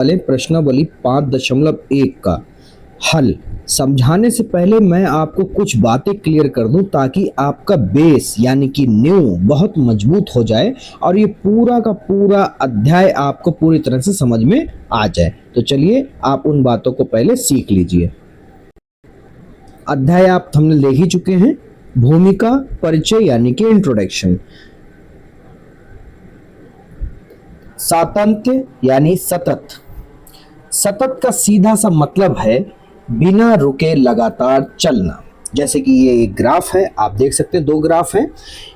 वाले प्रश्नावली 5.1 का हल समझाने से पहले मैं आपको कुछ बातें क्लियर कर दूं ताकि आपका बेस यानी कि नींव बहुत मजबूत हो जाए और ये पूरा का पूरा अध्याय आपको पूरी तरह से समझ में आ जाए। तो चलिए आप उन बातों को पहले सीख लीजिए। अध्याय आप हमने देख ही चुके हैं, भूमिका परिचय यानी कि इंट्रोडक्शन, सातत्य यानी सतत। सतत का सीधा सा मतलब है बिना रुके लगातार चलना। जैसे कि ये एक ग्राफ है, आप देख सकते हैं 2 ग्राफ हैं।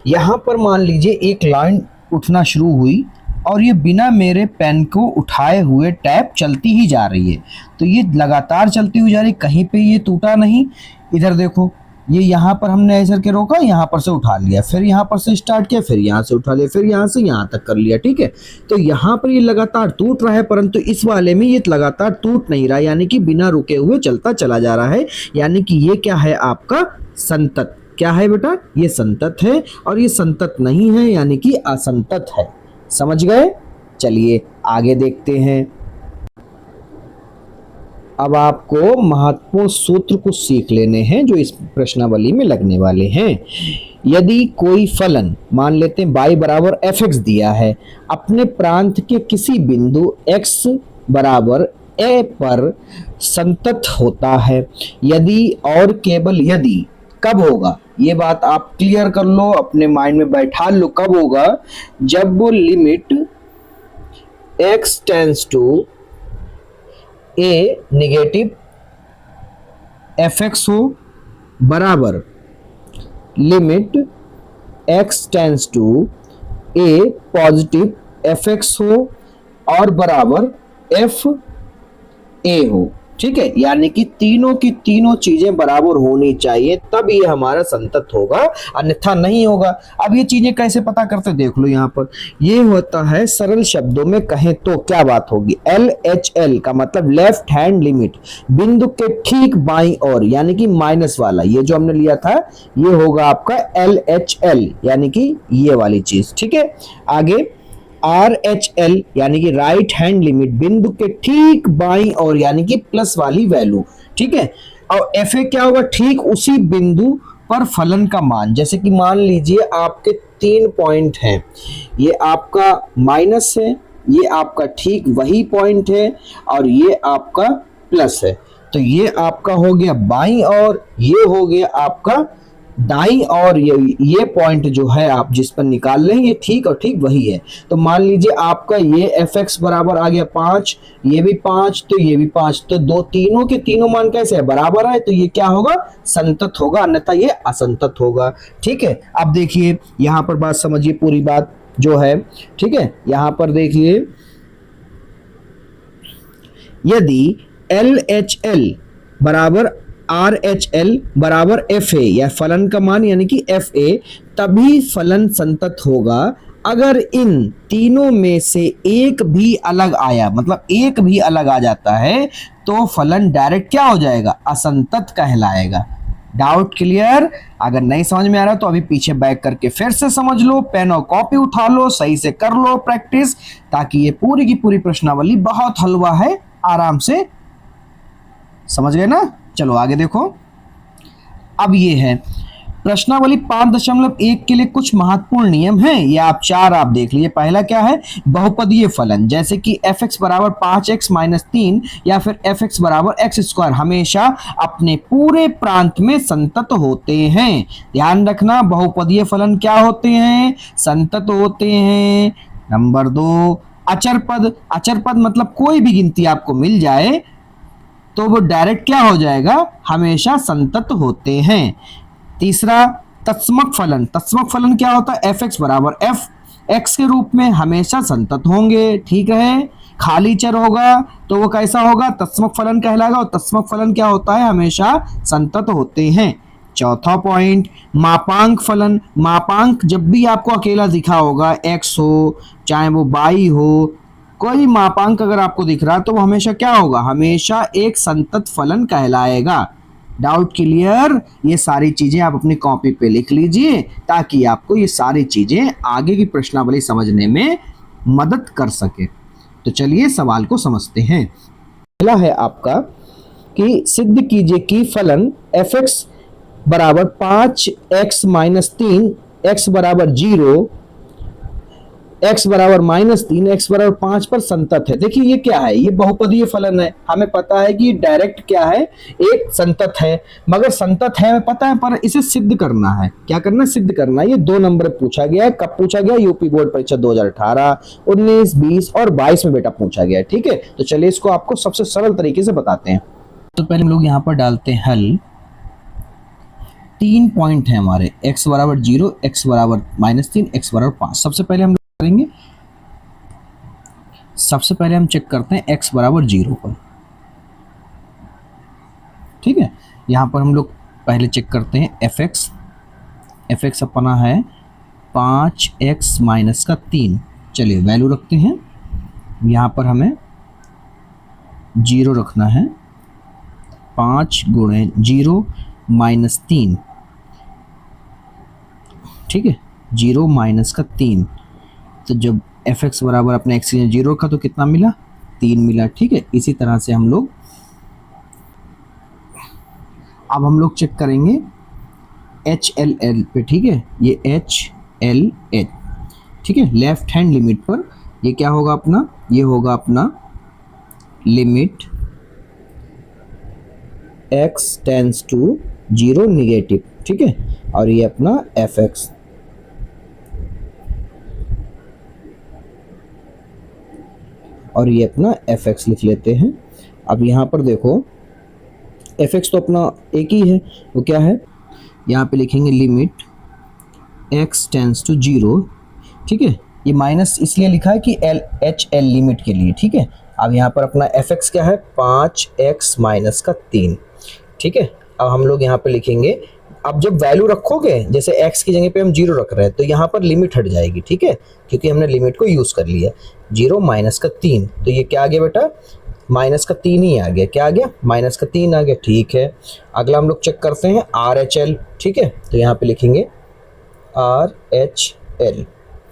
यहाँ पर मान लीजिए एक लाइन उठना शुरू हुई और ये बिना मेरे पेन को उठाए हुए टैप चलती ही जा रही है। तो ये लगातार चलती हुई जा रही, कहीं पे ये टूटा नहीं। इधर देखो, ये यहाँ पर हमने ऐसे करके रोका, यहाँ पर से उठा लिया, फिर यहाँ पर से स्टार्ट किया, फिर यहाँ से उठा लिया, फिर यहाँ से यहाँ तक कर लिया। ठीक है, तो यहाँ पर ये लगातार टूट रहा है, परंतु इस वाले में ये लगातार टूट नहीं रहा, यानी कि बिना रुके हुए चलता चला जा रहा है। यानी कि ये क्या है, आपका संतत। क्या है बेटा, ये संतत है। और ये संतत नहीं है यानी कि असंतत है। समझ गए? चलिए आगे देखते हैं। अब आपको महत्वपूर्ण सूत्र कुछ सीख लेने हैं जो इस प्रश्नावली में लगने वाले हैं। यदि कोई फलन, मान लेते हैं y बराबर fx दिया है, अपने प्रांत के किसी बिंदु x बराबर a पर संतत होता है, यदि और केवल यदि, कब होगा ये बात आप क्लियर कर लो, अपने माइंड में बैठा लो। कब होगा, जब वो limit x tends to a negative fx हो बराबर limit x tends to a positive fx हो और बराबर f a हो। ठीक है, यानी कि तीनों की तीनों चीजें बराबर होनी चाहिए, तब ये हमारा संतत होगा, अन्यथा नहीं होगा। अब ये चीजें कैसे पता करते देख लो। यहाँ पर ये होता है, सरल शब्दों में कहें तो क्या बात होगी, LHL का मतलब लेफ्ट हैंड लिमिट, बिंदु के ठीक बाईं ओर यानी कि माइनस वाला, ये जो हमने लिया था ये होगा आपका LHL यानी कि ये वाली चीज। ठीक है, आगे RHL यानी कि राइट हैंड लिमिट, बिंदु के ठीक बाईं ओर यानी कि प्लस वाली वैल्यू। ठीक है, और FA क्या होगा, ठीक उसी बिंदु पर फलन का मान। जैसे कि मान लीजिए आपके 3 पॉइंट हैं, ये आपका माइनस है, ये आपका ठीक वही पॉइंट है और ये आपका प्लस है। तो ये आपका हो गया बाईं और ये हो गया आपका दाईं और ये पॉइंट जो है आप जिस पर निकाल रहे हैं ये ठीक और ठीक वही है। तो मान लीजिए आपका ये fx बराबर आ गया 5, ये भी 5, तो ये भी 5, तो दो तीनों के तीनों मान कैसे है, बराबर है, तो ये क्या होगा, संतत होगा, अन्यथा ये असंतत होगा। ठीक है, अब देखिए यहाँ पर बात समझिए, पूरी बात जो है। ठीक है, यहाँ पर देखिए, यदि LHL बराबर RHL बराबर FA या फलन का मान यानी कि FA, तभी फलन संतत होगा अगर इन तीनों में से एक भी अलग आया, मतलब एक भी अलग आ जाता है तो फलन डायरेक्ट क्या हो जाएगा, असंतत कहलाएगा। Doubt clear? अगर नहीं समझ में आ रहा तो अभी पीछे बैक करके फिर से समझ लो, पेन और कॉपी उठा लो, सही से कर लो प्रैक्टिस, ताकि ये पूरी की पूरी प्रश्नावली बहुत हलवा है, आराम से समझ गए ना। चलो आगे देखो। अब ये है प्रश्नावली 5.1 के लिए कुछ महत्वपूर्ण नियम हैं, ये आप 4 आप देख लीजिए। पहला क्या है, बहुपदीय फलन, जैसे कि fx बराबर 5x - 3 या फिर fx बराबर x² हमेशा अपने पूरे प्रांत में संतत होते हैं। ध्यान रखना, बहुपदीय फलन क्या होते हैं, संतत होते हैं। नंबर 2, अचर पद। अचर पद मतलब कोई भी गिनती आपको मिल जाए तो वो डायरेक्ट क्या हो जाएगा, हमेशा संतत होते हैं। तीसरा, तत्समक फलन। तत्समक फलन क्या होता है, fx बराबर fx के रूप में हमेशा संतत होंगे। ठीक है, खाली चर होगा तो वो कैसा होगा, तत्समक फलन कहलाएगा, और तत्समक फलन क्या होता है, हमेशा संतत होते हैं। चौथा पॉइंट, मापांक फलन। मापांक जब भी आपको अकेला दिखा होगा, x हो चाहे वो y हो, कोई मापांक अगर आपको दिख रहा तो वो हमेशा क्या होगा, हमेशा एक संतत फलन कहलाएगा। Doubt clear? ये सारी चीजें आप अपनी कॉपी पे लिख लीजिए ताकि आपको ये सारी चीजें आगे की प्रश्नावली समझने में मदद कर सके। तो चलिए सवाल को समझते हैं। पहला है आपका कि सिद्ध कीजिए कि फलन एफ एक्स बराबर 5x-3 x बराबर 0 x बराबर -3 x बराबर 5 पर संतत है। देखिए ये क्या है, ये बहुपदीय फलन है। हमें पता है कि डायरेक्ट क्या है, एक संतत है, मगर संतत है हमें पता है, पर इसे सिद्ध करना है। क्या करना है? सिद्ध करना है। ये 2 नंबर पूछा गया है। कब पूछा गया? यूपी बोर्ड परीक्षा 2018, 19, 20 और 22 में बेटा पूछा गया है। ठीक है, तो चलिए इसको आपको सबसे सरल तरीके से बताते हैं। तो पहले हम लोग यहाँ पर डालते हैं हल। 3 पॉइंट है हमारे, x बराबर 0, x बराबर -3, x बराबर 5। सबसे पहले हम करेंगे, सबसे पहले हम चेक करते हैं x बराबर 0 पर। ठीक है, यहां पर हम लोग पहले चेक करते हैं एफ एक्स अपना है 5x-3। चलिए वैल्यू रखते हैं, यहां पर हमें 0 रखना है। 5 गुणे 0 -3, ठीक है, 0 -3। तो जब एफ एक्स बराबर अपने एक्स ने 0 रखा तो कितना मिला? 3 मिला। ठीक है, इसी तरह से हम लोग अब हम लोग चेक करेंगे एच एल एल पे। ठीक है, ये एच एल एच, ठीक है, लेफ्ट हैंड लिमिट पर ये क्या होगा अपना? ये होगा अपना limit x tends to 0 negative. ठीक है, और ये अपना एफ एक्स। और ये अपना एफ एक्स लिख लेते हैं। अब यहाँ पर देखो एफ एक्स तो अपना एक ही है, वो क्या है? यहाँ पे लिखेंगे लिमिट x टेंड्स टू 0। ठीक है, ये माइनस इसलिए लिखा है कि एच एल लिमिट के लिए। ठीक है, अब यहाँ पर अपना एफ एक्स क्या है? 5x-3। ठीक है, अब हम लोग यहाँ पे लिखेंगे, अब जब वैल्यू रखोगे, जैसे x की जगह पे हम 0 रख रहे हैं, तो यहाँ पर लिमिट हट जाएगी। ठीक है, क्योंकि हमने लिमिट को यूज़ कर लिया। 0 -3, तो ये क्या आ गया बेटा? -3 ही आ गया। क्या आ गया? -3 आ गया। ठीक है, अगला हम लोग चेक करते हैं आर एच एल। ठीक है, तो यहाँ पे लिखेंगे आर एच एल।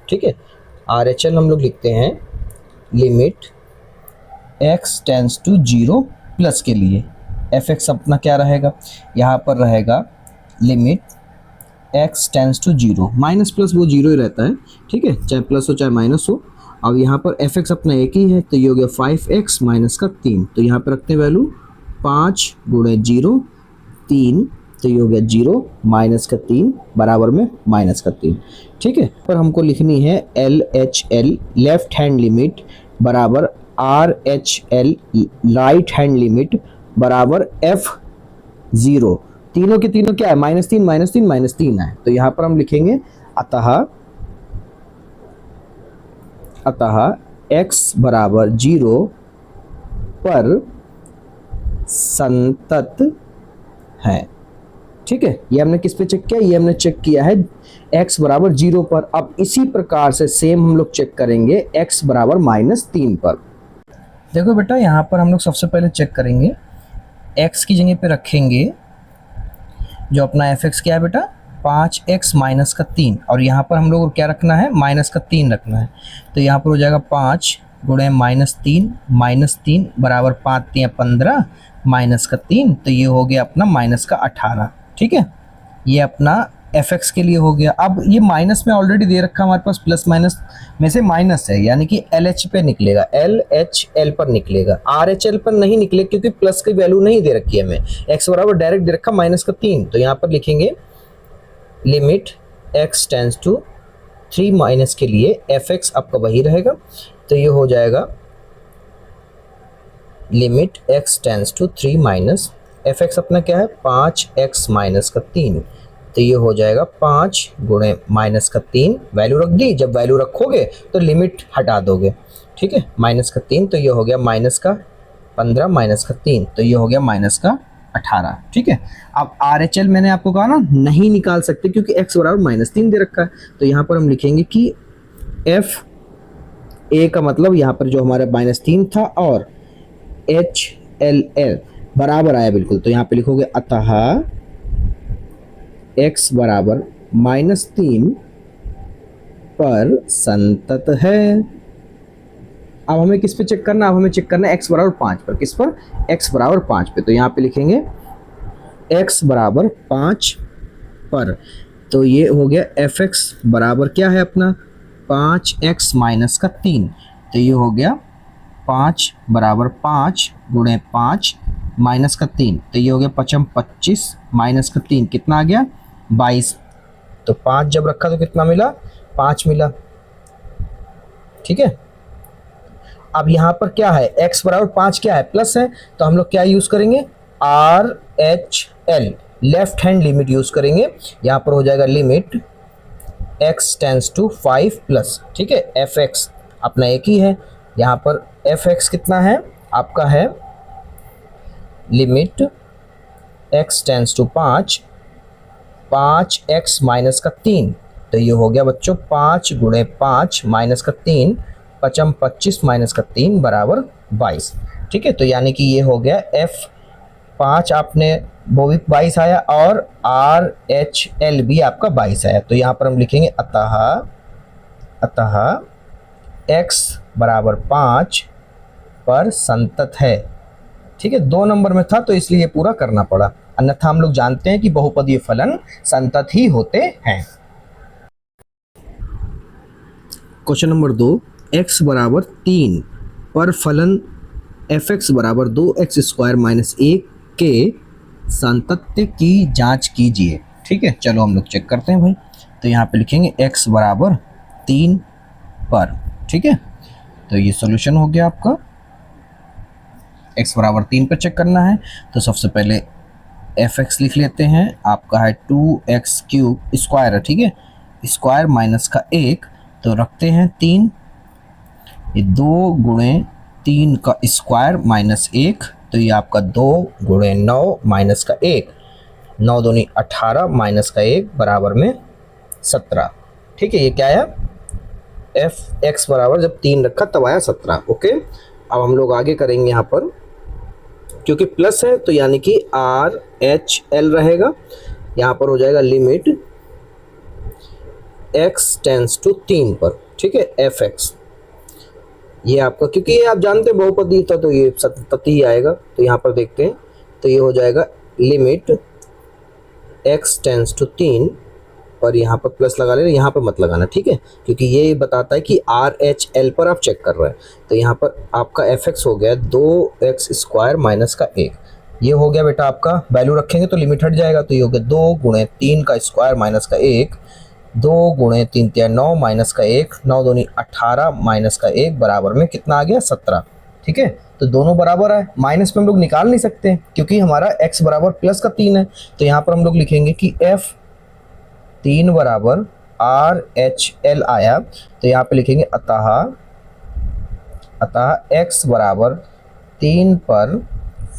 ठीक है, आर एच एल हम लोग लिखते हैं limit x tends to 0 plus के लिए एफ एक्स अपना क्या रहेगा? यहाँ पर रहेगा limit x tends to 0, minus plus वो 0 ही रहता है। ठीक है, चाहे प्लस हो चाहे माइनस हो। अब यहाँ पर एफ एक्स अपना एक ही है, तो ये हो गया 5x-3। तो यहाँ पर रखते हैं वैल्यू 5 गुणे 0 3, तो ये हो गया 0 -3 बराबर में -3। ठीक है, पर हमको लिखनी है L H L left hand limit बराबर R H L right hand limit बराबर f0। तीनों के तीनों क्या है? -3 -3 -3 है। तो यहाँ पर हम लिखेंगे अतः x बराबर 0 पर संतत है। ठीक है, ये हमने किस पे चेक किया? ये हमने चेक किया है x बराबर 0 पर। अब इसी प्रकार से सेम हम लोग चेक करेंगे x बराबर -3 पर। देखो बेटा, यहाँ पर हम लोग सबसे पहले चेक करेंगे, x की जगह पे रखेंगे जो अपना एफ एक्स क्या है बेटा? 5x-3, और यहाँ पर हम लोग को क्या रखना है? -3 रखना है। तो यहाँ पर हो जाएगा 5 गुणे -3 बराबर 5 3 15 -3, तो ये हो गया अपना -18। ठीक है, ये अपना एफ एक्स के लिए हो गया। अब ये माइनस में ऑलरेडी दे रखा हमारे पास, प्लस माइनस में से माइनस है, यानी कि एल एच पे निकलेगा, एल एच एल पर निकलेगा, आर एच एल पर नहीं निकले, क्योंकि प्लस की वैल्यू नहीं दे रखी है हमें। एक्स बराबर डायरेक्ट दे रखा -3, तो यहाँ पर लिखेंगे limit x tends to 3 minus के लिए एफ एक्स आपका वही रहेगा। तो ये हो जाएगा limit x tends to 3 minus f x अपना क्या है? 5x-3, तो ये हो जाएगा 5 गुणे -3। वैल्यू रख दी, जब वैल्यू रखोगे तो लिमिट हटा दोगे। ठीक है, -3, तो ये हो गया -15 -3, तो ये हो गया -18। ठीक है, अब आर एच एल मैंने आपको कहा ना नहीं निकाल सकते, क्योंकि x बराबर -3 दे रखा है। तो यहाँ पर हम लिखेंगे कि एफ ए का मतलब यहाँ पर जो हमारा -3 था, और एच एल एल बराबर आया बिल्कुल। तो यहाँ पे लिखोगे अतः x बराबर -3 पर संतत है। अब हमें किस पे चेक करना है, अब हमें चेक करना है x बराबर 5 पर। किस पर? x बराबर 5 पे। तो यहाँ पे लिखेंगे x बराबर 5 पर। तो ये हो गया fx बराबर क्या है अपना 5x माइनस का 3। तो ये हो गया 5 बराबर 5 गुणे 5 माइनस का 3। तो ये हो गया 5 25 माइनस का 3 कितना आ गया 22। तो 5 जब रखा तो कितना मिला 5 मिला। ठीक है, अब यहाँ पर क्या है x बराबर 5 क्या है प्लस है, तो हम लोग क्या यूज करेंगे RHL left hand limit use करेंगे। यहाँ पर हो जाएगा limit x tends to 5 plus. ठीक है, fx अपना एक ही है, यहाँ पर fx कितना है आपका है limit x tends to 5 5x minus का 3। तो ये हो गया बच्चों 5 गुणे 5 माइनस का 3 5 25 माइनस का 3 बराबर 22। ठीक है, तो यानी कि ये हो गया f 5 आपने वो भी 22 आया और RHL भी आपका 22 आया। तो यहाँ पर हम लिखेंगे अतः x बराबर 5 पर संतत है। ठीक है, 2 नंबर में था तो इसलिए ये पूरा करना पड़ा, अन्यथा हम लोग जानते हैं कि बहुपदीय फलन संतत ही होते हैं। क्वेश्चन नंबर 2, x बराबर 3 पर फलन fx बराबर 2x स्क्वायर माइनस 1 के सातत्य की जांच कीजिए। ठीक है, चलो हम लोग चेक करते हैं भाई। तो यहाँ पे लिखेंगे x बराबर 3 पर। ठीक है, तो ये सॉल्यूशन हो गया आपका। x बराबर 3 पर चेक करना है तो सबसे पहले fx लिख लेते हैं, आपका है 2x क्यूब स्क्वायर है। ठीक है, स्क्वायर माइनस का 1 तो रखते हैं 3, ये 2 गुणे 3 का स्क्वायर माइनस 1। तो ये आपका 2 गुणे 9 माइनस का 1, 9 दूनी 18 माइनस का 1 बराबर में 17। ठीक है, ये क्या आया fx बराबर जब 3 रखा तब आया 17। ओके, अब हम लोग आगे करेंगे यहाँ पर, क्योंकि प्लस है तो यानी कि RHL रहेगा। यहाँ पर हो जाएगा लिमिट x टेंस टू 3 पर। ठीक है, fx ये आपका, क्योंकि ये आप जानते हैं बहुपदी था तो ये सतत ही आएगा। तो यहाँ पर देखते हैं तो ये हो जाएगा लिमिट x टेंस टू 3 पर, यहाँ पर प्लस लगा लेना, यहाँ पर मत लगाना। ठीक है, क्योंकि ये बताता है कि RHL पर आप चेक कर रहे हैं। तो यहाँ पर आपका fx हो गया 2x स्क्वायर माइनस का 1। ये हो गया बेटा आपका, वैल्यू रखेंगे तो लिमिट हट जाएगा। तो ये हो गया 2 गुणे 3 का स्क्वायर माइनस का 1, 2 गुणे 3 3 9 माइनस का 1, 9 दूनी 18 माइनस का 1 बराबर में कितना आ गया 17। ठीक है, तो दोनों बराबर है, माइनस में हम लोग निकाल नहीं सकते क्योंकि हमारा x बराबर प्लस का 3 है। तो यहाँ पर हम लोग लिखेंगे कि f 3 बराबर RHL आया। तो यहाँ पे लिखेंगे अतः x बराबर 3 पर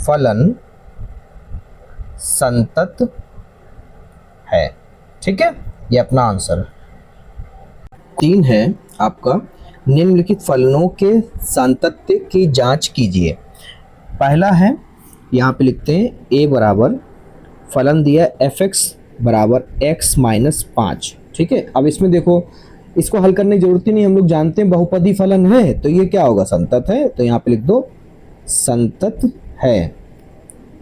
फलन संतत है। ठीक है, ये अपना आंसर 3 है आपका। निम्नलिखित फलनों के सातत्य की जांच कीजिए। पहला है, यहाँ पे लिखते हैं a बराबर फलन दिया fx बराबर x माइनस 5। ठीक है, अब इसमें देखो इसको हल करने की जरूरत ही नहीं, हम लोग जानते हैं बहुपदी फलन है तो ये क्या होगा संतत है। तो यहाँ पे लिख दो संतत है,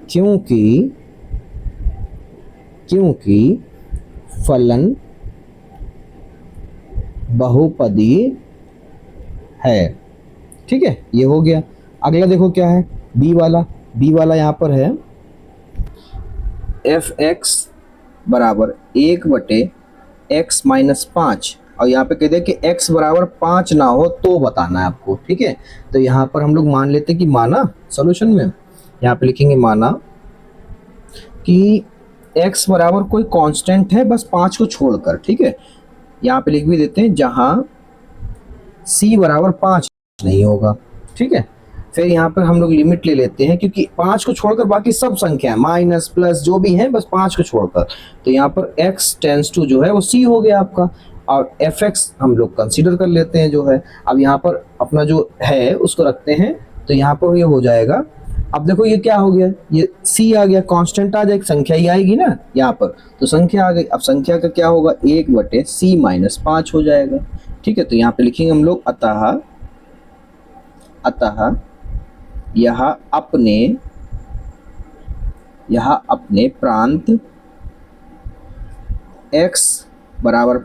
क्योंकि फलन बहुपदी है। ठीक है, ये हो गया। अगला देखो क्या है b वाला यहाँ पर है fx बराबर 1/x माइनस 5, और यहाँ पे कहते हैं कि x बराबर 5 ना हो तो बताना है आपको। ठीक है, तो यहाँ पर हम लोग मान लेते हैं कि माना सॉल्यूशन में, यहाँ पे लिखेंगे माना कि x बराबर कोई कांस्टेंट है बस 5 को छोड़कर। ठीक है, यहाँ पे लिख भी देते हैं जहाँ c बराबर 5 नहीं होगा। ठीक है, फिर यहाँ पर हम लोग लिमिट ले लेते हैं क्योंकि 5 को छोड़कर बाकी सब संख्या माइनस प्लस जो भी है बस 5 को छोड़कर। तो यहाँ पर x टेंस टू जो है वो c हो गया आपका, और fx हम लोग कंसीडर कर लेते हैं जो है। अब यहाँ पर अपना जो है उसको रखते हैं तो यहाँ पर ये हो जाएगा। अब देखो ये क्या हो गया, ये c आ गया, कांस्टेंट आ जाएगी, संख्या ही आएगी ना यहाँ पर, तो संख्या आ गई। अब संख्या का क्या होगा 1/c माइनस 5 हो जाएगा। ठीक है, तो यहाँ पे लिखेंगे हम लोग अतः अतः यह अपने प्रांत x बराबर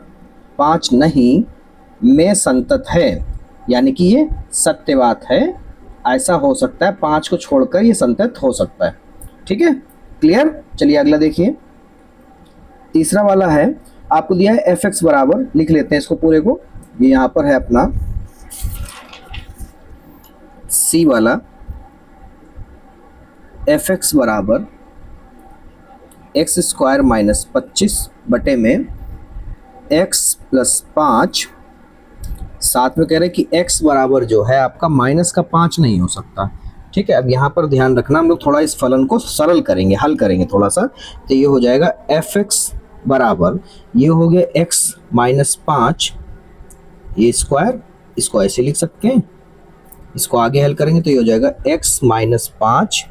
5 नहीं में संतत है, यानी कि ये सत्य बात है, ऐसा हो सकता है 5 को छोड़कर ये संतत हो सकता है। ठीक है, क्लियर। चलिए अगला देखिए, तीसरा वाला है, आपको दिया है fx बराबर, लिख लेते हैं इसको पूरे को, ये यहाँ पर है अपना c वाला, fx बराबर एक्स स्क्वायर माइनस 25 बटे में x प्लस 5, साथ में कह रहे हैं कि x बराबर जो है आपका माइनस का 5 नहीं हो सकता। ठीक है, अब यहाँ पर ध्यान रखना, हम लोग थोड़ा इस फलन को सरल करेंगे, हल करेंगे थोड़ा सा, तो ये हो जाएगा fx बराबर, ये हो गया x माइनस 5, ये स्क्वायर, इसको ऐसे लिख सकते हैं, इसको आगे हल करेंगे तो ये हो जाएगा x माइनस 5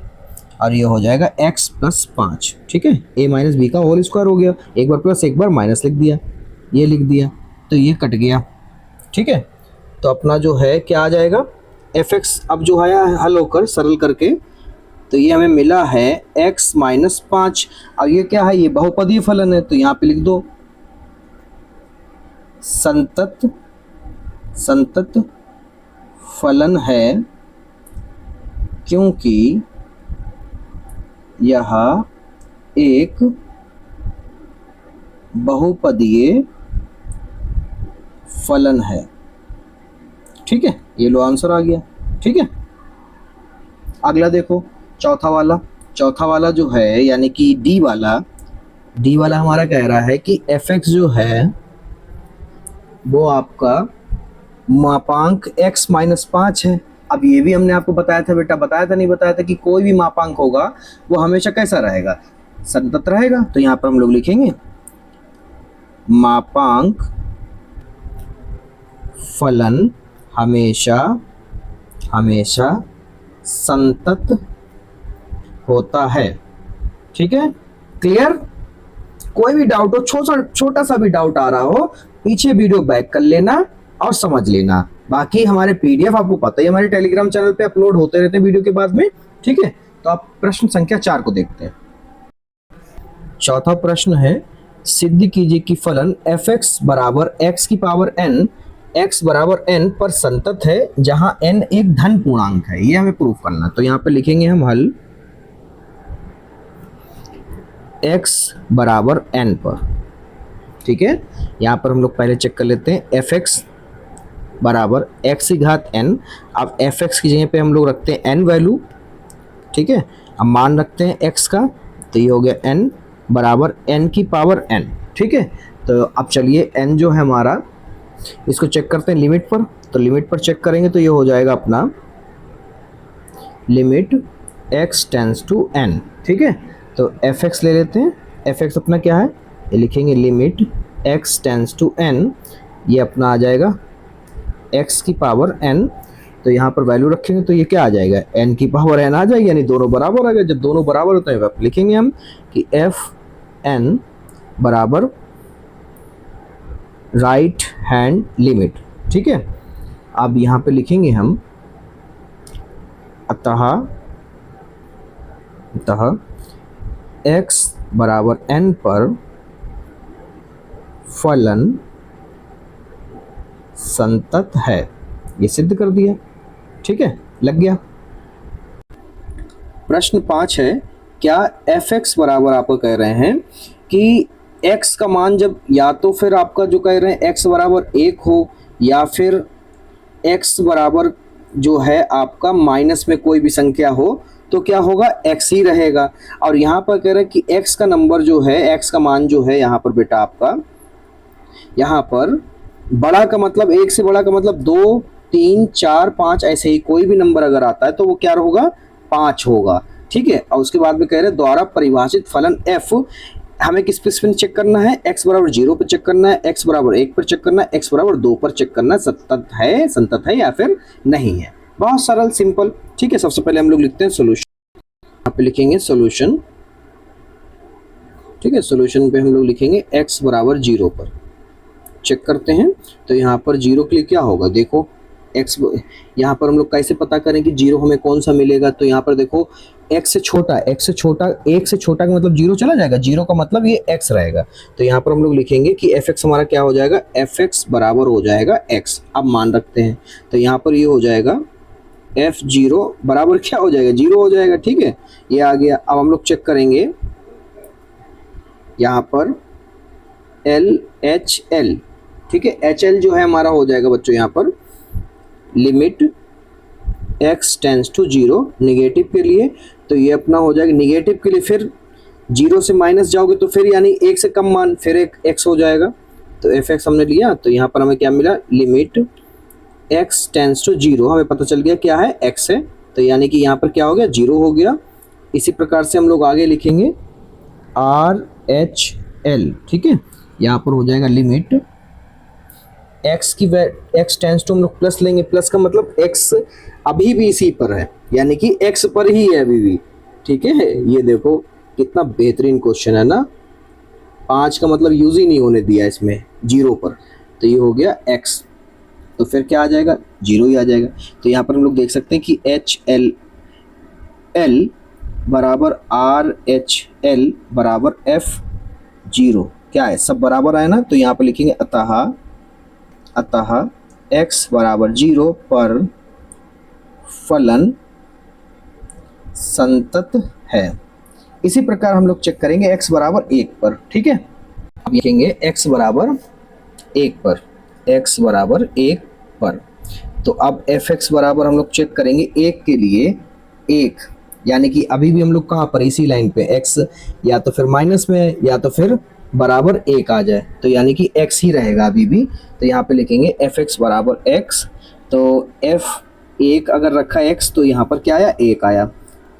और ये हो जाएगा x प्लस 5। ठीक है, a माइनस बी का होल स्क्वायर हो गया, एक बार प्लस एक बार माइनस लिख दिया, ये लिख दिया तो ये कट गया। ठीक है, तो अपना जो है क्या आ जाएगा fx, अब जो है हल होकर सरल करके तो ये हमें मिला है x माइनस 5। अब ये क्या है, ये बहुपदीय फलन है, तो यहाँ पे लिख दो संतत फलन है, क्योंकि यह एक बहुपदीय फलन है। ठीक है, ये लो आंसर आ गया। ठीक है, अगला देखो, चौथा वाला जो है यानी कि डी वाला हमारा कह रहा है कि fx जो है वो आपका मापांक x माइनस 5 है। अब ये भी हमने आपको बताया था बेटा, बताया था नहीं बताया था कि कोई भी मापांक होगा वो हमेशा कैसा रहेगा, संतत रहेगा। तो यहाँ पर हम लोग लिखेंगे मापांक फलन हमेशा संतत होता है। ठीक है, क्लियर। कोई भी डाउट हो, छोटा सा भी डाउट आ रहा हो, पीछे वीडियो बैक कर लेना और समझ लेना। बाकी हमारे पीडीएफ आपको पता ही हमारे टेलीग्राम चैनल पे अपलोड होते रहते हैं वीडियो के बाद में। ठीक है, तो आप प्रश्न संख्या 4 को देखते हैं। चौथा प्रश्न है, सिद्ध कीजिए कि फलन fx बराबर x की पावर n x बराबर n पर संतत है जहां n एक धन पूर्णांक है। ये हमें प्रूफ करना, तो यहाँ पे लिखेंगे हम हल x बराबर n पर। ठीक है, यहाँ पर हम लोग पहले चेक कर लेते हैं fx बराबर x की घात n। अब fx की जगह पे हम लोग रखते हैं n वैल्यू। ठीक है, अब मान रखते हैं x का, तो ये हो गया n बराबर n की पावर n। ठीक है, तो अब चलिए n जो है हमारा, इसको चेक करते हैं लिमिट पर, तो लिमिट पर चेक करेंगे तो ये हो जाएगा अपना limit x tends to n। ठीक है, तो fx ले लेते हैं, fx अपना क्या है, ये लिखेंगे limit x tends to n, ये अपना आ जाएगा x की पावर n। तो यहाँ पर वैल्यू रखेंगे तो ये क्या आ जाएगा, n की पावर n आ जाएगी, यानी दोनों बराबर आ गए। जब दोनों बराबर होते हैं लिखेंगे हम कि f n बराबर राइट हैंड लिमिट। ठीक है, अब यहाँ पे लिखेंगे हम अतः x बराबर n पर फलन संतत है, ये सिद्ध कर दिया। ठीक है, लग गया। प्रश्न 5 है, क्या fx बराबर आपको कह रहे हैं कि x का मान जब या तो फिर आपका जो कह रहे हैं x बराबर 1 हो या फिर x बराबर जो है आपका माइनस में कोई भी संख्या हो तो क्या होगा, x ही रहेगा। और यहाँ पर कह रहे हैं कि x का नंबर जो है, x का मान जो है यहाँ पर बेटा आपका, यहाँ पर बड़ा का मतलब 1 से बड़ा का मतलब 2 3 4 5 ऐसे ही कोई भी नंबर अगर आता है तो वो क्या होगा, 5 होगा। ठीक है, और उसके बाद में कह रहे हैं द्वारा परिभाषित फलन f हमें किस पे चेक करना है, x बराबर 0 पर चेक करना है, x बराबर 1 पर चेक करना है, x बराबर 2 पर चेक करना है, संतत है या फिर नहीं है। बहुत सरल सिंपल। ठीक है, सबसे पहले हम लोग लिखते हैं सोल्यूशन, यहाँ पे लिखेंगे सोल्यूशन। ठीक है, सोल्यूशन पे हम लोग लिखेंगे x बराबर 0 पर चेक करते हैं, तो यहाँ पर 0 के लिए क्या होगा, देखो एक्स, यहाँ पर हम लोग कैसे पता करें कि जीरो हमें कौन सा मिलेगा? तो यहाँ पर देखो एक्स से छोटा, एक्स से छोटा, एक से छोटा का मतलब जीरो चला जाएगा, जीरो का मतलब ये एक्स रहेगा। तो यहाँ पर हम लोग लिखेंगे कि एफ एक्स हमारा क्या हो जाएगा? एफ एक्स बराबर हो जाएगा एक्स। अब मान रखते हैं तो यहाँ पर ये हो जाएगा एफ जीरो बराबर क्या हो जाएगा? जीरो हो जाएगा। ठीक है, ये आ गया। अब हम लोग चेक करेंगे यहाँ पर एल एच एल। ठीक है, एच एल जो है हमारा हो जाएगा बच्चों यहाँ पर limit x tends to zero, negative के लिए। तो ये अपना हो जाएगा निगेटिव के लिए, फिर जीरो से माइनस जाओगे तो फिर यानी एक से कम मान, फिर एक x हो जाएगा। तो एफ एक्स हमने लिया, तो यहाँ पर हमें क्या मिला? Limit x tends to zero, हमें पता चल गया क्या है? x है। तो यानी कि यहाँ पर क्या हो गया? जीरो हो गया। इसी प्रकार से हम लोग आगे लिखेंगे आर एच एल। ठीक है, यहाँ पर हो जाएगा लिमिट x की x टेंस टू हम लोग प्लस लेंगे, प्लस का मतलब x अभी भी इसी पर है, यानी कि x पर ही है अभी भी। ठीक है, ये देखो कितना बेहतरीन क्वेश्चन है ना, 5 का मतलब यूज ही नहीं होने दिया इसमें जीरो पर। तो ये हो गया x, तो फिर क्या आ जाएगा? जीरो ही आ जाएगा। तो यहाँ पर हम लोग देख सकते हैं कि एच एल एल बराबर आर एच एल बराबर एफ जीरो, क्या है? सब बराबर आए ना। तो यहाँ पर लिखेंगे अतः x बराबर जीरो पर फलन संतत है। इसी प्रकार हम लोग चेक करेंगे x बराबर एक पर। ठीक है, अब लिखेंगे x बराबर एक पर, x बराबर एक पर। तो अब एफ एक्स बराबर हम लोग चेक करेंगे एक के लिए एक, यानी कि अभी भी हम लोग कहाँ पर? इसी लाइन पे x या तो फिर माइनस में या तो फिर बराबर एक आ जाए, तो यानी कि x ही रहेगा अभी भी। तो यहाँ पे लिखेंगे एफ एक्स बराबर x। तो f एक अगर रखा x तो यहाँ पर क्या आया? एक आया।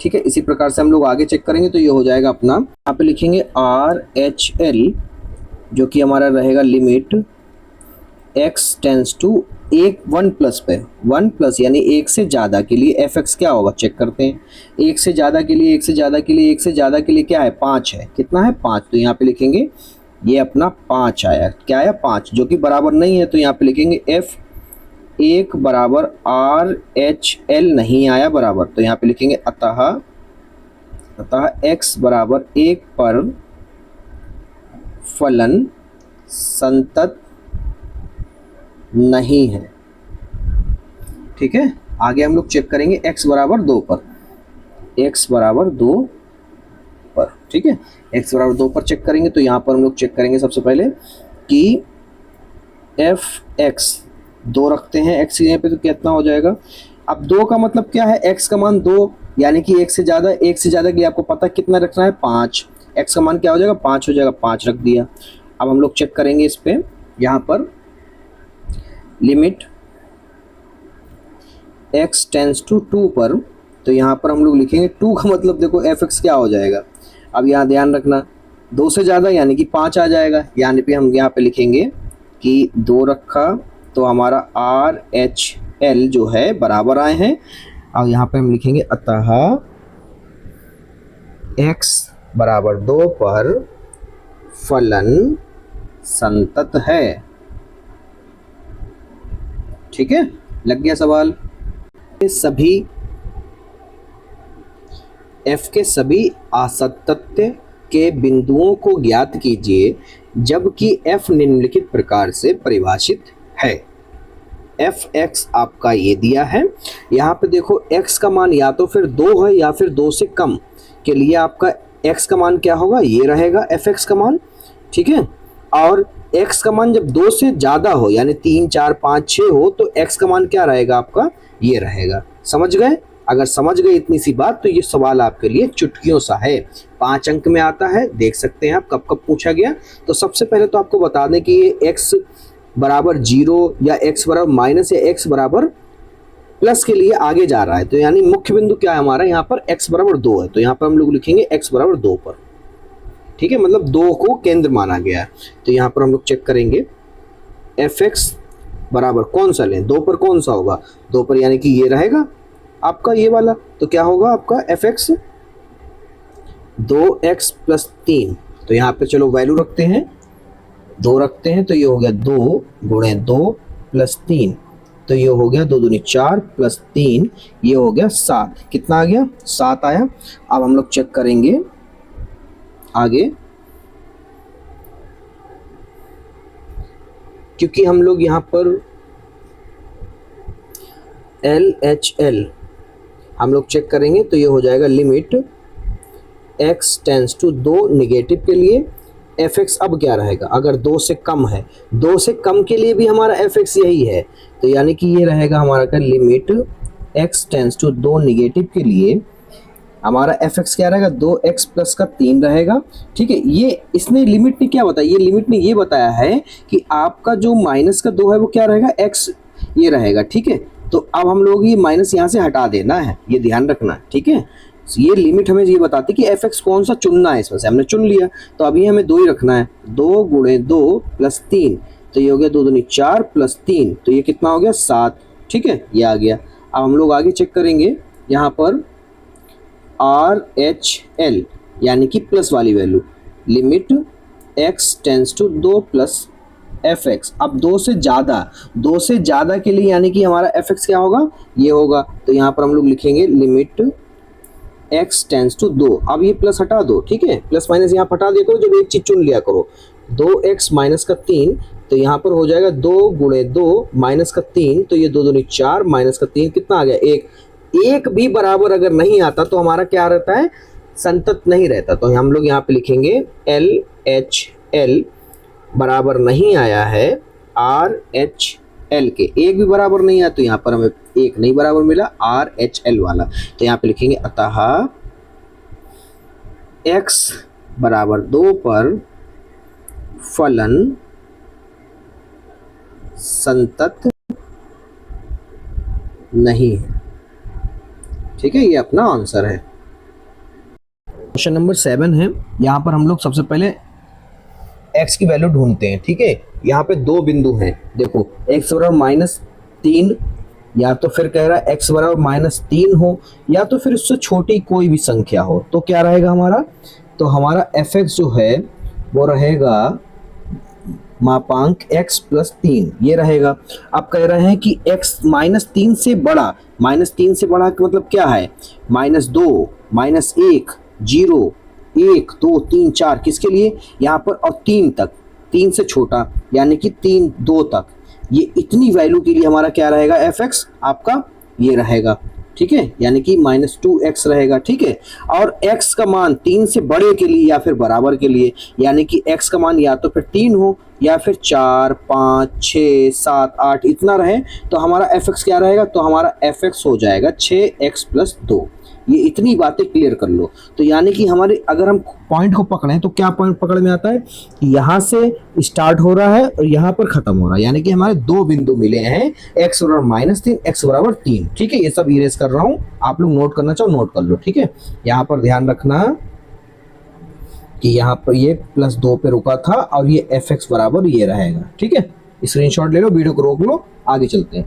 ठीक है, इसी प्रकार से हम लोग आगे चेक करेंगे तो ये हो जाएगा अपना, यहाँ पे लिखेंगे आर एच एल जो कि हमारा रहेगा लिमिट x टेंस टू एक वन प्लस पे, वन प्लस यानी एक से ज़्यादा के लिए एफ एक्स क्या होगा? चेक करते हैं। एक से ज़्यादा के लिए, एक से ज़्यादा के लिए, एक से ज़्यादा के लिए क्या है? 5 है। कितना है? 5। तो यहाँ पे लिखेंगे ये अपना 5 आया। क्या आया? 5, जो कि बराबर नहीं है। तो यहाँ पे लिखेंगे एफ एक बराबर आर एच एल नहीं आया बराबर। तो यहाँ पे लिखेंगे अतः x बराबर एक पर फलन संतत नहीं है। ठीक है, आगे हम लोग चेक करेंगे x बराबर 2 पर, x बराबर 2 पर। ठीक है, x बराबर 2 पर चेक करेंगे तो यहाँ पर हम लोग चेक करेंगे सबसे पहले कि एफ एक्स 2 रखते हैं x यहाँ पे, तो कितना हो जाएगा? अब 2 का मतलब क्या है? x का मान 2, यानी कि एक से ज़्यादा के लिए आपको पता कितना रखना है? 5। x का मान क्या हो जाएगा? 5 हो जाएगा, 5 रख दिया। अब हम लोग चेक करेंगे इस पे, यहाँ पर लिमिट x टेंस टू 2 पर। तो यहाँ पर हम लोग लिखेंगे 2 का मतलब देखो एफ एक्स क्या हो जाएगा? अब यहाँ ध्यान रखना 2 से ज़्यादा यानी कि 5 आ जाएगा, यानी पे हम यहाँ पे लिखेंगे कि 2 रखा तो हमारा आर एच एल जो है बराबर आए हैं। और यहाँ पे हम लिखेंगे अतः x बराबर 2 पर फलन संतत है। ठीक है, लग गया सवाल। सभी f के सभी आसतत्य के बिंदुओं को ज्ञात कीजिए जबकि f निम्नलिखित प्रकार से परिभाषित है। एफ एक्स आपका ये दिया है, यहाँ पे देखो x का मान या तो फिर 2 है या फिर 2 से कम के लिए आपका x का मान क्या होगा? ये रहेगा एफ एक्स का मान। ठीक है, और x का मान जब 2 से ज़्यादा हो यानी 3, 4, 5, 6 हो तो x का मान क्या रहेगा आपका? ये रहेगा। समझ गए? अगर समझ गए इतनी सी बात तो ये सवाल आपके लिए चुटकियों सा है, 5 अंक में आता है, देख सकते हैं आप कब कब पूछा गया। तो सबसे पहले तो आपको बता दें कि ये x बराबर 0 या x बराबर माइनस या x बराबर प्लस के लिए आगे जा रहा है। तो यानी मुख्य बिंदु क्या है हमारा? यहाँ पर x बराबर 2 है, तो यहाँ पर हम लोग लिखेंगे x बराबर 2 पर। ठीक है, मतलब 2 को केंद्र माना गया है। तो यहाँ पर हम लोग चेक करेंगे एफ एक्स बराबर कौन सा लें? 2 पर कौन सा होगा? 2 पर यानी कि ये रहेगा आपका ये वाला। तो क्या होगा आपका एफ एक्स? 2x plus 3। तो यहाँ पे चलो वैल्यू रखते हैं, 2 रखते हैं, तो ये हो गया 2 गुणे 2 प्लस 3। तो ये हो गया 2 दूनी 4 प्लस 3 ये हो गया 7। कितना आ गया? 7 आया। अब हम लोग चेक करेंगे आगे, क्योंकि हम लोग यहाँ पर LHL हम लोग चेक करेंगे तो ये हो जाएगा limit x tends to 2 negative के लिए fx अब क्या रहेगा, अगर 2 से कम है, 2 से कम के लिए भी हमारा fx यही है, तो यानी कि ये रहेगा हमारा का limit x tends to 2 negative के लिए हमारा fx क्या रहेगा, 2x प्लस का 3 रहेगा। ठीक है, ये इसने लिमिट ने क्या बताया, ये लिमिट ने ये बताया है कि आपका जो माइनस का 2 है वो क्या रहेगा, x ये रहेगा। ठीक है, तो अब हम लोग ये माइनस यहाँ से हटा देना है, ये ध्यान रखना है। ठीक है, ये लिमिट हमें ये बताती है कि fx कौन सा चुनना है, इसमें से हमने चुन लिया तो अभी हमें 2 ही रखना है। 2 गुणे 2 प्लस 3 तो ये हो गया 2 दूनी 4 प्लस 3 तो ये कितना हो गया 7। ठीक है, ये आ गया। अब हम लोग आगे चेक करेंगे यहाँ पर RHL यानी कि प्लस वाली value, limit x tends to 2 plus fx। अब 2 से ज़्यादा के लिए यानी कि हमारा fx क्या होगा, ये होगा। तो यहाँ पर हम लोग लिखेंगे लिमिट x टेंस टू 2। अब ये प्लस हटा दो, ठीक है, प्लस माइनस यहाँ हटा दिया करो, जब एक चीज़ चुन लिया करो। 2x माइनस का 3 तो यहाँ पर हो जाएगा 2 गुणे 2 माइनस का 3 तो ये 2 दूनी 4 माइनस का 3 कितना आ गया 1। एक भी बराबर अगर नहीं आता तो हमारा क्या रहता है, संतत नहीं रहता। तो हम लोग यहाँ पे लिखेंगे LHL बराबर नहीं आया है RHL के, एक भी बराबर नहीं आया तो यहाँ पर हमें एक नहीं बराबर मिला RHL वाला। तो यहाँ पे लिखेंगे अतः x बराबर 2 पर फलन संतत नहीं है। ठीक है, ये अपना आंसर है। क्वेश्चन नंबर 7 है। यहाँ पर हम लोग सबसे पहले x की वैल्यू ढूंढते हैं। ठीक है, यहाँ पे 2 बिंदु हैं, देखो x बराबर -3 या तो फिर कह रहा है x बराबर -3 हो या तो फिर उससे छोटी कोई भी संख्या हो, तो क्या रहेगा हमारा, तो हमारा fx जो है वो रहेगा मापांक x प्लस 3 ये रहेगा। अब कह रहे हैं कि x -3 से बड़ा, -3 से बड़ा का मतलब क्या है, -2 -1 0 1 2 3 4 किसके लिए यहाँ पर, और 3 तक, 3 से छोटा यानी कि 3 2 तक, ये इतनी वैल्यू के लिए हमारा क्या रहेगा fx आपका ये रहेगा। ठीक है, यानी कि -2x रहेगा। ठीक है, और x का मान 3 से बड़े के लिए या फिर बराबर के लिए, यानी कि x का मान या तो फिर 3 हो या फिर 4 5 6 7 8 इतना रहे, तो हमारा fx क्या रहेगा, तो हमारा fx हो जाएगा 6x प्लस 2। ये इतनी बातें क्लियर कर लो। तो यानी कि हमारे अगर हम पॉइंट को पकड़ें तो क्या पॉइंट पकड़ में आता है, यहाँ से स्टार्ट हो रहा है और यहाँ पर खत्म हो रहा है, यानी कि हमारे 2 बिंदु मिले हैं, x बराबर -3 x बराबर 3। ठीक है, ये सब इरेज कर रहा हूँ, आप लोग नोट करना चाहो नोट कर लो। ठीक है, यहाँ पर ध्यान रखना कि यहाँ पर ये +2 पे रुका था और ये fx बराबर ये रहेगा। ठीक है, स्क्रीनशॉट ले लो, वीडियो को रोक लो, आगे चलते हैं।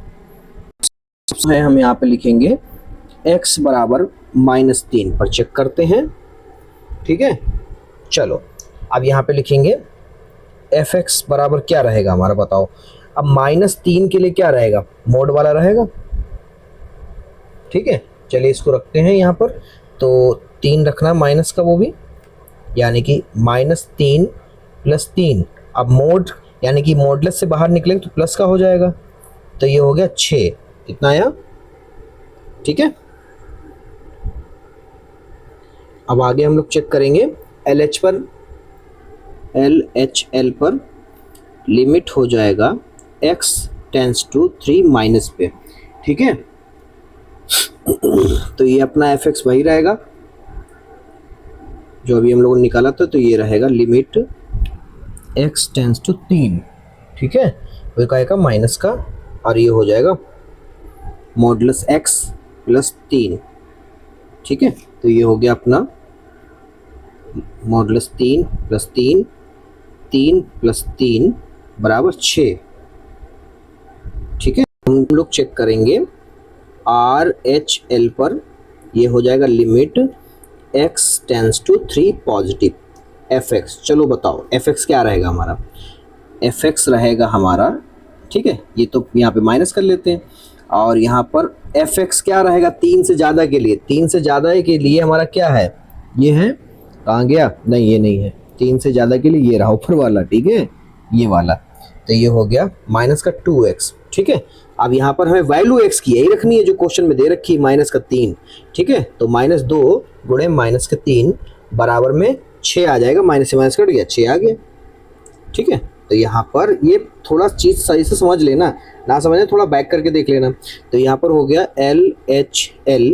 हम यहाँ पे लिखेंगे x बराबर -3 पर चेक करते हैं। ठीक है, चलो अब यहाँ पे लिखेंगे fx बराबर क्या रहेगा हमारा, बताओ। अब -3 के लिए क्या रहेगा, मोड वाला रहेगा। ठीक है, चलिए इसको रखते हैं यहाँ पर, तो 3 रखना माइनस का वो भी, यानी कि -3 + 3। अब मोड यानी कि मोडलेस से बाहर निकलेंगे तो प्लस का हो जाएगा, तो ये हो गया 6। कितना आया, ठीक है। अब आगे हम लोग चेक करेंगे LHL पर लिमिट हो जाएगा x टेंस टू 3 माइनस पे। ठीक है, तो ये अपना fx वही रहेगा जो अभी हम लोगों ने निकाला था, तो ये रहेगा लिमिट x टेंस टू 3। ठीक है, वो क्या आएगा माइनस का, और ये हो जाएगा मॉडुलस x प्लस 3। ठीक है, तो ये हो गया अपना मॉडुलस 3 + 3 3 + 3 बराबर 6। ठीक है, हम लोग चेक करेंगे RHL पर, ये हो जाएगा limit x tends to 3 positive fx। चलो बताओ fx क्या रहेगा हमारा, fx रहेगा हमारा ठीक है, ये तो यहाँ पे माइनस कर लेते हैं। और यहाँ पर एफ एक्स क्या रहेगा 3 से ज़्यादा के लिए, 3 से ज़्यादा के लिए हमारा क्या है, ये है, कहाँ गया, नहीं ये नहीं है, 3 से ज़्यादा के लिए ये रहा ऊपर वाला, ठीक है, ये वाला, तो ये हो गया माइनस का 2x, ठीक है। अब यहाँ पर हमें वैल्यू x की यही रखनी है जो क्वेश्चन में दे रखी है, माइनस का 3, ठीक है। तो -2 गुणे माइनस का 3 बराबर में 6 आ जाएगा, माइनस से माइनस कट गया, 6 आ गया, ठीक है। तो यहाँ पर ये थोड़ा चीज़ सही से समझ लेना, ना समझे थोड़ा बैक करके देख लेना। तो यहाँ पर हो गया LHL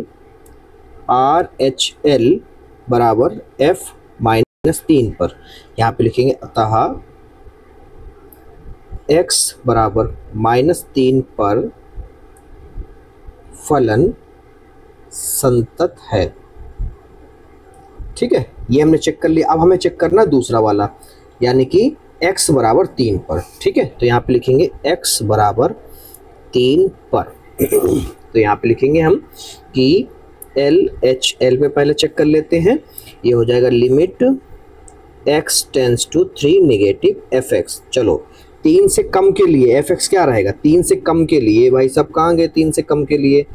RHL बराबर F -3 पर, यहाँ पे लिखेंगे अतः x बराबर -3 पर फलन संतत है, ठीक है। ये हमने चेक कर लिया। अब हमें चेक करना दूसरा वाला, यानी कि x बराबर 3 पर, ठीक है। तो यहाँ पे लिखेंगे x बराबर 3 पर तो यहाँ पे लिखेंगे हम कि LHL पे पहले चेक कर लेते हैं। ये हो जाएगा limit x tends to 3 negative fx। चलो 3 से कम के लिए fx क्या रहेगा, 3 से कम के लिए भाई सब कहाँ गए, 3 से कम के लिए,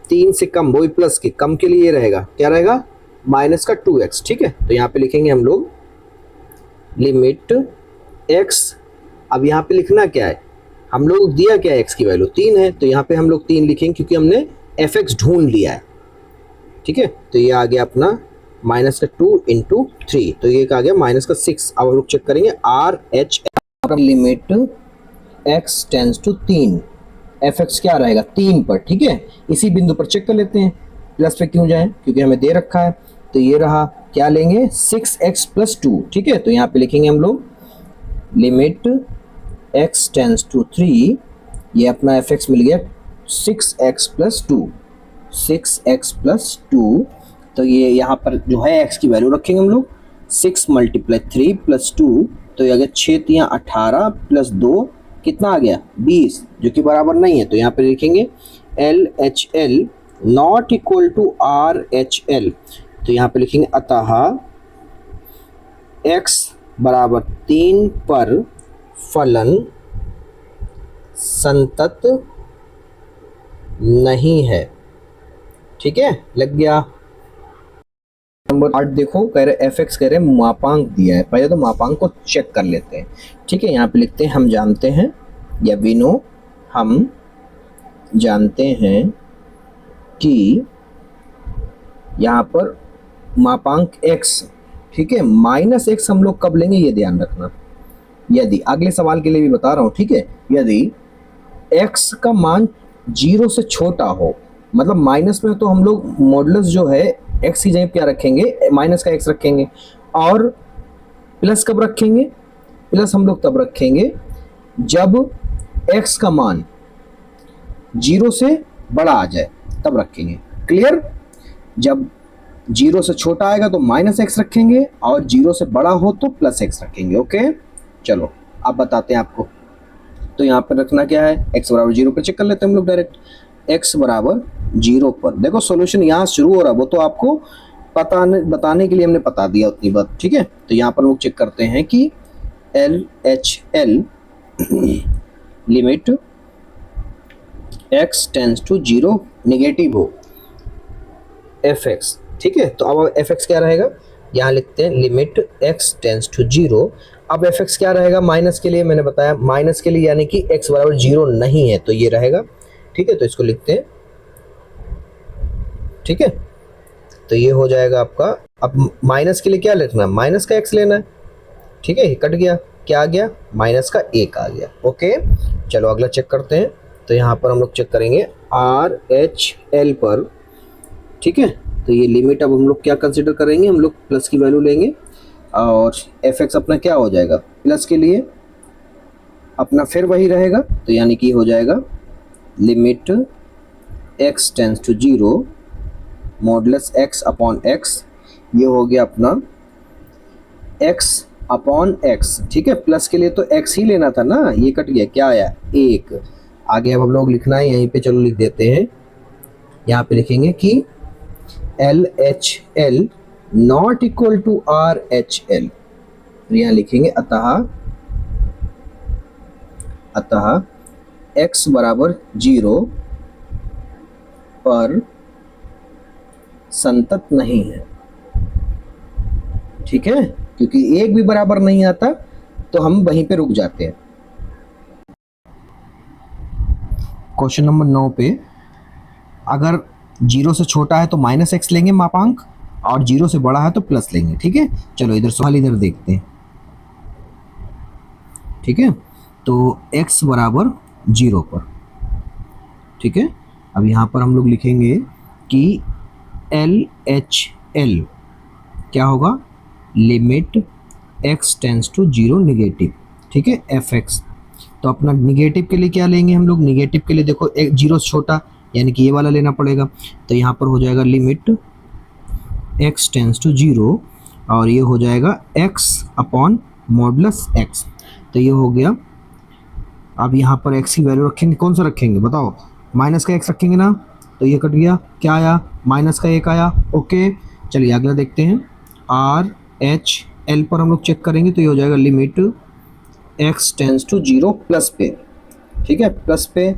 3 से कम वही प्लस के, कम के लिए रहेगा, क्या रहेगा, माइनस का 2x, ठीक है। तो यहाँ पे लिखेंगे हम लोग लिमिट x, अब यहाँ पे लिखना क्या है, हम लोग दिया क्या है, x की वैल्यू 3 है, तो यहाँ पे हम लोग 3 लिखेंगे क्योंकि हमने fx ढूंढ लिया है, ठीक है। तो ये आ गया अपना माइनस का 2 इंटू 3, तो ये आ गया माइनस का 6। अब हम लोग चेक करेंगे RHL limit x tends to 3, fx क्या रहेगा 3 पर, ठीक है। इसी बिंदु पर चेक कर लेते हैं, प्लस पे क्यों जाएं, क्योंकि हमें दे रखा है। तो ये रहा, क्या लेंगे 6x + 2, ठीक है। तो यहाँ पे लिखेंगे हम लोग लिमिट x टेंस टू 3, ये अपना fx मिल गया 6x + 2, 6x + 2। तो ये यहाँ पर जो है x की वैल्यू रखेंगे हम लोग, 6 × 3 + 2, तो ये आ गया 6 × 18 + 2 कितना आ गया 20, जो कि बराबर नहीं है। तो यहाँ पे लिखेंगे LHL not equal to RHL, तो यहाँ पे लिखेंगे अतः x बराबर 3 पर फलन संतत नहीं है, ठीक है, लग गया। नंबर 8 देखो, कह रहे fx कह रहे मापांक दिया है, पहले तो मापांक को चेक कर लेते हैं, ठीक है। यहाँ पे लिखते हैं हम जानते हैं, या वी नो, हम जानते हैं कि यहाँ पर मापांक x, ठीक है, -x हम लोग कब लेंगे ये ध्यान रखना। यदि, अगले सवाल के लिए भी बता रहा हूँ, ठीक है, यदि x का मान 0 से छोटा हो, मतलब माइनस में, तो हम लोग मॉडुलस जो है x की जगह क्या रखेंगे, माइनस का x रखेंगे, और प्लस कब रखेंगे, प्लस हम लोग तब रखेंगे जब x का मान 0 से बड़ा आ जाए, तब रखेंगे, क्लियर। जब 0 से छोटा आएगा तो -x रखेंगे, और 0 से बड़ा हो तो +x रखेंगे, ओके। चलो अब बताते हैं आपको। तो यहाँ पर रखना क्या है, x बराबर 0 पर चेक कर लेते हैं हम लोग डायरेक्ट, x बराबर 0 पर। देखो सॉल्यूशन यहाँ शुरू हो रहा है, वो तो आपको बताने के लिए हमने बता दिया उतनी बात, ठीक है। तो यहाँ पर लोग चेक करते हैं कि LHL limit x tends to 0 negative हो fx, ठीक है। तो अब fx क्या रहेगा, यहाँ लिखते हैं लिमिट x टेंस टू 0। अब fx क्या रहेगा, माइनस के लिए मैंने बताया, माइनस के लिए यानी कि x बराबर 0 नहीं है, तो ये रहेगा, ठीक है। तो इसको लिखते हैं, ठीक है। तो ये हो जाएगा आपका, अब माइनस के लिए क्या लिखना है, माइनस का x लेना है, ठीक है। कट गया, क्या आ गया, माइनस का 1 आ गया, ओके। चलो अगला चेक करते हैं। तो यहाँ पर हम लोग चेक करेंगे RHL पर, ठीक है। तो ये लिमिट अब हम लोग क्या कंसिडर करेंगे, हम लोग प्लस की वैल्यू लेंगे, और fx अपना क्या हो जाएगा, प्लस के लिए अपना फिर वही रहेगा, तो यानी कि हो जाएगा limit x tends to 0 modulus x upon x, ये हो गया अपना x अपॉन x, ठीक है। प्लस के लिए तो x ही लेना था ना, ये कट गया, क्या आया 1। आगे अब हम लोग लिखना है यहीं पे, चलो लिख देते हैं। यहाँ पे लिखेंगे कि LHL not equal to RHL, यहाँ लिखेंगे अतः x बराबर 0 पर संतत नहीं है। ठीक है, क्योंकि एक भी बराबर नहीं आता तो हम वहीं पे रुक जाते हैं। क्वेश्चन नंबर 9 पे अगर 0 से छोटा है तो माइनस एक्स लेंगे मापांक, और 0 से बड़ा है तो प्लस लेंगे। ठीक है, चलो इधर सवाल इधर देखते हैं। ठीक है, तो x बराबर 0 पर, ठीक है, अब यहाँ पर हम लोग लिखेंगे कि LHL क्या होगा, limit x tends to 0 negative. ठीक है, fx। तो अपना निगेटिव के लिए क्या लेंगे हम लोग, निगेटिव के लिए देखो 0 से छोटा यानी कि ये वाला लेना पड़ेगा। तो यहाँ पर हो जाएगा लिमिट x टेंस टू 0 और ये हो जाएगा x अपॉन मॉडुलस x। तो ये हो गया। अब यहाँ पर x की वैल्यू रखेंगे, कौन सा रखेंगे बताओ, माइनस का x रखेंगे ना, तो ये कट गया, क्या आया, माइनस का 1 आया। ओके, चलिए अगला देखते हैं। RHL पर हम लोग चेक करेंगे तो ये हो जाएगा limit x tends to 0 plus पे। ठीक है, प्लस पे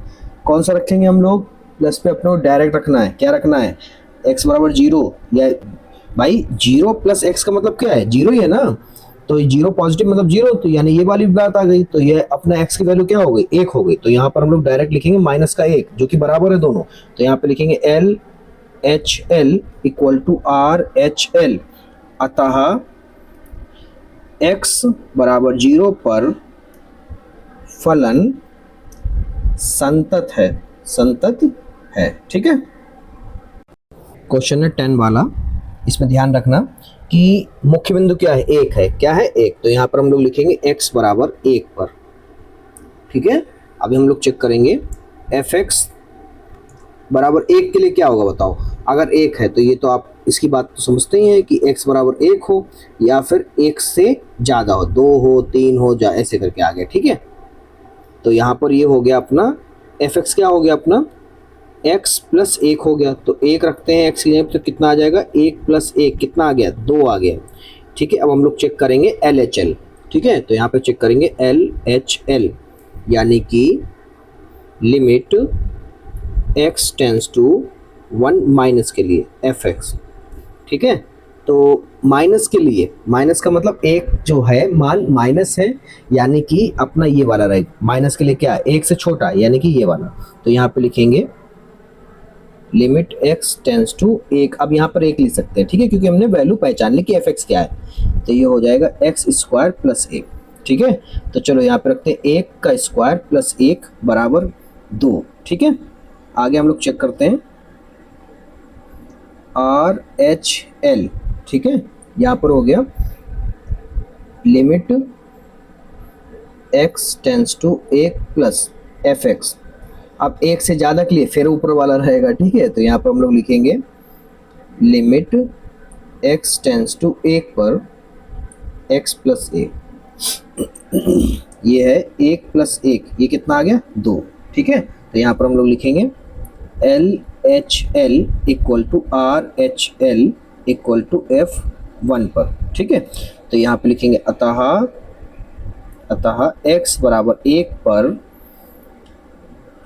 कौन सा रखेंगे हम लोग, प्लस पे अपने को डायरेक्ट रखना है। क्या रखना है, x बराबर 0, या भाई 0 प्लस x का मतलब क्या है, 0 ही है ना, तो 0 पॉजिटिव मतलब 0, तो यानी ये वाली बात आ गई। तो ये अपना x की वैल्यू क्या हो गई, 1 हो गई। तो यहाँ पर हम लोग डायरेक्ट लिखेंगे माइनस का 1 जो कि बराबर है दोनों। तो यहाँ पे लिखेंगे LHL इक्वल टू RHL, अतः x बराबर 0 पर फलन संतत है, संतत है। ठीक है, क्वेश्चन है 10 वाला, इसमें ध्यान रखना कि मुख्य बिंदु क्या है, 1 है। क्या है, 1। तो यहाँ पर हम लोग लिखेंगे x बराबर 1 पर। ठीक है, अभी हम लोग चेक करेंगे fx बराबर 1 के लिए क्या होगा बताओ। अगर 1 है तो ये तो आप इसकी बात तो समझते ही हैं कि x बराबर 1 हो या फिर 1 से ज़्यादा हो, 2 हो, 3 हो, जा ऐसे करके आ गया। ठीक है, तो यहाँ पर ये हो गया अपना fx, क्या हो गया अपना x प्लस 1 हो गया। तो 1 रखते हैं x की जगह, तो कितना आ जाएगा, 1 प्लस 1 कितना आ गया, 2 आ गया। ठीक है, अब हम लोग चेक करेंगे LHL। ठीक है, तो यहाँ पे चेक करेंगे LHL यानी कि limit x tends to 1 minus के लिए fx। ठीक है, तो माइनस के लिए, माइनस का मतलब एक जो है मान माइनस है यानी कि अपना ये वाला रहेगा। माइनस के लिए क्या है, 1 से छोटा यानी कि ये वाला। तो यहाँ पे लिखेंगे लिमिट x टेंस टू 1। अब यहाँ पर 1 लिख सकते हैं, ठीक है, क्योंकि हमने वैल्यू पहचान ली कि fx क्या है। तो ये हो जाएगा x स्क्वायर प्लस 1। ठीक है, तो चलो यहाँ पे रखते हैं 1 का स्क्वायर प्लस 1 बराबर 2। ठीक है, आगे हम लोग चेक करते हैं RHL। ठीक है, यहाँ पर हो गया limit x tends to 1 plus fx। अब 1 से ज़्यादा के लिए फिर ऊपर वाला रहेगा। ठीक है, तो यहाँ पर हम लोग लिखेंगे लिमिट x टेंस टू 1 पर x प्लस 1। ये है 1 प्लस 1, ये कितना आ गया, 2। ठीक है, तो यहाँ पर हम लोग लिखेंगे LHL equal to RHL equal to F1 पर। ठीक है, तो यहाँ पे लिखेंगे अतः x बराबर 1 पर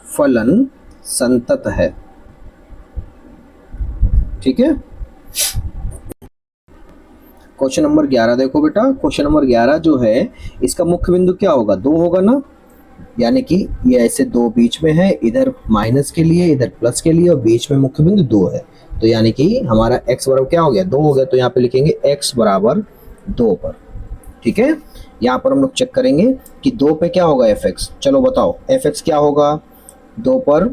फलन संतत है। ठीक है, क्वेश्चन नंबर 11 देखो बेटा। क्वेश्चन नंबर 11 जो है इसका मुख्य बिंदु क्या होगा, 2 होगा ना, यानी कि ये ऐसे 2 बीच में है, इधर माइनस के लिए इधर प्लस के लिए, और बीच में मुख्य बिंदु 2 है। तो यानी कि हमारा x बराबर क्या हो गया, 2 हो गया। तो यहाँ पे लिखेंगे x बराबर 2 पर। ठीक है, यहाँ पर हम लोग चेक करेंगे कि 2 पे क्या होगा fx। चलो बताओ fx क्या होगा 2 पर,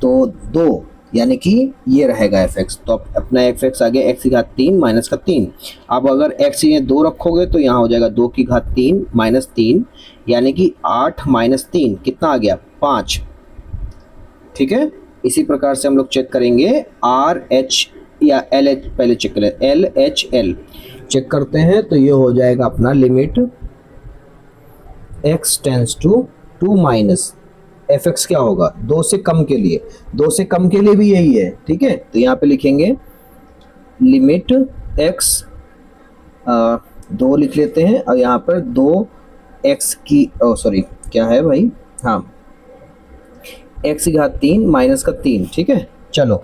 तो 2 यानी कि ये रहेगा fx। तो अपना fx आ गया x की घात 3 माइनस का 3। अब अगर x ये 2 रखोगे तो यहाँ हो जाएगा 2 की घात 3 माइनस 3 यानी कि 8 माइनस 3 कितना आ गया, 5। ठीक है, इसी प्रकार से हम लोग चेक करेंगे RH या LH, पहले चेक करें LHL चेक करते हैं। तो ये हो जाएगा अपना limit x tends to 2 minus fx क्या होगा, 2 से कम के लिए, 2 से कम के लिए भी यही है। ठीक है, तो यहाँ पे लिखेंगे लिमिट x 2 लिख लेते हैं, और यहाँ पर 2x की सॉरी क्या है भाई, हाँ x की घात 3 माइनस का 3, ठीक है। चलो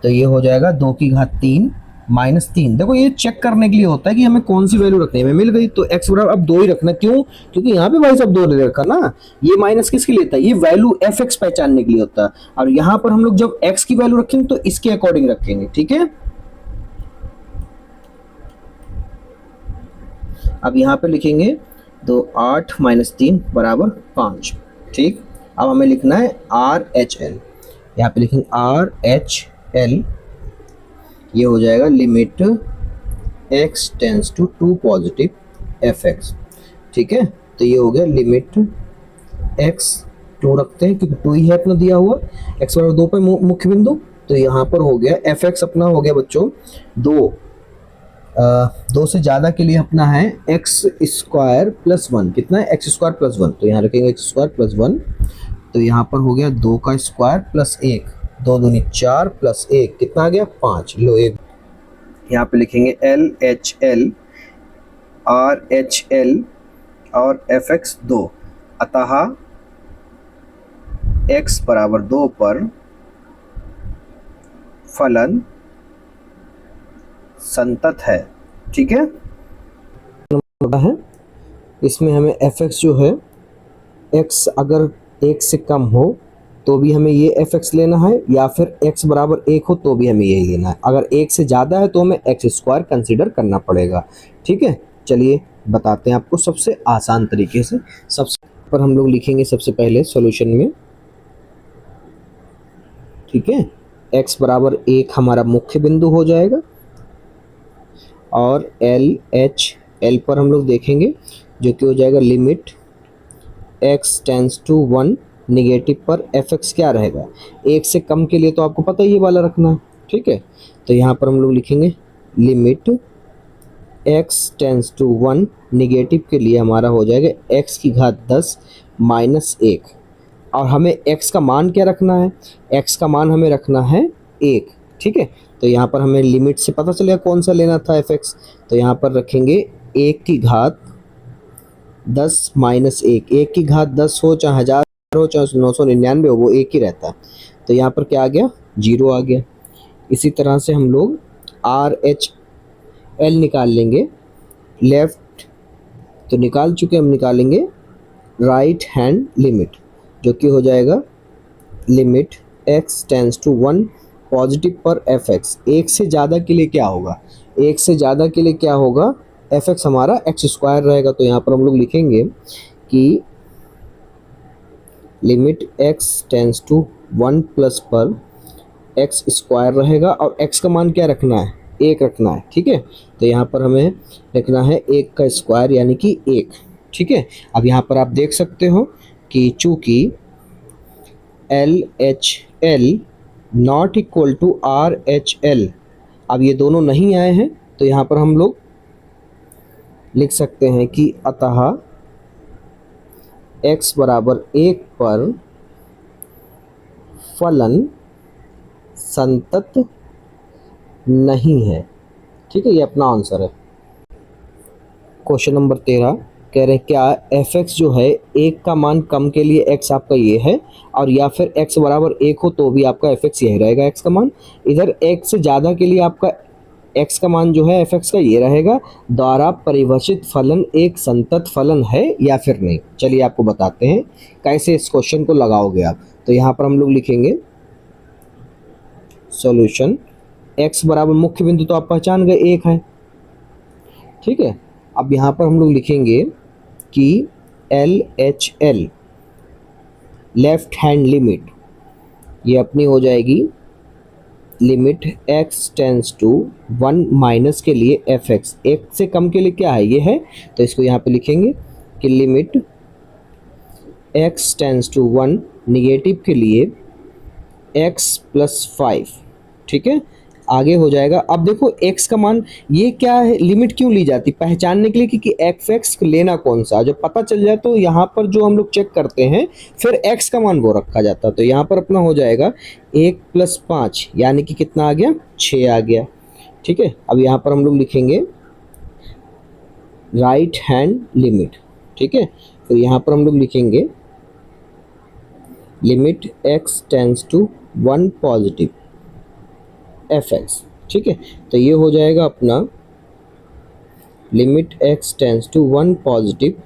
तो ये हो जाएगा 2 की घात 3 माइनस 3। देखो ये चेक करने के लिए होता है कि हमें कौन सी वैल्यू रखनी है। हमें मिल गई तो x बराबर अब 2 ही रखना, क्यों? क्योंकि यहाँ पे भाई सब 2 ले रखा ना। ये माइनस किसके लिए था? ये वैल्यू fx पहचानने के लिए होता है। और यहाँ पर हम लोग जब x की वैल्यू रखेंगे तो इसके अकॉर्डिंग रखेंगे, ठीक है। अब यहाँ पे लिखेंगे तो 8 माइनस 3 बराबर 5, ठीक। अब हमें लिखना है RHL। यहाँ पे लिखेंगे RHL, ये हो जाएगा limit x tends to 2 positive fx, ठीक है। तो ये हो गया लिमिट x 2 रखते हैं क्योंकि 2 ही है अपना दिया हुआ, x बराबर 2 पे मुख्य बिंदु। तो यहाँ पर हो गया fx अपना हो गया बच्चों 2, 2 से ज़्यादा के लिए अपना है एक्स स्क्वायर प्लस 1। कितना है? X square plus 1। तो यहाँ रखेंगे एक्स स्क्वायर प्लस 1। तो यहाँ पर हो गया 2 का स्क्वायर प्लस 1, 2 दूनी 4 प्लस 1 कितना आ गया? 5। लो एक यहाँ पे लिखेंगे LHL RHL और FX 2, अतः x बराबर 2 पर फलन संतत है, ठीक है। इसमें हमें fx जो है, x अगर 1 से कम हो तो भी हमें ये fx लेना है, या फिर x बराबर 1 हो तो भी हमें यही लेना है। अगर 1 से ज़्यादा है तो हमें x स्क्वायर कंसीडर करना पड़ेगा, ठीक है। चलिए बताते हैं आपको सबसे आसान तरीके से। सबसे पर हम लोग लिखेंगे सबसे पहले सॉल्यूशन में, ठीक है। x बराबर 1 हमारा मुख्य बिंदु हो जाएगा और LHL पर हम लोग देखेंगे जो कि हो जाएगा limit x tends to 1 negative पर fx क्या रहेगा? 1 से कम के लिए तो आपको पता ही ये वाला रखना है, ठीक है। तो यहाँ पर हम लोग लिखेंगे limit x tends to 1 negative के लिए हमारा हो जाएगा x की घात 10 माइनस 1। और हमें x का मान क्या रखना है? x का मान हमें रखना है 1, ठीक है। तो यहाँ पर हमें लिमिट से पता चलेगा कौन सा लेना था fx। तो यहाँ पर रखेंगे 1 की घात 10 माइनस 1। 1 की घात 10 हो चाहे 1000 हो चाहे 999 हो, वो 1 ही रहता है। तो यहाँ पर क्या आ गया? 0 आ गया। इसी तरह से हम लोग RHL निकाल लेंगे। लेफ्ट तो निकाल चुके, हम निकालेंगे राइट हैंड लिमिट, जो कि हो जाएगा limit x tends to 1 positive पर fx। 1 से ज़्यादा के लिए क्या होगा? 1 से ज़्यादा के लिए क्या होगा? fx हमारा x स्क्वायर रहेगा। तो यहाँ पर हम लोग लिखेंगे कि limit x tends to 1 plus पर x स्क्वायर रहेगा और x का मान क्या रखना है? 1 रखना है, ठीक है। तो यहाँ पर हमें रखना है 1 का स्क्वायर यानी कि 1, ठीक है। अब यहाँ पर आप देख सकते हो कि चूँकि LHL not equal to RHL, अब ये दोनों नहीं आए हैं, तो यहाँ पर हम लोग लिख सकते हैं कि अतः x बराबर 1 पर फलन संतत नहीं है, ठीक है। ये अपना आंसर है। क्वेश्चन नंबर 13 कह रहे हैं क्या fx जो है 1 का मान कम के लिए x आपका ये है, और या फिर x बराबर 1 हो तो भी आपका fx यही रहेगा x का मान। इधर 1 से ज़्यादा के लिए आपका x का मान जो है fx का ये रहेगा। द्वारा परिभाषित फलन एक संतत फलन है या फिर नहीं। चलिए आपको बताते हैं कैसे इस क्वेश्चन को लगाओगे आप। तो यहाँ पर हम लोग लिखेंगे सॉल्यूशन। x बराबर मुख्य बिंदु तो आप पहचान गए 1 है, ठीक है। अब यहाँ पर हम लोग लिखेंगे कि LHL लेफ्ट हैंड लिमिट, ये अपनी हो जाएगी limit x tends to 1 minus के लिए fx। 1 से कम के लिए क्या है? ये है। तो इसको यहाँ पे लिखेंगे कि limit x tends to 1 negative के लिए x प्लस 5, ठीक है। आगे हो जाएगा। अब देखो x का मान ये क्या है, लिमिट क्यों ली जाती? पहचानने के लिए, क्योंकि fx लेना कौन सा, जब पता चल जाए तो यहाँ पर जो हम लोग चेक करते हैं फिर x का मान वो रखा जाता है। तो यहाँ पर अपना हो जाएगा 1 प्लस 5 यानी कि कितना आ गया? 6 आ गया, ठीक है। अब यहाँ पर हम लोग लिखेंगे राइट हैंड लिमिट, ठीक है। फिर यहाँ पर हम लोग लिखेंगे limit x tends to 1 positive fx। ठीक है, तो ये हो जाएगा अपना limit x tends to 1 positive.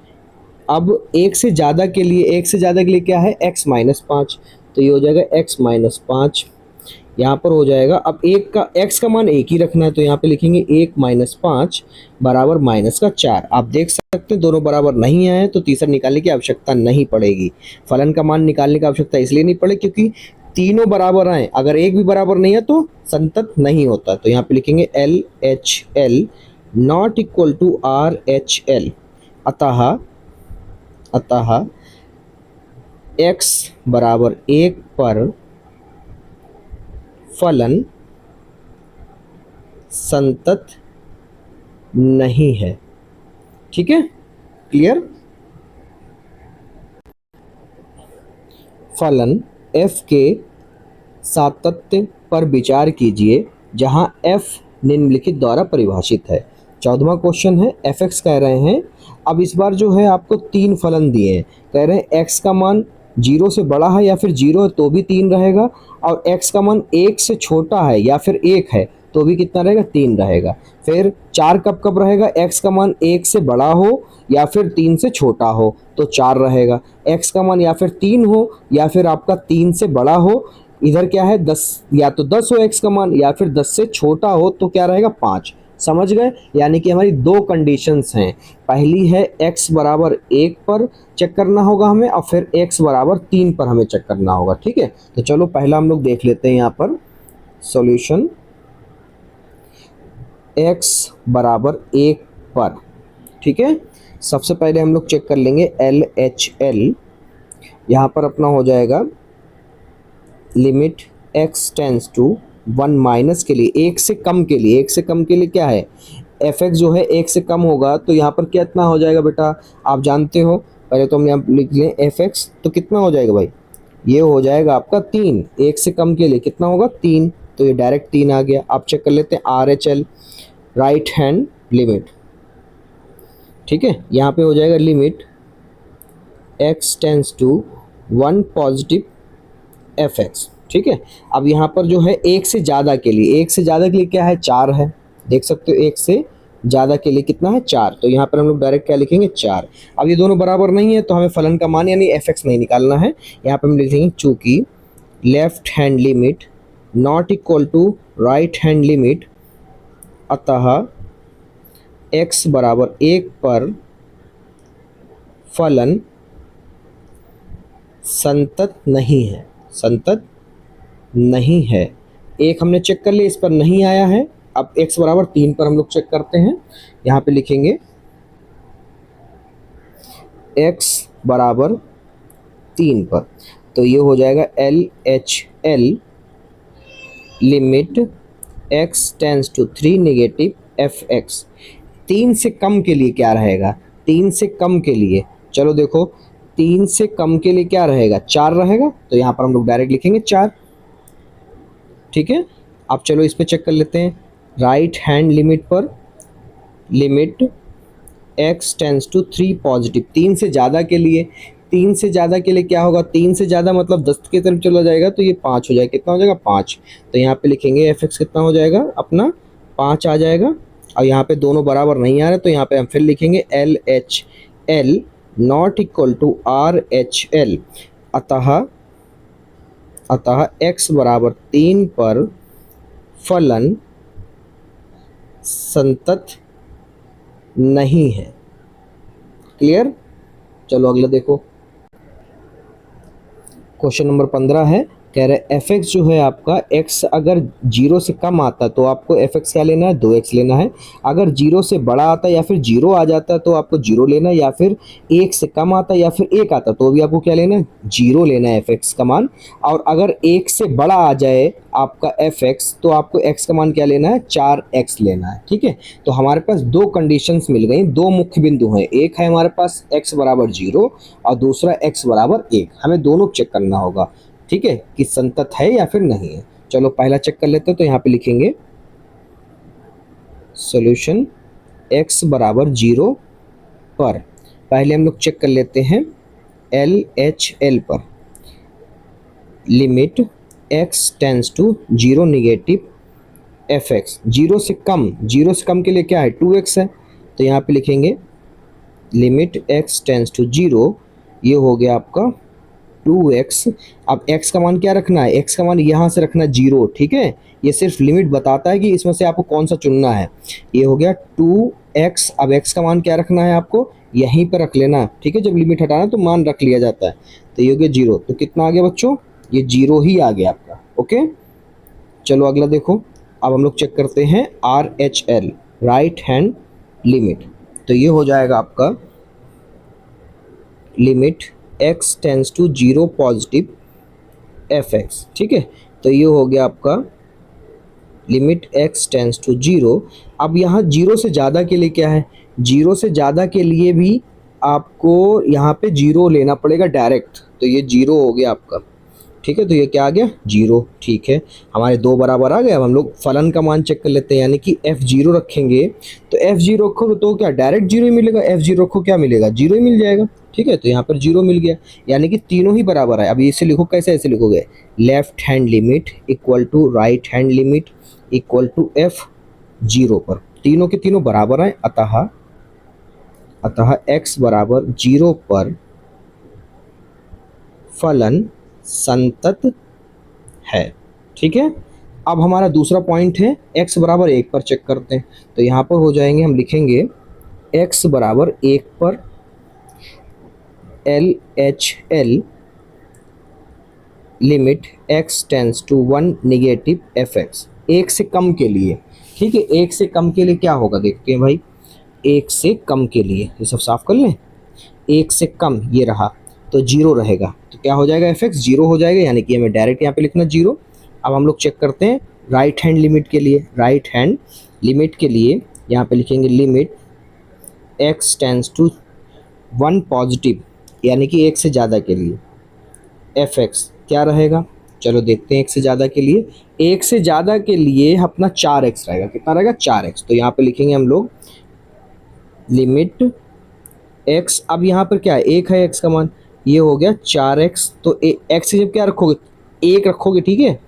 अब एक से ज़्यादा के लिए, एक से ज़्यादा के लिए क्या है, x माइनस 5, तो ये हो जाएगा x माइनस 5। यहाँ पर हो जाएगा, अब एक का x का मान एक ही रखना है, तो यहाँ पे लिखेंगे 1 माइनस 5 बराबर माइनस का 4। आप देख सकते हैं दोनों बराबर नहीं आए तो तीसरा निकालने की आवश्यकता नहीं पड़ेगी। फलन का मान निकालने की आवश्यकता इसलिए नहीं पड़े क्योंकि तीनों बराबर आए, अगर एक भी बराबर नहीं है तो संतत नहीं होता। तो यहाँ पे लिखेंगे LHL not equal to RHL। अतः x बराबर 1 पर फलन संतत नहीं है। ठीक है, क्लियर। फलन f के सातत्य पर विचार कीजिए जहां f निम्नलिखित द्वारा परिभाषित है। 14वां क्वेश्चन है, fx कह रहे हैं। अब इस बार जो है आपको 3 फलन दिए हैं, कह रहे हैं x का मान 0 से बड़ा है या फिर 0 है तो भी 3 रहेगा, और x का मान 1 से छोटा है या फिर 1 है तो भी कितना रहेगा, 3 रहेगा। फिर 4 कब कब रहेगा, x का मान 1 से बड़ा हो या फिर 3 से छोटा हो तो 4 रहेगा। x का मान या फिर 3 हो या फिर आपका 3 से बड़ा हो, इधर क्या है 10, या तो 10 हो x का मान या फिर 10 से छोटा हो तो क्या रहेगा, 5। समझ गए, यानी कि हमारी दो कंडीशंस हैं। पहली है x बराबर 1 पर चेक करना होगा हमें, और फिर x बराबर 3 पर हमें चेक करना होगा। ठीक है, तो चलो पहला हम लोग देख लेते हैं यहाँ पर सॉल्यूशन। x बराबर 1 पर, ठीक है, सबसे पहले हम लोग चेक कर लेंगे LHL। यहाँ पर अपना हो जाएगा limit x tends to 1 minus के लिए, एक से कम के लिए, एक से कम के लिए क्या है, fx जो है 1 से कम होगा तो यहाँ पर कितना हो जाएगा बेटा, आप जानते हो। पहले तो हम यहाँ लिख लें fx, तो कितना हो जाएगा भाई, ये हो जाएगा आपका 3। 1 से कम के लिए कितना होगा, 3, तो ये डायरेक्ट 3 आ गया। आप चेक कर लेते हैं RHL, राइट हैंड लिमिट। ठीक है, यहाँ पे हो जाएगा limit x tends to 1 positive fx। ठीक है, अब यहाँ पर जो है एक से ज़्यादा के लिए, एक से ज़्यादा के लिए क्या है, 4 है। देख सकते हो एक से ज़्यादा के लिए कितना है, 4, तो यहाँ पर हम लोग डायरेक्ट क्या लिखेंगे, 4। अब ये दोनों बराबर नहीं है तो हमें फलन का मान यानी fx नहीं निकालना है। यहाँ पर हम लिखेंगे चूँकि left hand limit not equal to right hand limit, अतः x बराबर 1 पर फलन संतत नहीं है, संतत नहीं है। एक हमने चेक कर लिया, इस पर नहीं आया है। अब x बराबर 3 पर हम लोग चेक करते हैं। यहाँ पे लिखेंगे x बराबर 3 पर, तो ये हो जाएगा LHL limit x tends to 3 negative fx। 3 से कम के लिए क्या रहेगा, 3 से कम के लिए, चलो देखो 3 से कम के लिए क्या रहेगा, 4 रहेगा, तो यहाँ पर हम लोग डायरेक्ट लिखेंगे 4। ठीक है, अब चलो इस पे चेक कर लेते हैं। राइट हैंड लिमिट पर limit x tends to 3 positive, 3 से ज़्यादा के लिए, 3 से ज़्यादा के लिए क्या होगा, 3 से ज़्यादा मतलब 10 की तरफ चला जाएगा तो ये 5 हो जाएगा। कितना हो जाएगा, 5। तो यहाँ पे लिखेंगे fx कितना हो जाएगा, अपना 5 आ जाएगा। और यहाँ पे दोनों बराबर नहीं आ रहे तो यहाँ पे हम फिर लिखेंगे LHL not equal to RHL। अतः x बराबर 3 पर फलन संतत नहीं है। क्लियर, चलो अगला देखो। क्वेश्चन नंबर 15 है, कह रहे fx जो है आपका, x अगर 0 से कम आता तो आपको fx क्या लेना है, 2x लेना है। अगर 0 से बड़ा आता या फिर 0 आ जाता तो आपको 0 लेना है, या फिर 1 से कम आता या फिर 1 आता तो भी आपको क्या लेना है, 0 लेना है fx का मान। और अगर 1 से बड़ा आ जाए आपका fx तो आपको x का मान क्या लेना है, 4x लेना है। ठीक है, तो हमारे पास दो कंडीशंस मिल गई, दो मुख्य बिंदु हैं। एक है हमारे पास x बराबर 0 और दूसरा x बराबर 1। हमें दोनों चेक करना होगा, ठीक है, कि संतत है या फिर नहीं है। चलो पहला चेक कर लेते हैं, तो यहाँ पे लिखेंगे सॉल्यूशन x बराबर 0 पर। पहले हम लोग चेक कर लेते हैं LHL पर। Limit x tends to zero negative F X, zero से कम के लिए क्या है 2x है, तो यहाँ पे लिखेंगे limit x tends to zero, ये हो गया आपका 2x। अब x का मान क्या रखना है, x का मान यहाँ से रखना है 0, ठीक है। ये सिर्फ लिमिट बताता है कि इसमें से आपको कौन सा चुनना है। ये हो गया 2x। अब x का मान क्या रखना है, आपको यहीं पर रख लेना, ठीक है। जब लिमिट हटाना तो मान रख लिया जाता है, तो ये हो गया 0। तो कितना आ गया बच्चों, ये 0 ही आ गया आपका। ओके, चलो अगला देखो। अब हम लोग चेक करते हैं RHL, राइट हैंड लिमिट। तो ये हो जाएगा आपका limit x tends to zero positive fx, ठीक है। तो ये हो गया आपका limit x tends to zero. अब यहाँ जीरो से ज़्यादा के लिए क्या है, जीरो से ज़्यादा के लिए भी आपको यहाँ पे जीरो लेना पड़ेगा डायरेक्ट, तो ये जीरो हो गया आपका, ठीक है। तो ये क्या आ गया 0, ठीक है। हमारे दो बराबर आ गए। अब हम लोग फलन का मान चेक कर लेते हैं, यानी कि f0 रखेंगे, तो f0 रखो तो क्या डायरेक्ट 0 ही मिलेगा, f0 रखो क्या मिलेगा 0 ही मिल जाएगा, ठीक है। तो यहाँ पर 0 मिल गया, यानी कि तीनों ही बराबर है। अब इसे लिखो कैसे, ऐसे लिखोगे left hand limit equal to right hand limit equal to f0 पर, तीनों के तीनों बराबर हैं, अतः x बराबर 0 पर फलन संतत है, ठीक है। अब हमारा दूसरा पॉइंट है x बराबर 1 पर चेक करते हैं। तो यहाँ पर हो जाएंगे, हम लिखेंगे x बराबर 1 पर LHL limit x tends to 1 negative fx, 1 से कम के लिए, ठीक है। 1 से कम के लिए क्या होगा देखते हैं भाई, 1 से कम के लिए ये सब साफ कर लें। 1 से कम ये रहा तो 0 रहेगा, तो क्या हो जाएगा fx 0 हो जाएगा, यानी कि हमें डायरेक्ट यहाँ पे लिखना 0। अब हम लोग चेक करते हैं राइट हैंड लिमिट के लिए। राइट हैंड लिमिट के लिए यहाँ पे लिखेंगे limit x tends to 1 positive, यानी कि 1 से ज़्यादा के लिए fx क्या रहेगा, चलो देखते हैं। 1 से ज़्यादा के लिए, 1 से ज़्यादा के लिए अपना 4x रहेगा, कितना रहेगा 4x। तो यहाँ पे लिखेंगे हम लोग लिमिट x, अब यहाँ पर क्या है 1 है x का मान, ये हो गया 4x। तो x से जब क्या रखोगे 1 रखोगे, ठीक है,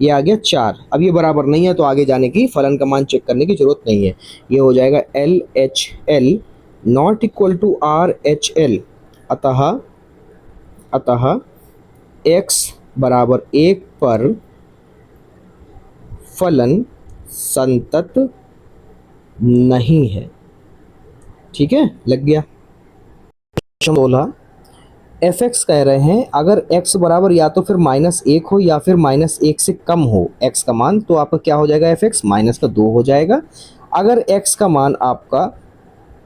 ये आ गया 4। अब ये बराबर नहीं है तो आगे जाने की फलन का मान चेक करने की जरूरत नहीं है। ये हो जाएगा LHL not equal to RHL, अतः x बराबर 1 पर फलन संतत नहीं है, ठीक है, लग गया। 16 fx कह रहे हैं अगर x बराबर या तो फिर -1 हो या फिर -1 से कम हो x का मान, तो आपका क्या हो जाएगा fx -2 हो जाएगा। अगर x का मान आपका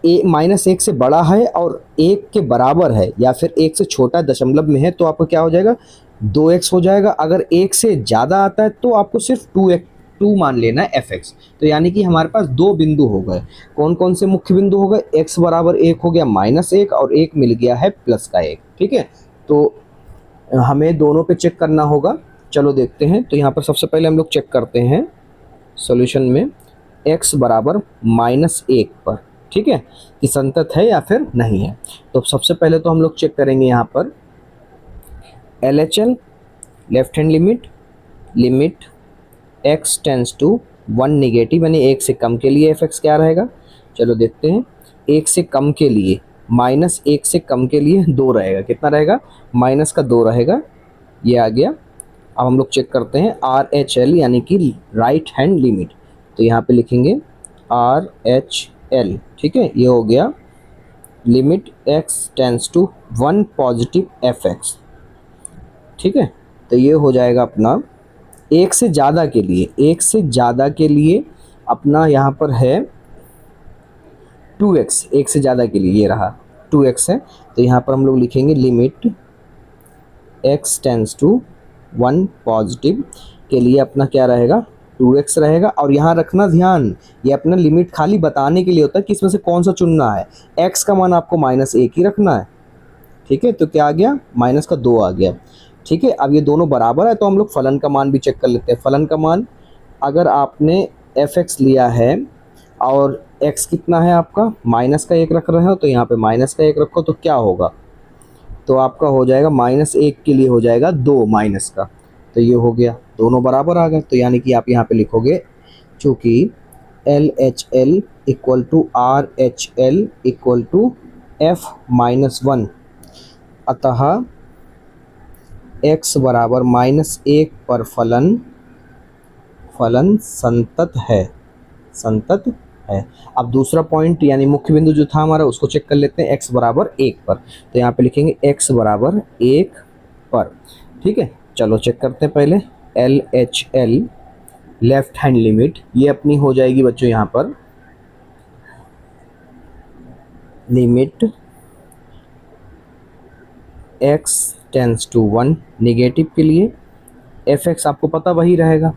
-1 से बड़ा है और 1 के बराबर है या फिर 1 से छोटा दशमलव में है, तो आपका क्या हो जाएगा 2x हो जाएगा। अगर 1 से ज़्यादा आता है तो आपको सिर्फ 2 मान लेना है fx। तो यानी कि हमारे पास दो बिंदु हो गए। कौन कौन से मुख्य बिंदु हो गए, x बराबर 1 हो गया -1 और 1 मिल गया है प्लस का 1, ठीक है। तो हमें दोनों पे चेक करना होगा, चलो देखते हैं। तो यहाँ पर सबसे पहले हम लोग चेक करते हैं सॉल्यूशन में x बराबर -1 पर, ठीक है, कि संतत है या फिर नहीं है। तो सबसे पहले तो हम लोग चेक करेंगे यहाँ पर LHL left hand limit x tends to 1 negative, यानी 1 से कम के लिए fx क्या रहेगा, चलो देखते हैं। 1 से कम के लिए, -1 से कम के लिए 2 रहेगा, कितना रहेगा -2 रहेगा, ये आ गया। अब हम लोग चेक करते हैं RHL यानी कि राइट हैंड लिमिट। तो यहाँ पे लिखेंगे RHL, ठीक है, ये हो गया limit x tends to 1 positive fx, ठीक है। तो ये हो जाएगा अपना 1 से ज़्यादा के लिए, 1 से ज़्यादा के लिए अपना यहाँ पर है 2x, 1 से ज़्यादा के लिए ये रहा 2x है। तो यहाँ पर हम लोग लिखेंगे limit x tends to 1 positive के लिए अपना क्या रहेगा 2x रहेगा। और यहाँ रखना ध्यान, ये अपना लिमिट खाली बताने के लिए होता है कि इसमें से कौन सा चुनना है। x का मान आपको -1 ही रखना है, ठीक है। तो क्या आ गया -2 आ गया, ठीक है। अब ये दोनों बराबर है तो हम लोग फलन का मान भी चेक कर लेते हैं। फलन का मान अगर आपने fx लिया है और x कितना है आपका -1 रख रहे हो, तो यहाँ पे -1 रखो तो क्या होगा तो आपका हो जाएगा -1 के लिए हो जाएगा 2 माइनस का, तो ये हो गया, दोनों बराबर आ गए। तो यानी कि आप यहाँ पे लिखोगे चूँकि LHL equal to RHL equal to F-1, अतः x बराबर -1 पर फलन संतत है। अब दूसरा पॉइंट यानी मुख्य बिंदु जो था हमारा उसको चेक कर लेते हैं, x बराबर 1 पर। तो यहाँ पे लिखेंगे x बराबर 1 पर, ठीक है। चलो चेक करते हैं पहले। LHL लेफ्ट हैंड लिमिट ये अपनी हो जाएगी बच्चों यहाँ पर limit x tends to 1 negative के लिए, fx आपको पता वही रहेगा,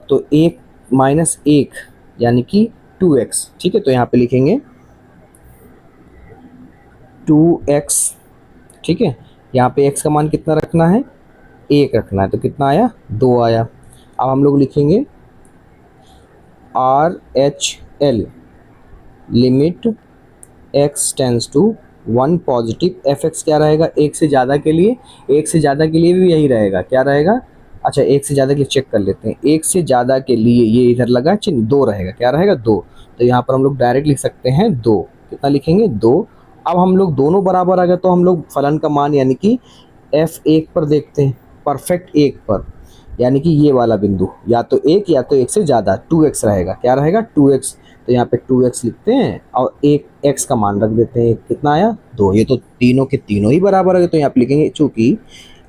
तो 1 माइनस 1 यानी कि 2x, ठीक है। तो यहाँ पे लिखेंगे 2x, ठीक है। यहाँ पे x का मान कितना रखना है, 1 रखना है, तो कितना आया, 2 आया। अब हम लोग लिखेंगे RHL limit x tends to 1 positive, fx क्या रहेगा, 1 से ज़्यादा के लिए, 1 से ज़्यादा के लिए भी यही रहेगा, क्या रहेगा, अच्छा 1 से ज़्यादा के लिए चेक कर लेते हैं। 1 से ज़्यादा के लिए ये इधर लगा चिन्ह, 2 रहेगा, क्या रहेगा, 2। तो यहाँ पर हम लोग डायरेक्ट लिख सकते हैं 2, कितना लिखेंगे, 2। अब हम लोग दोनों बराबर आ गए तो हम लोग फलन का मान यानी कि F1 पर देखते हैं, परफेक्ट 1 पर, यानी कि ये वाला बिंदु या तो 1 या तो 1 से ज़्यादा, 2x रहेगा, क्या रहेगा, 2x। तो यहाँ पे 2x लिखते हैं और एक x का मान रख देते हैं, कितना आया, 2। ये तो तीनों के तीनों ही बराबर है, तो यहाँ पे लिखेंगे चूँकि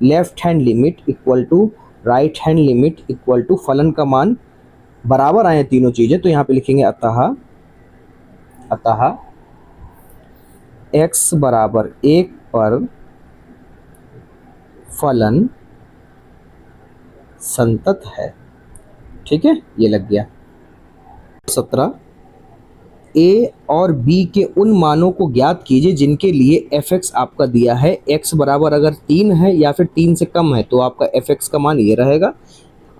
left hand limit equal to right hand limit equal to फलन का मान बराबर आए तीनों चीज़ें, तो यहाँ पे लिखेंगे अतः x बराबर 1 पर फलन संतत है, ठीक है, ये लग गया। 17 a और b के उन मानों को ज्ञात कीजिए जिनके लिए fx आपका दिया है x बराबर अगर 3 है या फिर 3 से कम है तो आपका fx का मान ये रहेगा,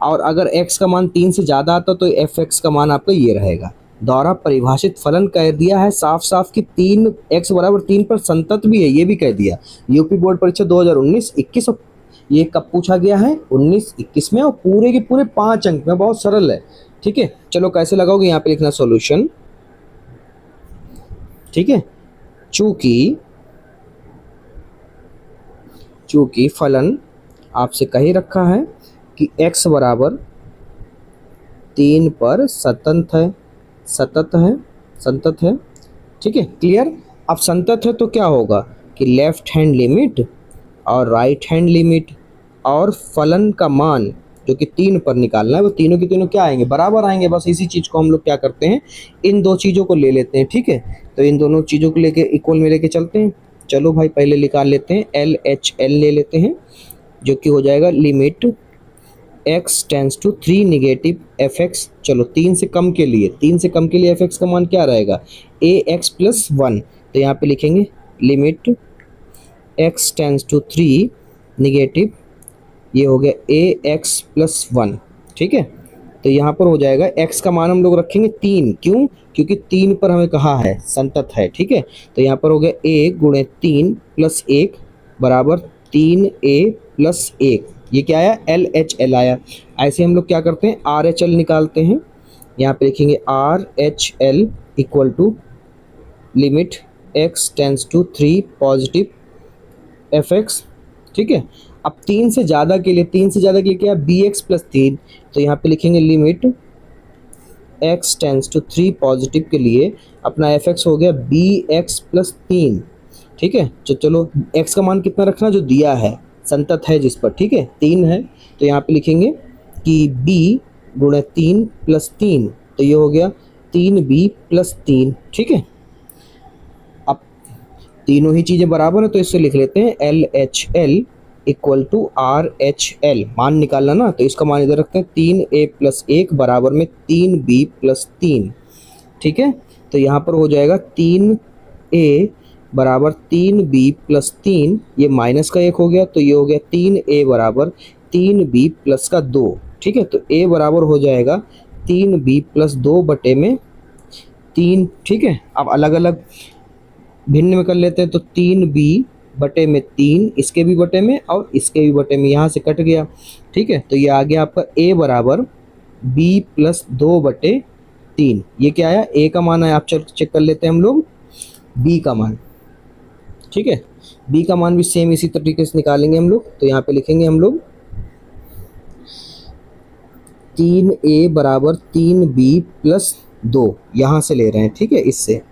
और अगर x का मान 3 से ज़्यादा आता तो fx का मान आपका ये रहेगा। द्वारा परिभाषित फलन कह दिया है साफ साफ कि 3x बराबर 3 पर संतत भी है, ये भी कह दिया। यूपी बोर्ड परीक्षा 2019-21 ये कब पूछा गया है, 19-21 में, और पूरे के पूरे 5 अंक में, बहुत सरल है, ठीक है। चलो कैसे लगाओगे, यहाँ पे लिखना सॉल्यूशन, ठीक है। चूंकि फलन आपसे कही रखा है कि x बराबर 3 पर संतत है, ठीक है, क्लियर। अब संतत है तो क्या होगा कि लेफ्ट हैंड लिमिट और राइट हैंड लिमिट और फलन का मान जो कि 3 पर निकालना है, वो तीनों के तीनों क्या आएंगे, बराबर आएंगे। बस इसी चीज़ को हम लोग क्या करते हैं, इन दो चीज़ों को ले लेते हैं, ठीक है। तो इन दोनों चीज़ों को लेके इक्वल में लेके चलते हैं। चलो भाई पहले निकाल लेते हैं, LHL ले लेते हैं, जो कि हो जाएगा limit x tends to 3 negative fx। चलो 3 से कम के लिए fx का मान क्या रहेगा, ax प्लस 1। तो यहाँ पे लिखेंगे limit x tends to 3 negative, ये हो गया ax प्लस 1, ठीक है। तो यहाँ पर हो जाएगा x का मान हम लोग रखेंगे 3, क्यों, क्योंकि 3 पर हमें कहा है संतत है, ठीक है। तो यहाँ पर हो गया a गुणे 3 प्लस 1 बराबर 3a प्लस 1, ये क्या आया, LHL आया। ऐसे हम लोग क्या करते हैं, RHL निकालते हैं। यहाँ पे लिखेंगे RHL equal to limit x tends to 3 positive fx, ठीक है। अब 3 से ज़्यादा के लिए क्या है, bx प्लस 3। तो यहाँ पे लिखेंगे limit x tends to 3 positive के लिए अपना fx हो गया bx प्लस 3, ठीक है। चलो x का मान कितना रखना, जो दिया है संतत है जिस पर, ठीक है, 3 है। तो यहाँ पे लिखेंगे कि b गुणे 3 प्लस 3, तो ये हो गया 3b प्लस 3, ठीक है। अब तीनों ही चीज़ें बराबर है तो इससे लिख लेते हैं LHL इक्वल टू RHL, मान निकालना ना, तो इसका मान इधर रखते हैं 3a प्लस 1 बराबर में 3b प्लस 3, ठीक है। तो यहाँ पर हो जाएगा 3a बराबर 3b प्लस 3, ये माइनस का 1 हो गया, तो ये हो गया 3a बराबर 3b प्लस का 2, ठीक है। तो a बराबर हो जाएगा 3b प्लस 2 बटे में 3, ठीक है। अब अलग अलग भिन्न में कर लेते हैं, तो 3b बटे में 3, इसके भी बटे में और इसके भी बटे में, यहाँ से कट गया। ठीक है, तो ये आ गया आपका a बराबर b प्लस 2/3। ये क्या आया, a का मान है, आप चेक कर लेते हैं हम लोग b का मान। ठीक है, b का मान भी सेम इसी तरीके से निकालेंगे हम लोग। तो यहाँ पे लिखेंगे हम लोग 3a बराबर 3b प्लस 2, यहाँ से ले रहे हैं। ठीक है, इससे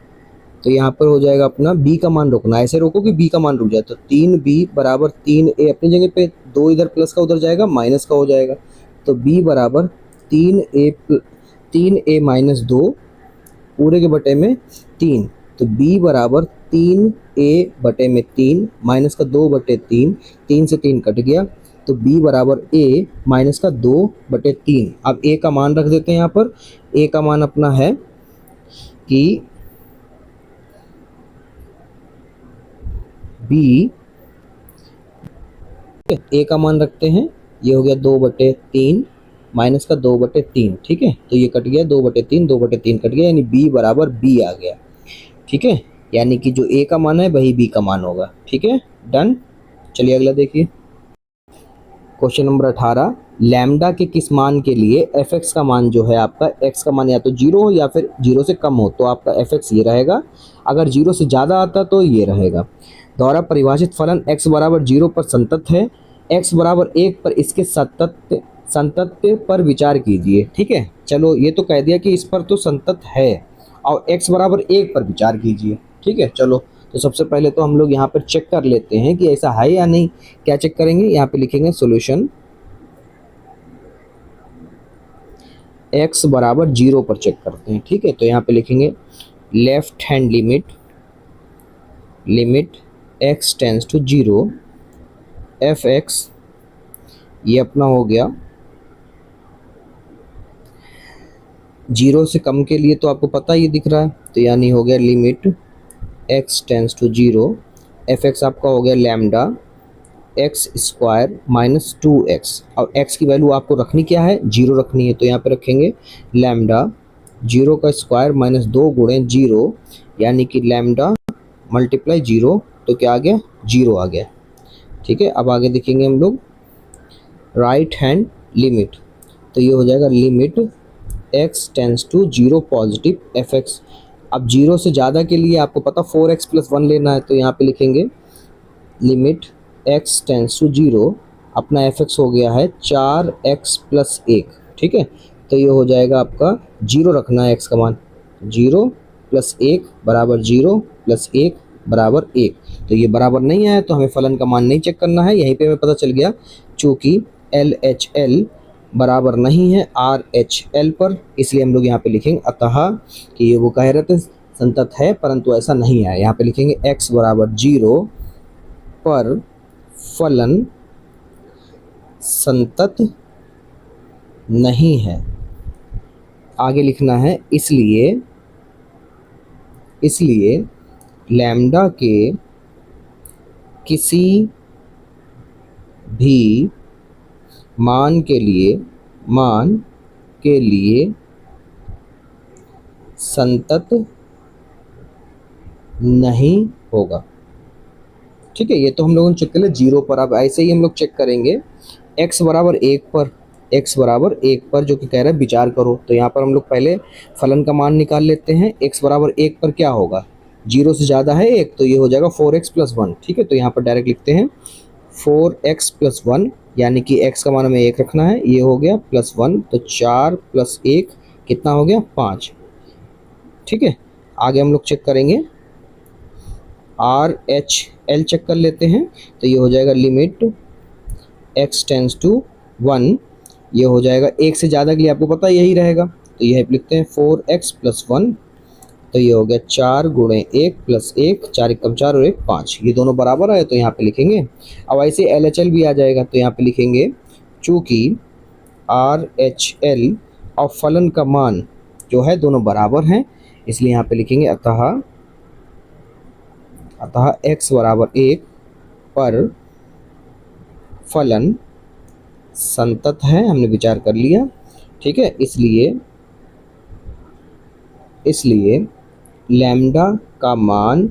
तो यहाँ पर हो जाएगा अपना b का मान रोकना, ऐसे रोको कि b का मान रुक जाए। तो 3b बराबर 3a अपनी जगह पे, 2 इधर प्लस का उधर जाएगा, माइनस का हो जाएगा। तो b बराबर 3a माइनस 2 पूरे के बटे में 3। तो b बराबर 3a बटे में 3 माइनस का 2/3, 3 से 3 कट गया। तो b बराबर a माइनस का 2/3। अब a का मान रख देते हैं यहाँ पर। a का मान अपना है कि b, a का मान रखते हैं, ये हो गया 2/3 माइनस का 2/3। ठीक है, तो ये कट गया 2/3, 2/3 कट गया, यानी b बराबर b आ गया। ठीक है, यानी कि जो a का मान है वही b का मान होगा। ठीक है, डन। चलिए अगला देखिए, क्वेश्चन नंबर 18। लैम्डा के किस मान के लिए fx का मान जो है आपका, x का मान या तो 0 हो या फिर 0 से कम हो, तो आपका fx ये रहेगा। अगर 0 से ज़्यादा आता तो ये रहेगा। द्वारा परिभाषित फलन x बराबर 0 पर संतत है, x बराबर 1 पर इसके संतत्य पर विचार कीजिए। ठीक है, चलो ये तो कह दिया कि इस पर तो संतत है, और x बराबर 1 पर विचार कीजिए। ठीक है, चलो तो सबसे पहले तो हम लोग यहाँ पर चेक कर लेते हैं कि ऐसा है या नहीं। क्या चेक करेंगे, यहाँ पे लिखेंगे सॉल्यूशन x बराबर 0 पर चेक करते हैं। ठीक है, तो यहाँ पे लिखेंगे left hand limit x tends to 0 fx, ये अपना हो गया 0 से कम के लिए, तो आपको पता ये दिख रहा है, तो यानी हो गया limit x tends to 0 fx आपका हो गया lambda x square minus 2x। और x की वैल्यू आपको रखनी क्या है, 0 रखनी है। तो यहाँ पे रखेंगे लैम्डा 0 का स्क्वायर माइनस 2 गुणे 0, यानी कि लैम्डा मल्टीप्लाई 0, तो क्या आ गया, 0 आ गया। ठीक है, अब आगे देखेंगे हम लोग राइट हैंड लिमिट, तो ये हो जाएगा limit x tends to 0 positive fx। अब 0 से ज़्यादा के लिए आपको पता 4x प्लस 1 लेना है, तो यहाँ पे लिखेंगे लिमिट x टेंस टू 0, अपना fx हो गया है 4x प्लस 1। ठीक है, तो ये हो जाएगा आपका 0 रखना है x का मान, 0 प्लस 1 बराबर 0 प्लस 1 बराबर 1। तो ये बराबर नहीं आया, तो हमें फलन का मान नहीं चेक करना है, यहीं पे हमें पता चल गया चूँकि LHL बराबर नहीं है RHL पर, इसलिए हम लोग यहाँ पे लिखेंगे अतः कि ये वो कह रहे थे संतत है, परंतु ऐसा नहीं है। यहाँ पे लिखेंगे x बराबर 0 पर फलन संतत नहीं है। आगे लिखना है इसलिए लैम्डा के किसी भी मान के लिए संतत नहीं होगा। ठीक है, ये तो हम लोगों ने चेक कर लिया 0 पर। अब ऐसे ही हम लोग चेक करेंगे x बराबर 1 पर, जो कि कह रहा है विचार करो। तो यहाँ पर हम लोग पहले फलन का मान निकाल लेते हैं। x बराबर 1 पर क्या होगा, 0 से ज़्यादा है 1, तो ये हो जाएगा 4x प्लस 1। ठीक है, तो यहाँ पर डायरेक्ट लिखते हैं 4x प्लस 1, यानी कि x का मान हमें 1 रखना है, ये हो गया प्लस 1, तो 4 प्लस 1 कितना हो गया, 5। ठीक है, आगे हम लोग चेक करेंगे RHL चेक कर लेते हैं, तो ये हो जाएगा लिमिट x टेंस टू 1, ये हो जाएगा 1 से ज़्यादा के लिए आपको पता यही रहेगा, तो यह लिखते हैं 4x प्लस 1, तो ये हो गया 4 गुणे 1 प्लस 1, 4 एकम 4 और 1 5, ये दोनों बराबर है, तो यहाँ पे लिखेंगे। अब ऐसे LHL भी आ जाएगा, तो यहाँ पे लिखेंगे चूँकि RHL और फलन का मान जो है दोनों बराबर हैं, इसलिए यहाँ पे लिखेंगे अतः x बराबर 1 पर फलन संतत है, हमने विचार कर लिया। ठीक है, इसलिए लैम्डा का मान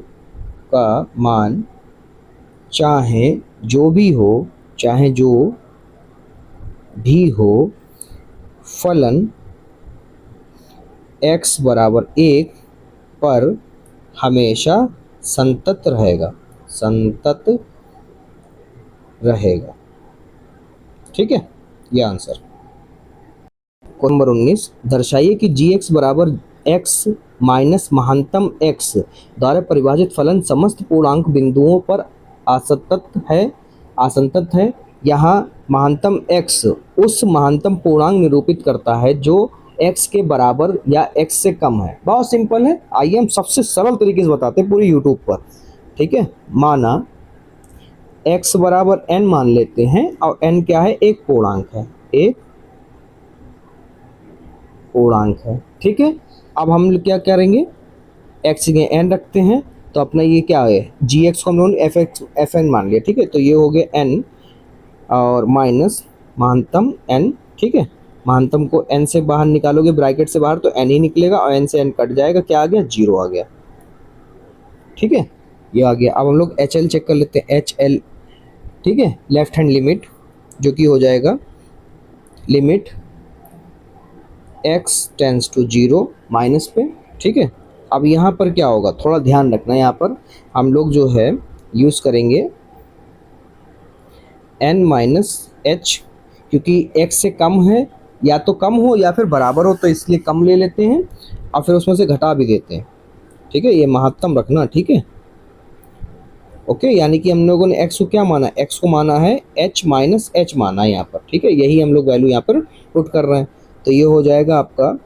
चाहे जो भी हो, चाहे जो भी हो, फलन x बराबर 1 पर हमेशा संतत रहेगा, संतत रहेगा। ठीक है, ये आंसर। क्वेश्चन नंबर 19, दर्शाइए कि g(x) बराबर x माइनस महानतम x द्वारा परिभाषित फलन समस्त पूर्णांक बिंदुओं पर असंतत है। यहाँ महानतम x उस महानतम पूर्णांक निरूपित करता है जो x के बराबर या x से कम है। बहुत सिंपल है, आइए हम सबसे सरल तरीके से बताते हैं पूरी यूट्यूब पर। ठीक है, माना x बराबर n मान लेते हैं और n क्या है, एक पूर्णांक है, एक पूर्णांक है। ठीक है, अब हम क्या करेंगे, x के n रखते हैं तो अपना ये क्या है, gx को हम लोगों ने fn मान लिया। ठीक है, तो ये हो गया n और माइनस महानतम n। ठीक है, महानतम को n से बाहर निकालोगे ब्रैकेट से बाहर तो n ही निकलेगा और n से n कट जाएगा, क्या आ गया, 0 आ गया। ठीक है, ये आ गया। अब हम लोग HL चेक कर लेते हैं, HL। ठीक है, लेफ्ट हैंड लिमिट जो कि हो जाएगा limit x tends to 0 minus पे। ठीक है, अब यहाँ पर क्या होगा, थोड़ा ध्यान रखना, यहाँ पर हम लोग जो है यूज़ करेंगे n माइनस h, क्योंकि x से कम है, या तो कम हो या फिर बराबर हो, तो इसलिए कम ले लेते हैं और फिर उसमें से घटा भी देते हैं। ठीक है, ये महत्तम रखना। ठीक है, ओके, यानी कि हम लोगों ने x को क्या माना, x को माना है h माइनस h माना है यहाँ पर। ठीक है, यही हम लोग वैल्यू यहाँ पर पुट कर रहे हैं, तो ये हो जाएगा आपका।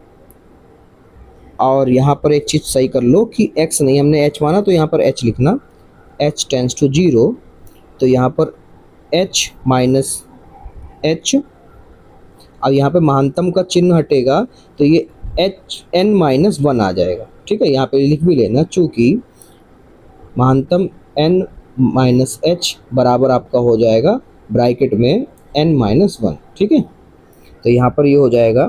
और यहाँ पर एक चीज़ सही कर लो कि x नहीं, हमने h माना तो यहाँ पर h लिखना, h टेंस टू 0, तो यहाँ पर h माइनस h। अब यहाँ पे महानतम का चिन्ह हटेगा तो ये h n माइनस 1 आ जाएगा। ठीक है, यहाँ पे लिख भी लेना, चूँकि महानतम n माइनस h बराबर आपका हो जाएगा ब्रैकेट में n माइनस 1। ठीक है, तो यहाँ पर ये हो जाएगा,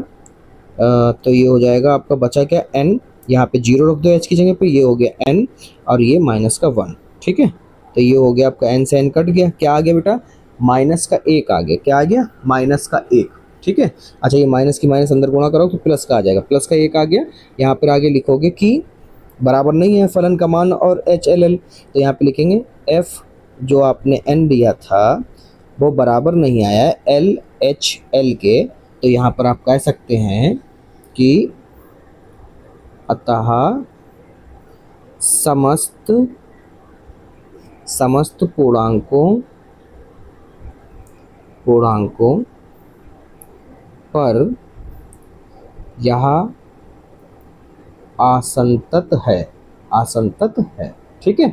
तो ये हो जाएगा आपका बचा क्या, n, यहाँ पे 0 रख दो h की जगह पे, ये हो गया n और ये माइनस का 1। ठीक है, तो ये हो गया आपका n से n कट गया, क्या आ गया बेटा, माइनस का 1 आ गया। क्या आ गया, माइनस का 1। ठीक है, अच्छा ये माइनस की माइनस अंदर गुणा करो तो प्लस का आ जाएगा, प्लस का 1 आ गया। यहाँ पर आगे लिखोगे कि बराबर नहीं है फलन का मान और HLL, तो यहाँ पे लिखेंगे f जो आपने n दिया था वो बराबर नहीं आया है LHL के, तो यहाँ पर आप कह सकते हैं कि अतः समस्त पूर्णांकों पर यह असंतत है। ठीक है,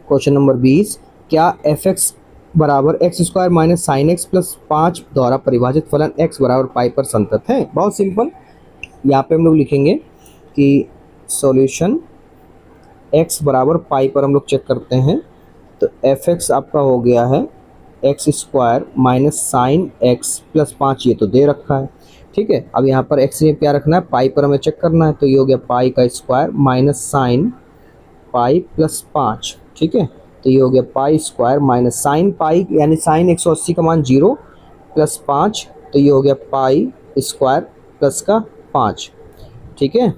क्वेश्चन नंबर 20, क्या fx बराबर x square minus sine x plus 5 द्वारा परिभाषित फलन x बराबर पाई पर संतत है। बहुत सिंपल, यहाँ पे हम लोग लिखेंगे कि सॉल्यूशन x बराबर पाई पर हम लोग चेक करते हैं, तो fx आपका हो गया है x square minus sine x plus 5, ये तो दे रखा है। ठीक है, अब यहाँ पर x में क्या रखना है, पाई पर हमें चेक करना है, तो ये हो गया पाई का square minus sine pi plus 5। ठीक है, तो ये हो गया pi square minus sine pi यानी साइन 180 का मान 0 प्लस 5, तो ये हो गया पाई स्क्वायर प्लस का 5। ठीक है,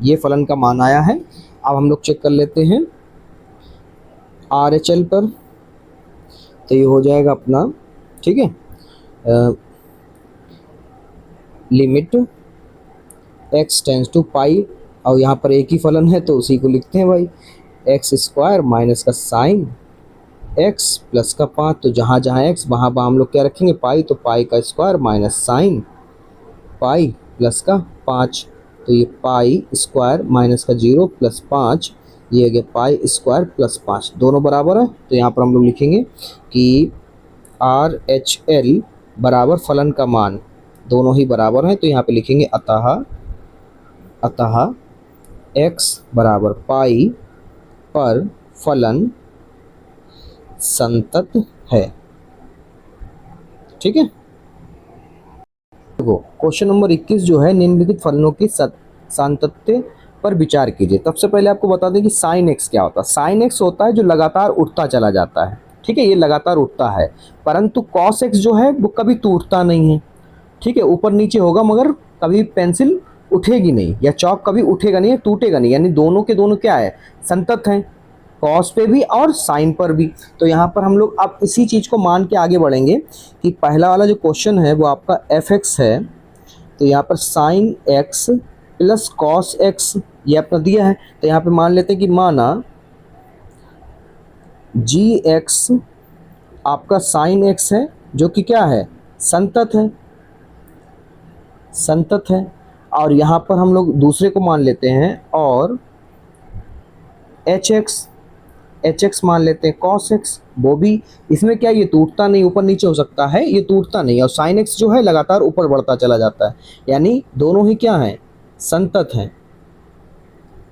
ये फलन का मान आया है। अब हम लोग चेक कर लेते हैं RHL पर, तो ये हो जाएगा अपना, ठीक है, लिमिट x टेंस टू पाई, और यहाँ पर एक ही फलन है तो उसी को लिखते हैं भाई, एक्स स्क्वायर माइनस का साइन x प्लस का 5, तो जहाँ जहाँ x वहाँ हम लोग क्या रखेंगे, पाई, तो पाई का square minus sine pi plus का 5, तो ये पाई स्क्वायर माइनस का 0 प्लस 5, ये हो गया पाई स्क्वायर प्लस 5, दोनों बराबर है, तो यहाँ पर हम लोग लिखेंगे कि RHL बराबर फलन का मान, दोनों ही बराबर हैं, तो यहाँ पे लिखेंगे अतः x बराबर पाई पर फलन संतत है। ठीक है, देखो क्वेश्चन नंबर 21 जो है, निम्नलिखित फलनों की सातत्य पर विचार कीजिए। सबसे पहले आपको बता दें कि साइन एक्स क्या होता है। साइन एक्स होता है जो लगातार उठता चला जाता है, ठीक है, ये लगातार उठता है, परंतु कॉस एक्स जो है वो कभी टूटता नहीं है, ठीक है, ऊपर नीचे होगा मगर कभी पेंसिल उठेगी नहीं या चौक कभी उठेगा नहीं, टूटेगा नहीं, यानी दोनों के दोनों क्या है, संतत हैं, कॉस पे भी और साइन पर भी। तो यहाँ पर हम लोग अब इसी चीज़ को मान के आगे बढ़ेंगे कि पहला वाला जो क्वेश्चन है वो आपका एफ एक्स है, तो यहाँ पर sine x plus cos x ये अपना दिया है, तो यहाँ पे मान लेते हैं कि माना जी एक्स आपका साइन एक्स है जो कि क्या है, संतत है, संतत है, और यहाँ पर हम लोग दूसरे को मान लेते हैं और एच एक्स मान लेते हैं कॉस एक्स, वो भी, इसमें क्या ये टूटता नहीं, ऊपर नीचे हो सकता है, ये टूटता नहीं, और साइन एक्स जो है लगातार ऊपर बढ़ता चला जाता है, यानी दोनों ही क्या हैं, संतत हैं,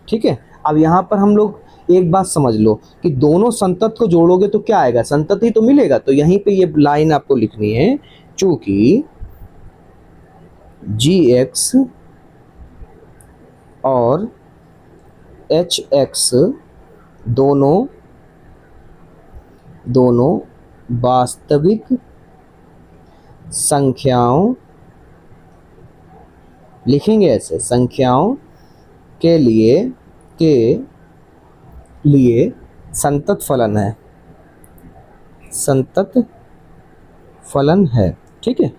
ठीक है। अब यहाँ पर हम लोग एक बात समझ लो कि दोनों संतत को जोड़ोगे तो क्या आएगा, संतत ही तो मिलेगा, तो यहीं पे ये लाइन आपको लिखनी है, चूंकि जी एक्स और एच एक्स दोनों वास्तविक संख्याओं, लिखेंगे ऐसे, संख्याओं के लिए संतत फलन है, संतत फलन है, ठीक है।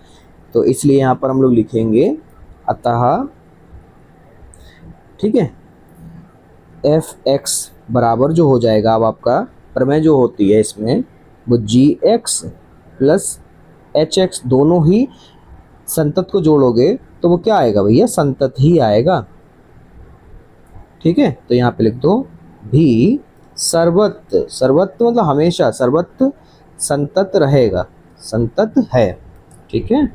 तो इसलिए यहाँ पर हम लोग लिखेंगे अतः, ठीक है, एफ एक्स बराबर जो हो जाएगा, अब आपका प्रमेय जो होती है इसमें वो जी एक्स प्लस एच एक्स दोनों ही संतत को जोड़ोगे तो वो क्या आएगा भैया, संतत ही आएगा, ठीक है। तो यहाँ पे लिख दो भी सर्वत्र, सर्वत्र मतलब हमेशा, सर्वत्र संतत रहेगा, संतत है, ठीक है,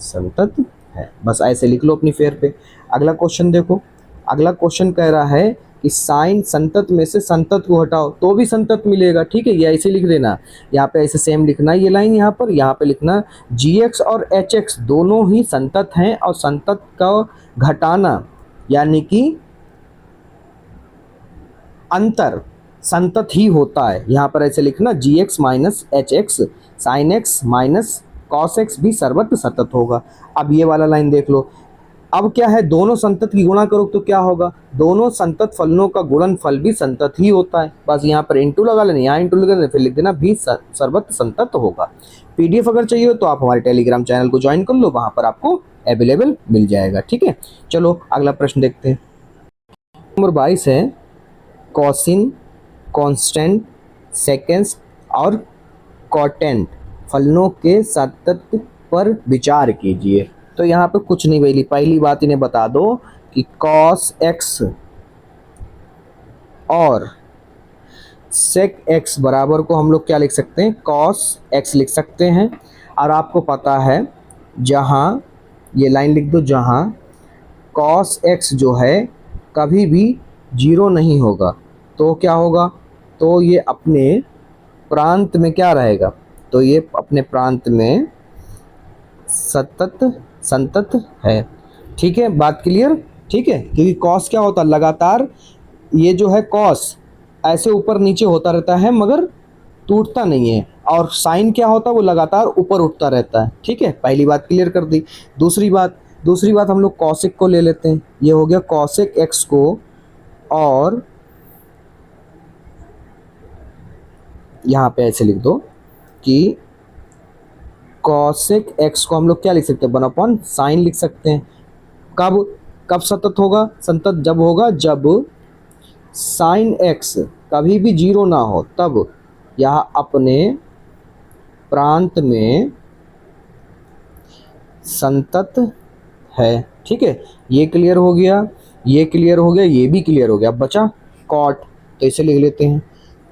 संतत है, बस ऐसे लिख लो अपनी फेर पे। अगला क्वेश्चन देखो, अगला क्वेश्चन कह रहा है कि साइन संतत में से संतत को हटाओ तो भी संतत मिलेगा, ठीक है, ये ऐसे लिख देना, यहाँ पे ऐसे सेम लिखना, ये लाइन यहाँ पे लिखना जी एक्स और एच एक्स दोनों ही संतत हैं और संतत का घटाना यानी कि अंतर संतत ही होता है, यहाँ पर ऐसे लिखना g x minus h x sine x minus cos x भी सर्वत्र संतत होगा। अब ये वाला लाइन देख लो, अब क्या है, दोनों संतत की गुणा करो तो क्या होगा, दोनों संतत फलनों का गुणनफल भी संतत ही होता है, बस यहाँ पर इंटू लगा लेना, यहाँ इंटू लगा लेना, फिर लिख देना भी सर्वत्र संतत होगा। पीडीएफ अगर चाहिए हो तो आप हमारे टेलीग्राम चैनल को ज्वाइन कर लो, वहाँ पर आपको अवेलेबल मिल जाएगा, ठीक है। चलो अगला प्रश्न देखते हैं, नंबर 22 है, कॉसिन, कांस्टेंट, सेकेंड्स और कॉटेंट फलनों के सातत्य पर विचार कीजिए। तो यहाँ पे कुछ नहीं, पहली बात इन्हें बता दो कि कॉस एक्स और सेक एक्स बराबर को हम लोग क्या लिख सकते हैं, कॉस एक्स लिख सकते हैं, और आपको पता है जहाँ, ये लाइन लिख दो, जहाँ कॉस एक्स जो है कभी भी जीरो नहीं होगा तो क्या होगा, तो ये अपने प्रांत में क्या रहेगा, तो ये अपने प्रांत में संतत है, ठीक है, बात क्लियर, ठीक है, क्योंकि कॉस क्या होता है, लगातार ये जो है कॉस ऐसे ऊपर नीचे होता रहता है मगर टूटता नहीं है, और साइन क्या होता है, वो लगातार ऊपर उठता रहता है, ठीक है, पहली बात क्लियर कर दी। दूसरी बात हम लोग कॉसेक को ले लेते हैं, ये हो गया कॉसेक एक्स को, और यहाँ पे ऐसे लिख दो कि कॉसेक एक्स को हम लोग क्या लिख सकते हैं, 1 साइन लिख सकते हैं। कब संतत होगा, संतत जब होगा जब साइन एक्स कभी भी जीरो ना हो, तब यह अपने प्रांत में संतत है, ठीक है, ये क्लियर हो गया, ये क्लियर हो गया, ये भी क्लियर हो गया। अब बचा कॉट, तो इसे लिख लेते हैं,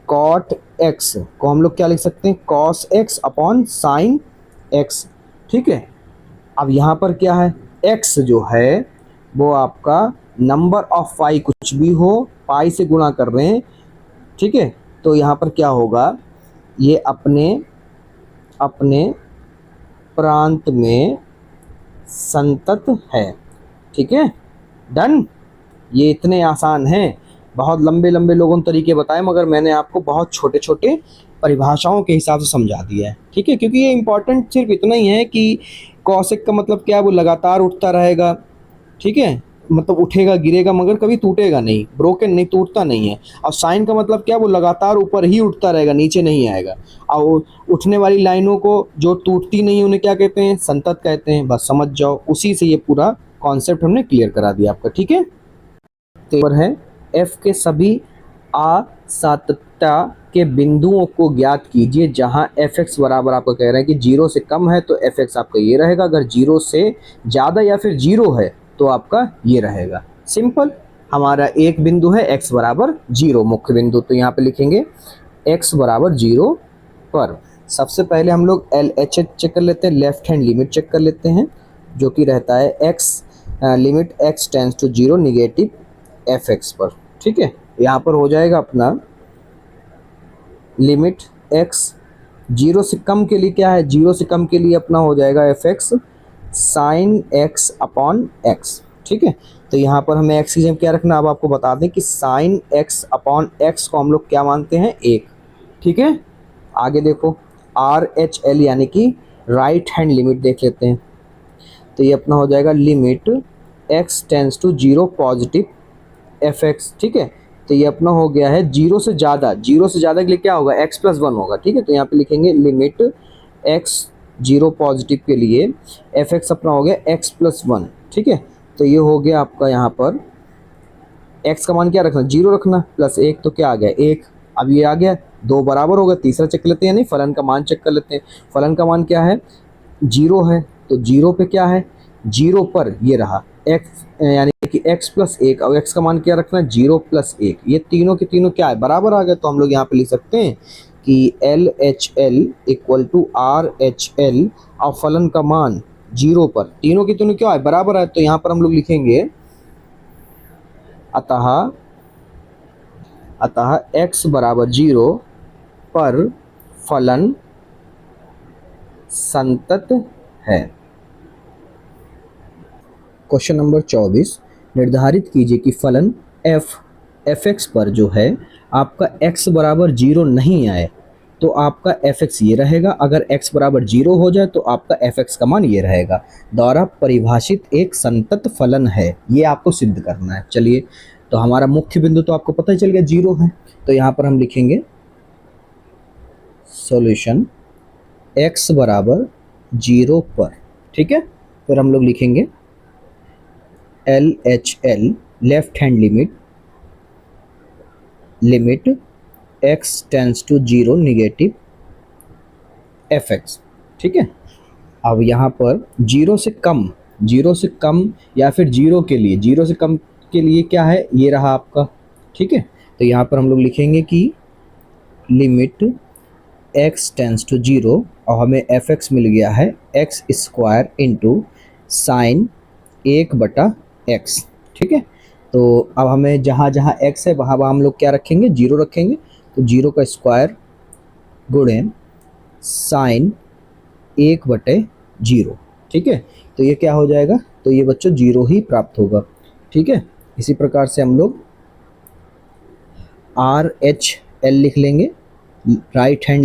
कॉट एक्स को हम लोग क्या लिख सकते हैं, cos x upon sine x, ठीक है। अब यहाँ पर क्या है, एक्स जो है वो आपका नंबर ऑफ पाई, कुछ भी हो पाई से गुणा कर रहे हैं, ठीक है, तो यहाँ पर क्या होगा, ये अपने प्रांत में संतत है, ठीक है, डन, ये इतने आसान हैं, बहुत लंबे लंबे लोगों ने तरीके बताए, मगर मैंने आपको बहुत छोटे छोटे परिभाषाओं के हिसाब से समझा दिया है, ठीक है। क्योंकि ये इंपॉर्टेंट सिर्फ इतना ही है कि कौशिक का मतलब क्या है, वो लगातार उठता रहेगा, ठीक है, मतलब उठेगा गिरेगा मगर कभी टूटेगा नहीं, ब्रोकन नहीं, टूटता नहीं है। और साइन का मतलब क्या, वो लगातार ऊपर ही उठता रहेगा, नीचे नहीं आएगा। और उठने वाली लाइनों को जो टूटती नहीं उन्हें क्या कहते हैं, संतत कहते हैं। बस समझ जाओ, उसी से ये पूरा कॉन्सेप्ट हमने क्लियर करा दिया आपका, ठीक है। तो है एफ के सभी असातत्य के बिंदुओं को ज्ञात कीजिए जहां एफ एक्स बराबर, आपको कह रहे हैं कि 0 से कम है तो एफ एक्स आपका ये रहेगा, अगर 0 से ज़्यादा या फिर 0 है तो आपका ये रहेगा। सिंपल, हमारा एक बिंदु है x बराबर 0 मुख्य बिंदु, तो यहाँ पे लिखेंगे x बराबर 0 पर सबसे पहले हम लोग एल एच चेक कर लेते हैं, लेफ्ट हैंड लिमिट चेक कर लेते हैं, जो कि रहता है x limit x tends to 0 negative F X पर, ठीक है। यहाँ पर हो जाएगा अपना लिमिट x 0 से कम के लिए क्या है, 0 से कम के लिए अपना हो जाएगा F X sine x upon x, ठीक है। तो यहाँ पर हमें x की जगह क्या रखना, अब आपको बता दें कि साइन x अपॉन x को हम लोग क्या मानते हैं, 1, ठीक है। आगे देखो आर एच एल यानी कि राइट हैंड लिमिट देख लेते हैं, तो ये अपना हो जाएगा limit x tends to 0 positive F x, ठीक है। तो ये अपना हो गया है 0 से ज़्यादा, 0 से ज़्यादा के लिए क्या होगा, x प्लस 1 होगा, ठीक है। तो यहाँ पे लिखेंगे लिमिट x 0 पॉजिटिव के लिए एफ एक्स अपना हो गया x प्लस 1, ठीक है। तो ये हो गया आपका, यहाँ पर x का मान क्या रखना, 0 रखना, प्लस 1 तो क्या आ गया 1, अब ये आ गया 2 बराबर होगा, तीसरा चेक लेते हैं, नहीं फलन का मान चेक कर लेते हैं। फलन का मान क्या है, 0 है, तो 0 पे क्या है, 0 पर ये रहा x यानी कि x प्लस 1, और x का मान क्या रखना है, 0 प्लस 1, ये तीनों के तीनों क्या है, बराबर आ गए। तो हम लोग यहाँ पे लिख सकते हैं कि L H L equal to R H L, और फलन का मान 0 पर तीनों के तीनों क्या है, बराबर है। तो यहाँ पर हम लोग लिखेंगे अतः x बराबर 0 पर फलन संतत है। क्वेश्चन नंबर 24, निर्धारित कीजिए कि फलन एफ एक्स पर जो है आपका x बराबर 0 नहीं आए तो आपका एफ एक्स ये रहेगा, अगर x बराबर 0 हो जाए तो आपका एफ एक्स का मान ये रहेगा, द्वारा परिभाषित एक संतत फलन है, ये आपको सिद्ध करना है। चलिए, तो हमारा मुख्य बिंदु तो आपको पता ही चल गया 0 है, तो यहाँ पर हम लिखेंगे सॉल्यूशन x बराबर 0 पर, ठीक है। फिर हम लोग लिखेंगे L H L left hand limit x tends to 0 negative F x, ठीक है। अब यहाँ पर 0 से कम या फिर 0 के लिए, 0 से कम के लिए क्या है, ये रहा आपका, ठीक है। तो यहाँ पर हम लोग लिखेंगे कि लिमिट x टेंस टू 0, और हमें एफ एक्स मिल गया है x square into sine 1/x, ठीक है। तो अब हमें जहाँ जहाँ x है वहाँ हम लोग क्या रखेंगे, 0 रखेंगे, तो 0 का स्क्वायर गुणे साइन 1/0, ठीक है। तो ये क्या हो जाएगा, तो ये बच्चों 0 ही प्राप्त होगा, ठीक है। इसी प्रकार से हम लोग आर एच एल लिख लेंगे, right hand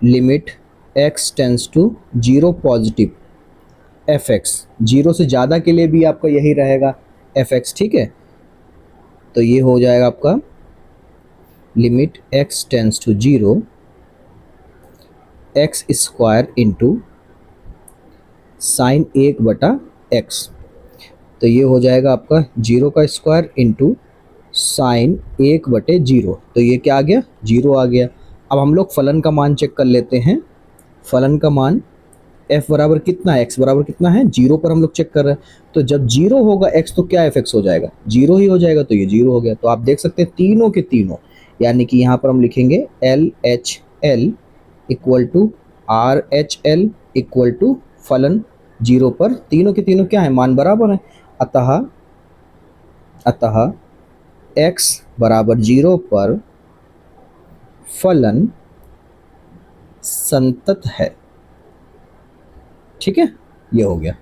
limit x tends to 0 positive F X, 0 से ज़्यादा के लिए भी आपका यही रहेगा एफ एक्स, ठीक है। तो ये हो जाएगा आपका limit x tends to 0 X square into sine 1/x, तो ये हो जाएगा आपका 0 का स्क्वायर इंटू साइन 1/0, तो ये क्या आ गया, 0 आ गया। अब हम लोग फलन का मान चेक कर लेते हैं, फलन का मान f बराबर कितना है, x बराबर कितना है, 0 पर हम लोग चेक कर रहे हैं, तो जब 0 होगा x तो क्या एफ एक्स हो जाएगा, 0 ही हो जाएगा, तो ये 0 हो गया। तो आप देख सकते हैं तीनों के तीनों, यानी कि यहाँ पर हम लिखेंगे L H L equal to R H L equal to फलन 0 पर तीनों के तीनों क्या है, मान बराबर है। अतः x बराबर 0 पर फलन संतत है, ठीक है। ये हो गया।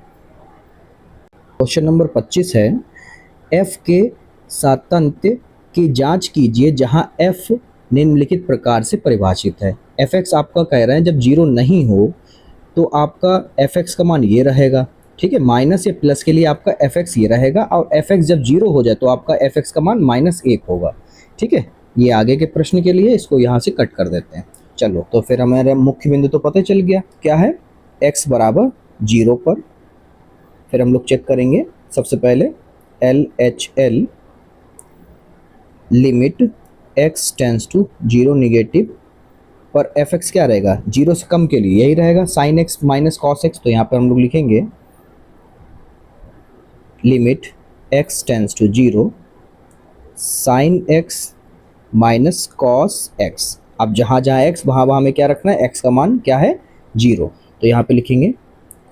क्वेश्चन नंबर 25 है, f के सातत्य की जांच कीजिए जहां f निम्नलिखित प्रकार से परिभाषित है। fx आपका कह रहे हैं जब जीरो नहीं हो तो आपका fx का मान ये रहेगा, ठीक है। माइनस या प्लस के लिए आपका fx ये रहेगा, और fx जब जीरो हो जाए तो आपका fx का मान -1 होगा, ठीक है। ये आगे के प्रश्न के लिए, इसको यहाँ से कट कर देते हैं। चलो, तो फिर हमारा मुख्य बिंदु तो पता चल गया क्या है, x बराबर 0 पर। फिर हम लोग चेक करेंगे सबसे पहले LHL limit x tends to 0 negative पर fx क्या रहेगा, 0 से कम के लिए यही रहेगा sin x minus cos x। तो यहाँ पर हम लोग लिखेंगे limit x tends to 0 sin x minus cos x। अब जहाँ जहाँ x वहाँ वहाँ में क्या रखना है, x का मान क्या है 0। तो यहाँ पे लिखेंगे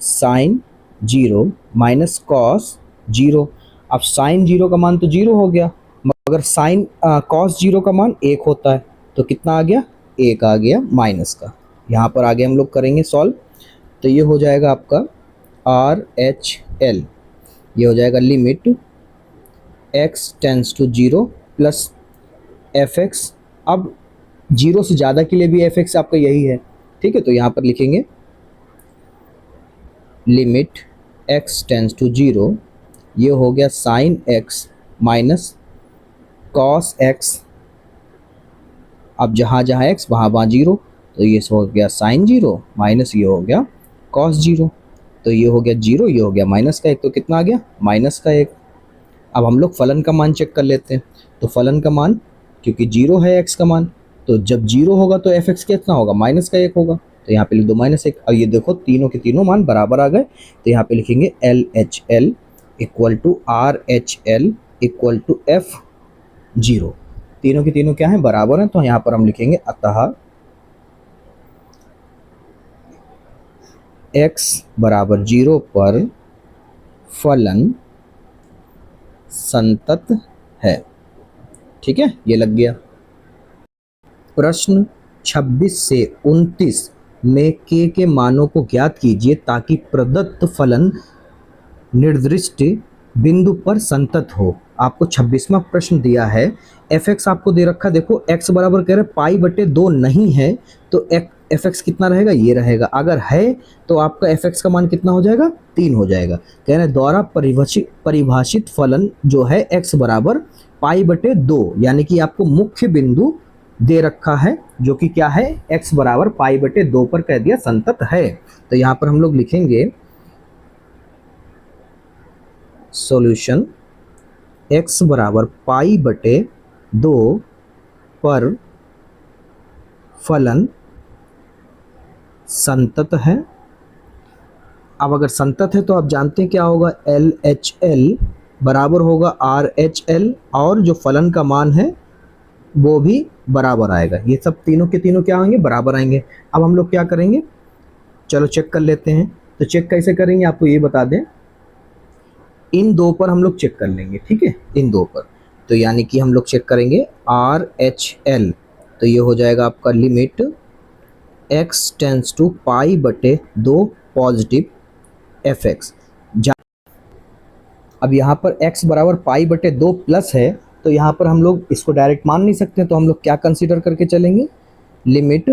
sin 0 माइनस cos 0। अब sin 0 का मान तो 0 हो गया, मगर sin cos 0 का मान 1 होता है, तो कितना आ गया, 1 आ गया माइनस का। यहाँ पर आगे हम लोग करेंगे सॉल्व, तो ये हो जाएगा आपका RHL, ये हो जाएगा limit x tends to 0 plus fx। अब 0 से ज़्यादा के लिए भी fx आपका यही है, ठीक है। तो यहाँ पर लिखेंगे लिमिट x टेंस टू 0, ये हो गया sin x minus cos x। अब जहाँ जहाँ x वहाँ वहाँ 0, तो ये हो गया sin 0 माइनस ये हो गया cos 0। तो ये हो गया 0, ये हो गया माइनस का 1, तो कितना आ गया, माइनस का 1। अब हम लोग फलन का मान चेक कर लेते हैं। तो फलन का मान, क्योंकि 0 है x का मान, तो जब 0 होगा तो fx कितना होगा, माइनस का 1 होगा। तो यहाँ पे लिख दो -1। अब ये देखो तीनों के तीनों मान बराबर आ गए, तो यहाँ पे लिखेंगे LHL equal to RHL equal to F0। तीनों के तीनों क्या है, बराबर हैं। तो यहाँ पर हम लिखेंगे अतः x बराबर 0 पर फलन संतत है, ठीक है, ये लग गया। प्रश्न 26 से 29 में के मानों को ज्ञात कीजिए ताकि प्रदत्त फलन निर्दिष्ट बिंदु पर संतत हो। आपको 26वां प्रश्न दिया है, fx आपको दे रखा, देखो x बराबर कह रहे π/2 नहीं है, तो fx कितना रहेगा, ये रहेगा। अगर है तो आपका fx का मान कितना हो जाएगा, 3 हो जाएगा। कह रहे द्वारा परिभाषित फलन जो है x बराबर π/2, यानी कि आपको मुख्य बिंदु दे रखा है जो कि क्या है, x बराबर π/2 पर कह दिया संतत है। तो यहाँ पर हम लोग लिखेंगे सॉल्यूशन x बराबर π/2 पर फलन संतत है। अब अगर संतत है तो आप जानते हैं क्या होगा, LHL बराबर होगा RHL, और जो फलन का मान है वो भी बराबर आएगा। ये सब तीनों के तीनों क्या आएंगे, बराबर आएंगे। अब हम लोग क्या करेंगे, चलो चेक कर लेते हैं। तो चेक कैसे करेंगे आपको ये बता दें, इन दो पर हम लोग चेक कर लेंगे, ठीक है, इन दो पर। तो यानी कि हम लोग चेक करेंगे RHL, तो ये हो जाएगा आपका limit x tends to π/2 positive fx। अब यहाँ पर x बराबर π/2 प्लस है, तो यहाँ पर हम लोग इसको डायरेक्ट मान नहीं सकते, तो हम लोग क्या कंसीडर करके चलेंगे, लिमिट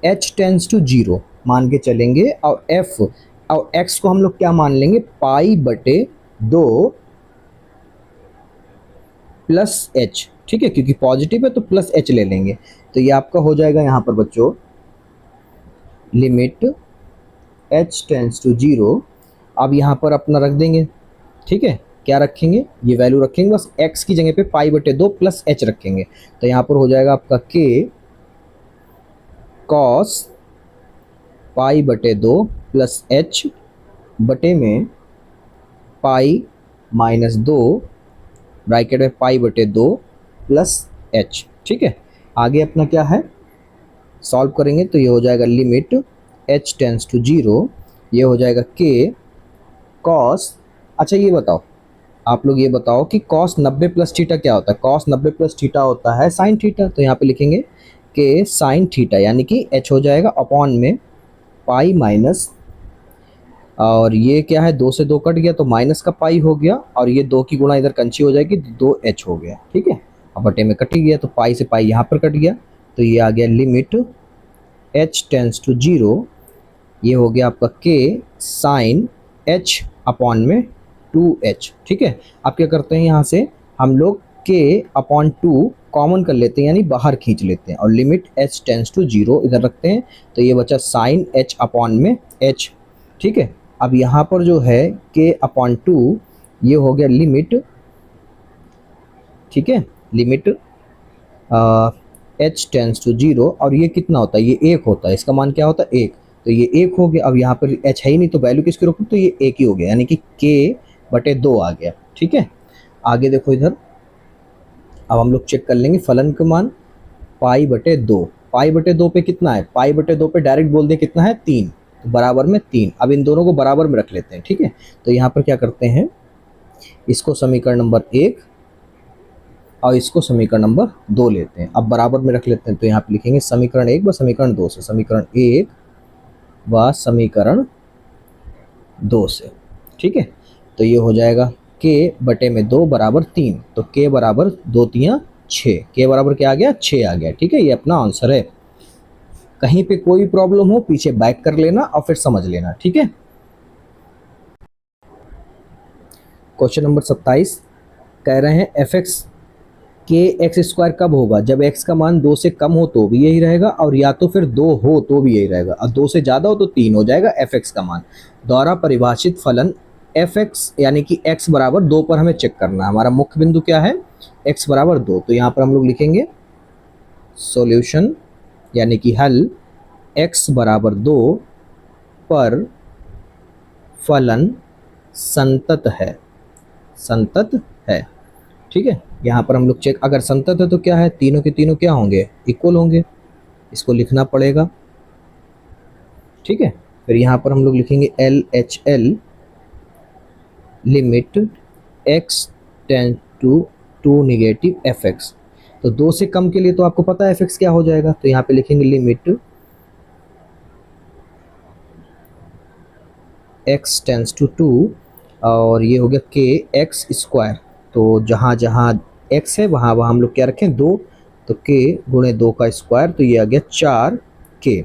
h टेंस टू 0 मान के चलेंगे, और f और x को हम लोग क्या मान लेंगे, π/2 प्लस h, ठीक है, क्योंकि पॉजिटिव है तो प्लस h ले लेंगे। तो ये आपका हो जाएगा यहाँ पर बच्चों लिमिट h टेंस टू 0। अब यहाँ पर अपना रख देंगे, ठीक है, क्या रखेंगे, ये वैल्यू रखेंगे, बस x की जगह पे π/2 प्लस h रखेंगे। तो यहाँ पर हो जाएगा आपका k cos π/2 प्लस h बटे में π-2 ब्रैकेट में π/2 प्लस h, ठीक है। आगे अपना क्या है, सॉल्व करेंगे तो ये हो जाएगा लिमिट h टेंस टू 0, ये हो जाएगा k cos। अच्छा ये बताओ, आप लोग ये बताओ कि cos 90 प्लस थीटा क्या होता है, cos 90 प्लस थीटा होता है sin थीटा। तो यहाँ पे लिखेंगे k sin थीटा, यानी कि h हो जाएगा अपॉन में पाई माइनस और ये क्या है, 2 से 2 कट गया तो माइनस का पाई हो गया, और ये 2 की गुणा इधर कंची हो जाएगी तो 2h हो गया। ठीक है, अब बटे में कट ही गया तो पाई से पाई यहाँ पर कट गया, तो ये आ गया लिमिट h टेंस टू 0, ये हो गया आपका k साइन h अपॉन में 2h। ठीक है, अब क्या करते हैं, यहाँ से हम लोग k अपॉन 2 कॉमन कर लेते हैं, यानी बाहर खींच लेते हैं, और लिमिट h टेंस टू 0 इधर रखते हैं, तो ये बचा साइन h अपॉन में h। ठीक है, अब यहाँ पर जो है k अपॉन 2, ये हो गया लिमिट, ठीक है, लिमिट h टेंस टू 0, और ये कितना होता है, ये 1 होता है, इसका मान क्या होता है 1, तो ये 1 हो गया। अब यहाँ पर h है ही नहीं तो वैल्यू किसकी रखूँ, तो ये 1 ही हो गया, यानी कि k बटे 2 आ गया। ठीक है, आगे देखो इधर, अब हम लोग चेक कर लेंगे फलन का मान, पाई बटे 2, पाई बटे 2 पे कितना है, पाई बटे 2 पे डायरेक्ट बोल दे कितना है 3, तो बराबर में 3। अब इन दोनों को बराबर में रख लेते हैं। ठीक है, तो यहाँ पर क्या करते हैं, इसको समीकरण नंबर 1 और इसको समीकरण नंबर 2 लेते हैं, अब बराबर में रख लेते हैं, तो यहाँ पे लिखेंगे समीकरण 1 व समीकरण 2 से, समीकरण 1 व समीकरण 2 से। ठीक है, तो ये हो जाएगा k बटे में 2 बराबर 3, तो k बराबर 2 3 6, k बराबर क्या आ गया 6 आ गया। ठीक है, ये अपना आंसर है। कहीं पे कोई प्रॉब्लम हो पीछे बैक कर लेना और फिर समझ लेना। ठीक है, क्वेश्चन नंबर 27 कह रहे हैं एफ एक्स के एक्स स्क्वायर कब होगा, जब x का मान 2 से कम हो तो भी यही रहेगा, और या तो फिर 2 हो तो भी यही रहेगा, और 2 से ज़्यादा हो तो 3 हो जाएगा एफ एक्स का मान। द्वारा परिभाषित फलन एफ एक्स, यानी कि x बराबर 2 पर हमें चेक करना है, हमारा मुख्य बिंदु क्या है x बराबर 2, तो यहाँ पर हम लोग लिखेंगे सॉल्यूशन, यानी कि हल x बराबर 2 पर फलन संतत है, संतत है। ठीक है, यहाँ पर हम लोग चेक, अगर संतत है तो क्या है, तीनों के तीनों क्या होंगे, इक्वल होंगे, इसको लिखना पड़ेगा। ठीक है, फिर यहाँ पर हम लोग लिखेंगे L H L limit x tend to negative F X, तो 2 से कम के लिए तो आपको पता है एफ एक्स क्या हो जाएगा, तो यहाँ पे लिखेंगे लिमिट x टेंस टू 2, और ये हो गया k एक्स स्क्वायर, तो जहाँ जहाँ x है वहाँ वहाँ हम लोग क्या रखें 2, तो k गुणे 2 का स्क्वायर, तो ये आ गया 4k।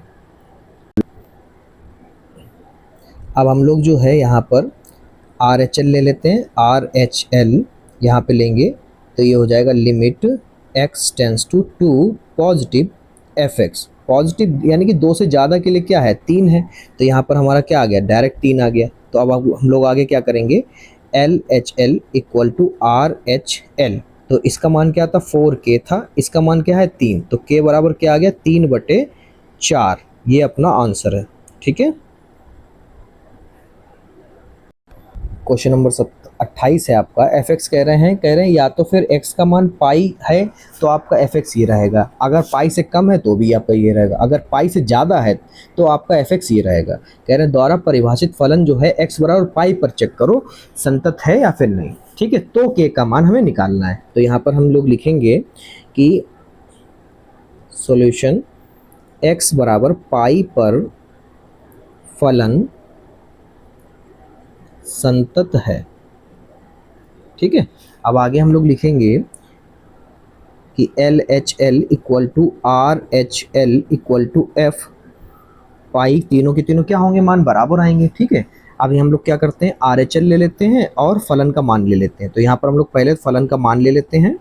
अब हम लोग जो है यहाँ पर आर एच एल ले लेते हैं, आर एच एल यहाँ पे लेंगे, तो ये हो जाएगा limit x tends to 2 positive F X, positive यानी कि 2 से ज़्यादा के लिए क्या है 3 है, तो यहाँ पर हमारा क्या आ गया डायरेक्ट 3 आ गया। तो अब हम लोग आगे क्या करेंगे, L H L equal to R H L, तो इसका मान क्या था 4k था, इसका मान क्या है 3, तो k बराबर क्या आ गया 3 बटे 4, ये अपना आंसर है। ठीक है, क्वेश्चन नंबर 28 है आपका, एफ एक्स कह रहे हैं या तो फिर x का मान पाई है तो आपका एफ एक्स ये रहेगा, अगर पाई से कम है तो भी आपका ये रहेगा, अगर पाई से ज़्यादा है तो आपका एफ एक्स ये रहेगा। कह रहे हैं द्वारा परिभाषित फलन जो है x बराबर पाई पर चेक करो संतत है या फिर नहीं। ठीक है, तो k का मान हमें निकालना है, तो यहाँ पर हम लोग लिखेंगे कि सॉल्यूशन x बराबर पाई पर फलन संतत है। ठीक है, अब आगे हम लोग लिखेंगे कि L H L equal to R H L equal to F pi, तीनों के तीनों क्या होंगे मान बराबर आएंगे। ठीक है, अभी हम लोग क्या करते हैं आर एच एल ले लेते हैं और फलन का मान ले लेते हैं, तो यहाँ पर हम लोग पहले फलन का मान ले लेते हैं,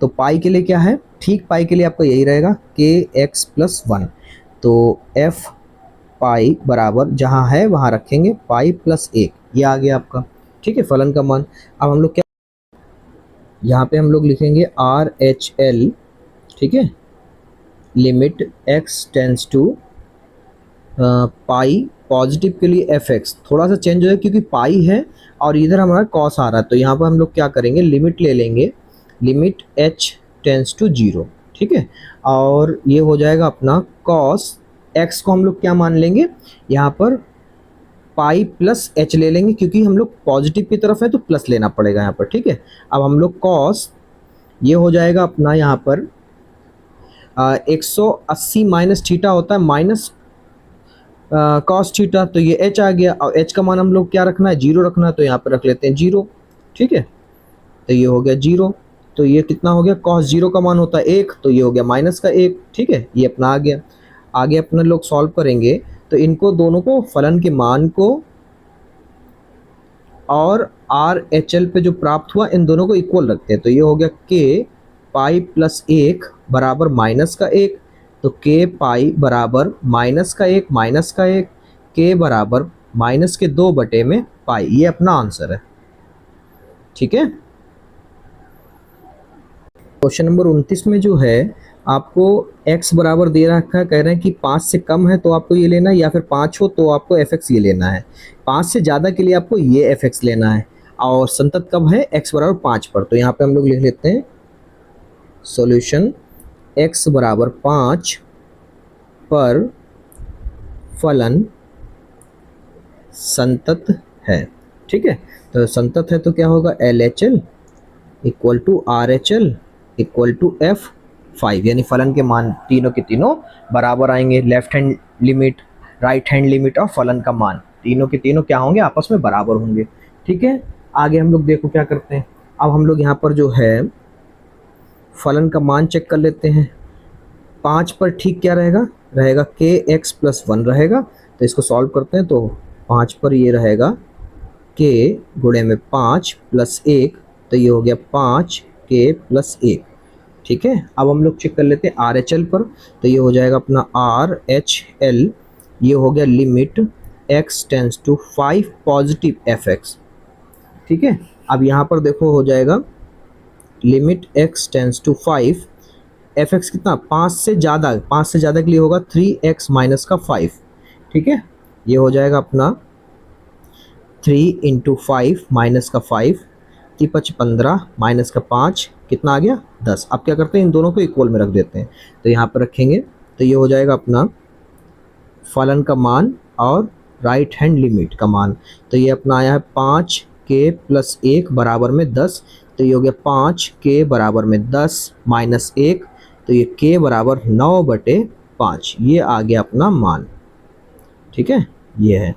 तो पाई के लिए क्या है, ठीक पाई के लिए आपका यही रहेगा के एक्स प्लस 1, तो एफ पाई बराबर जहाँ है वहाँ रखेंगे पाई प्लस 1, ये आ गया आपका। ठीक है, फलन का मान। अब हम लोग क्या, यहाँ पे हम लोग लिखेंगे आर एच एल, ठीक है, limit x tends to pi, positive के लिए एफ एक्स थोड़ा सा चेंज हो जाए क्योंकि पाई है और इधर हमारा कॉस आ रहा है, तो यहाँ पर हम लोग क्या करेंगे लिमिट ले लेंगे, लिमिट h टेंस टू 0। ठीक है, और ये हो जाएगा अपना कॉस x को हम लोग क्या मान लेंगे यहाँ पर पाई प्लस h ले लेंगे, क्योंकि हम लोग पॉजिटिव की तरफ है तो प्लस लेना पड़ेगा यहाँ पर। ठीक है, अब हम लोग कॉस ये हो जाएगा अपना यहाँ पर 180 माइनस थीटा होता है माइनस कॉस थीटा, तो ये एच आ गया। और एच का मान हम लोग क्या रखना है, जीरो रखना है, तो यहाँ पे रख लेते हैं जीरो। ठीक है, तो ये हो गया जीरो। तो ये कितना हो गया, कॉस जीरो का मान होता है एक, तो ये हो गया माइनस का एक। ठीक है, ये अपना आ गया। आगे अपने लोग सॉल्व करेंगे, तो इनको दोनों को, फलन के मान को और आर एच एल पे जो प्राप्त हुआ, इन दोनों को इक्वल रखते हैं। तो ये हो गया के पाई प्लस एक बराबर माइनस का एक। तो के पाई बराबर माइनस का एक माइनस का एक, के बराबर माइनस के दो बटे में पाई। ये अपना आंसर है। ठीक है, क्वेश्चन नंबर 29 में जो है आपको x बराबर दे रखा है, कह रहे हैं कि 5 से कम है तो आपको ये लेना है, या फिर 5 हो तो आपको fx ये लेना है। 5 से ज़्यादा के लिए आपको ये fx लेना है, और संतत कब है, x बराबर 5 पर। तो यहाँ पे हम लोग लिख लेते हैं सॉल्यूशन x बराबर 5 पर फलन संतत है। ठीक है, तो संतत है तो क्या होगा, LHL equal to RHL equal to F5, यानी फलन के मान तीनों के तीनों बराबर आएंगे। Left hand limit, right hand limit और फलन का मान तीनों के तीनों क्या होंगे, आपस में बराबर होंगे। ठीक है, आगे हम लोग देखो क्या करते हैं। अब हम लोग यहाँ पर जो है फलन का मान चेक कर लेते हैं। 5 पर ठीक क्या रहेगा, रहेगा kx प्लस 1 रहेगा। तो इसको सॉल्व करते हैं, तो 5 पर ये रहेगा k गुणे में 5 प्लस 1, तो ये हो गया 5 k प्लस 1। ठीक है, अब हम लोग चेक कर लेते हैं आर एच एल पर। तो ये हो जाएगा अपना आर एच एल, ये हो गया limit x tends to 5 positive F x. ठीक है, अब यहाँ पर देखो हो जाएगा limit x tends to 5 F X कितना, 5 से ज़्यादा, 5 से ज़्यादा के लिए होगा 3x माइनस का 5। ठीक है, ये हो जाएगा अपना 3 इंटू 5 माइनस का 5, 5 15 माइनस का 5 कितना आ गया 10। अब क्या करते हैं, इन दोनों को इक्वल में रख देते हैं। तो यहाँ पर रखेंगे, तो ये हो जाएगा अपना फलन का मान और राइट हैंड लिमिट का मान। तो ये अपना आया है 5 के प्लस 1 बराबर में 10। तो ये हो गया 5 के बराबर में 10 माइनस 1, तो ये के बराबर 9 बटे 5। ये आ गया अपना मान। ठीक है, ये है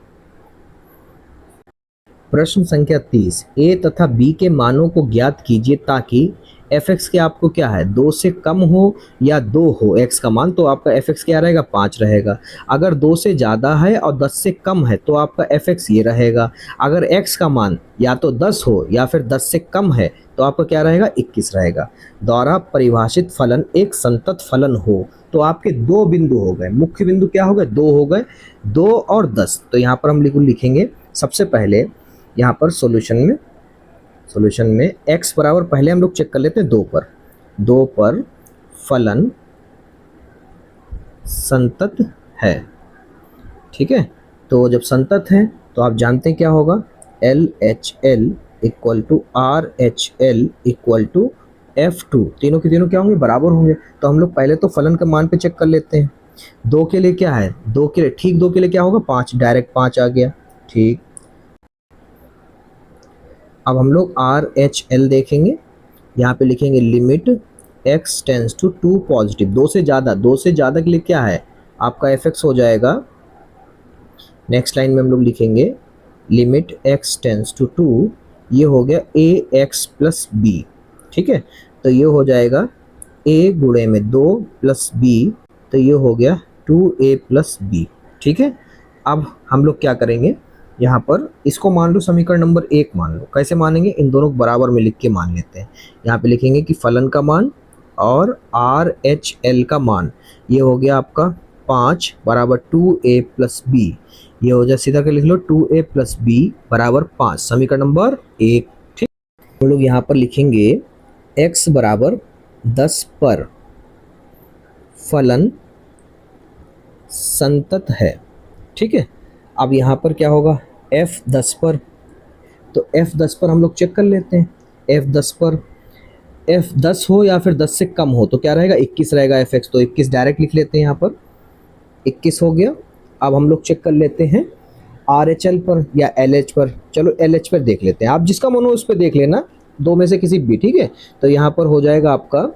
प्रश्न संख्या 30। ए तथा बी के मानों को ज्ञात कीजिए ताकि एफ एक्स के आपको क्या है, 2 से कम हो या 2 हो एक्स का मान, तो आपका एफ एक्स क्या रहेगा, 5 रहेगा। अगर 2 से ज़्यादा है और 10 से कम है तो आपका एफ एक्स ये रहेगा। अगर एक्स का मान या तो 10 हो या फिर 10 से कम है तो आपका क्या रहेगा, 21 रहेगा। द्वारा परिभाषित फलन एक संतत फलन हो तो आपके दो बिंदु हो गए। मुख्य बिंदु क्या हो गए, 2 हो गए, 2 और 10। तो यहाँ पर हम लिखेंगे सबसे पहले यहाँ पर सॉल्यूशन में x बराबर, पहले हम लोग चेक कर लेते हैं 2 पर फलन संतत है। ठीक है, तो जब संतत है तो आप जानते हैं क्या होगा, LHL equal to RHL equal to F2, तीनों के तीनों क्या होंगे, बराबर होंगे। तो हम लोग पहले तो फलन के मान पे चेक कर लेते हैं। 2 के लिए क्या है, 2 के लिए ठीक, 2 के लिए क्या होगा, 5, डायरेक्ट 5 आ गया। ठीक, अब हम लोग RHL देखेंगे, यहाँ पे लिखेंगे limit x tends to 2 positive, 2 से ज़्यादा के लिए क्या है, आपका fx हो जाएगा। नेक्स्ट लाइन में हम लोग लिखेंगे लिमिट x टेंस टू 2, ये हो गया ax प्लस बी। ठीक है, तो ये हो जाएगा a गुणे में 2 प्लस b, तो ये हो गया 2a प्लस b। ठीक है, अब हम लोग क्या करेंगे, यहाँ पर इसको मान लो समीकरण नंबर 1 मान लो। कैसे मानेंगे, इन दोनों को बराबर में लिख के मान लेते हैं। यहाँ पे लिखेंगे कि फलन का मान और RHL का मान, ये हो गया आपका 5 बराबर 2a प्लस b। ये हो जाए, सीधा कर लिख लो 2a प्लस b बराबर 5, समीकरण नंबर 1। ठीक, हम लोग यहाँ पर लिखेंगे x बराबर 10 पर फलन संतत है। ठीक है, अब यहाँ पर क्या होगा, F10 पर, तो F10 पर हम लोग चेक कर लेते हैं। F10 पर F10 हो या फिर 10 से कम हो तो क्या रहेगा, 21 रहेगा fx। तो 21 डायरेक्ट लिख लेते हैं, यहाँ पर 21 हो गया। अब हम लोग चेक कर लेते हैं RHL पर या LH पर। चलो LH पर देख लेते हैं, आप जिसका मन हो उस पर देख लेना, 2 में से किसी भी। ठीक है, तो यहाँ पर हो जाएगा आपका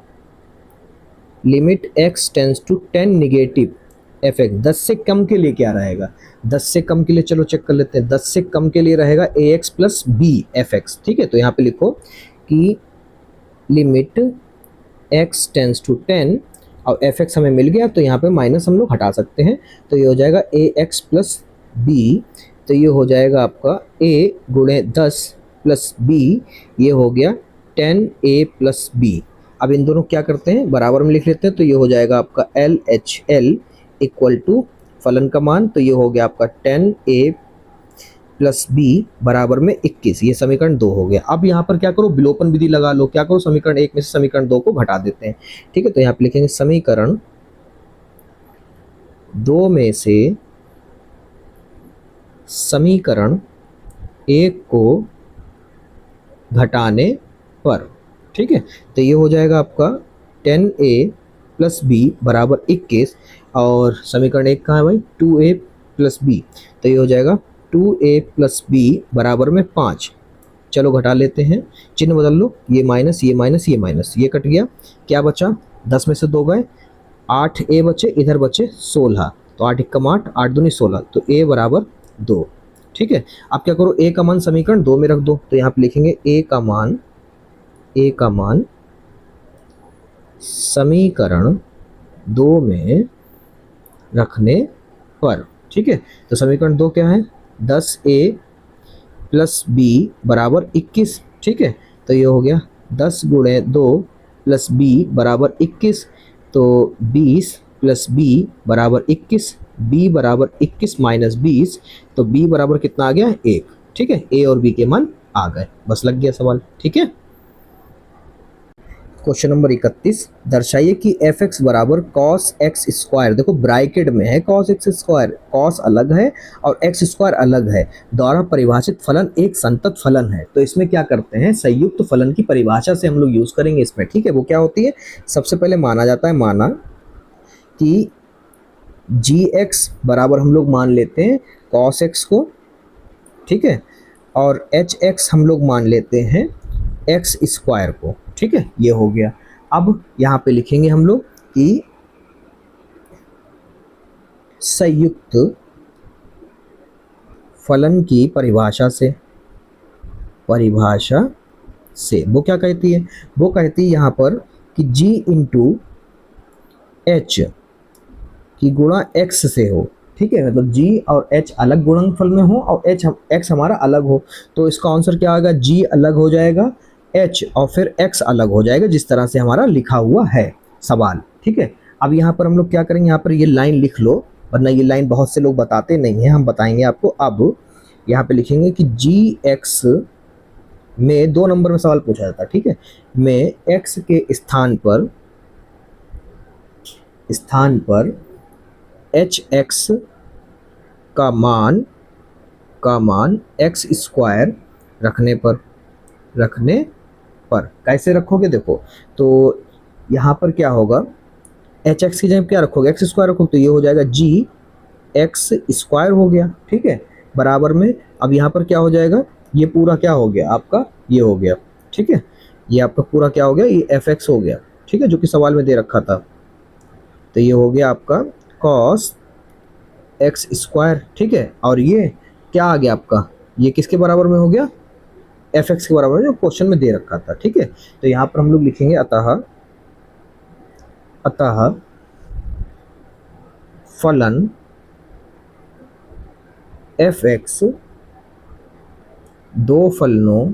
limit x tends to 10 negative F X 10 से कम के लिए क्या रहेगा, 10 से कम के लिए चलो चेक कर लेते हैं, 10 से कम के लिए रहेगा a x plus b f x. ठीक है, तो यहाँ पे लिखो कि लिमिट x टेंस टू 10 और एफ एक्स हमें मिल गया, तो यहाँ पे माइनस हम लोग हटा सकते हैं, तो ये हो जाएगा ए एक्स प्लस बी, तो ये हो जाएगा आपका a गुणे 10 प्लस b, ये हो गया 10a प्लस b। अब इन दोनों क्या करते हैं, बराबर में लिख लेते हैं, तो ये हो जाएगा आपका L H L equal to फलन का मान, तो ये हो गया आपका 10a प्लस बी बराबर में 21। ये समीकरण 2 हो गया। अब यहाँ पर क्या करो, विलोपन विधि लगा लो, क्या करो, समीकरण 1 में से समीकरण 2 को घटा देते हैं। ठीक है, तो यहाँ पे लिखेंगे समीकरण 2 में से समीकरण 1 को घटाने पर, ठीक है, तो ये हो जाएगा आपका 10a प्लस बी बराबर 21, और समीकरण 1 कहाँ है भाई, 2a प्लस बी, तो ये हो जाएगा 2a प्लस बी बराबर में 5। चलो घटा लेते हैं, चिन्ह बदल लो, ये माइनस ये माइनस ये माइनस, ये कट गया, क्या बचा, 10 में से 2 गए, 8a बचे, इधर बचे 16, तो 8 एकम 8, 8 दूनी 16, तो a बराबर 2। ठीक है, अब क्या करो, a का मान समीकरण 2 में रख दो, तो यहाँ पे लिखेंगे a का मान समीकरण 2 में रखने पर। ठीक है, तो समीकरण 2 क्या है, 10a प्लस बी बराबर 21। ठीक है, तो ये हो गया 10 गुणे 2 प्लस बी बराबर 21, तो 20 प्लस बी बराबर 21, b बराबर 21 माइनस 20, तो b बराबर कितना आ गया, 1। ठीक है, a और b के मान आ गए, बस लग गया सवाल। ठीक है, क्वेश्चन नंबर 31, दर्शाइए कि एफ एक्स बराबर कॉस एक्स स्क्वायर, देखो ब्रैकेट में है कॉस एक्स स्क्वायर, कॉस अलग है और एक्स स्क्वायर अलग है, द्वारा परिभाषित फलन एक संतत फलन है। तो इसमें क्या करते हैं, संयुक्त फलन की परिभाषा से हम लोग यूज करेंगे इसमें। ठीक है, वो क्या होती है, सबसे पहले माना जाता है, माना कि जी एक्स बराबर हम लोग मान लेते हैं कॉस एक्स को, ठीक है, और एच एक्स हम लोग मान लेते हैं एक्स स्क्वायर को। ठीक है, ये हो गया। अब यहाँ पे लिखेंगे हम लोग कि संयुक्त फलन की परिभाषा से वो क्या कहती है, वो कहती है यहाँ पर कि g इंटू एच की गुणा x से हो। ठीक है, मतलब g और h अलग गुणनफल में हो और x हमारा अलग हो, तो इसका आंसर क्या आएगा, g अलग हो जाएगा, h और फिर x अलग हो जाएगा, जिस तरह से हमारा लिखा हुआ है सवाल। ठीक है, अब यहाँ पर हम लोग क्या करेंगे, यहाँ पर ये लाइन लिख लो, वरना ये लाइन बहुत से लोग बताते नहीं हैं, हम बताएंगे आपको। अब यहाँ पे लिखेंगे कि gx में 2 नंबर में सवाल पूछा जाता है। ठीक है, में x के स्थान पर hx का मान x स्क्वायर रखने पर कैसे रखोगे, देखो तो यहाँ पर क्या होगा, एच एक्स की जगह क्या रखोगे, एक्स स्क्वायर रखोगे, तो ये हो जाएगा जी एक्स स्क्वायर हो गया। ठीक है, बराबर में अब यहाँ पर क्या हो जाएगा, ये पूरा क्या हो गया आपका, ये हो गया। ठीक है, ये आपका पूरा क्या हो गया, ये एफ एक्स हो गया। ठीक है, जो कि सवाल में दे रखा था, तो ये हो गया आपका कॉस एक्स स्क्वायर। ठीक है, और ये क्या आ गया आपका, ये किसके बराबर में हो गया, एफ एक्स के बराबर जो क्वेश्चन में दे रखा था। ठीक है, तो यहाँ पर हम लोग लिखेंगे अतः फलन एफ एक्स दो फलनों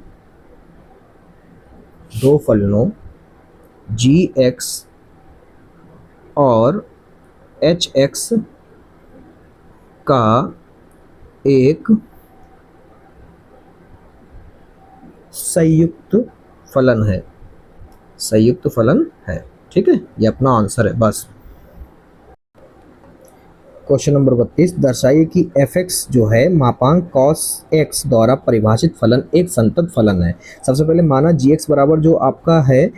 जी एक्स और एच एक्स का एक संयुक्त फलन है। ठीक है, ये अपना आंसर है बस। क्वेश्चन नंबर 32, दर्शाइए कि एफ एक्स जो है मापांक कॉस एक्स द्वारा परिभाषित फलन एक संतत फलन है। सबसे पहले माना जी एक्स बराबर जो आपका है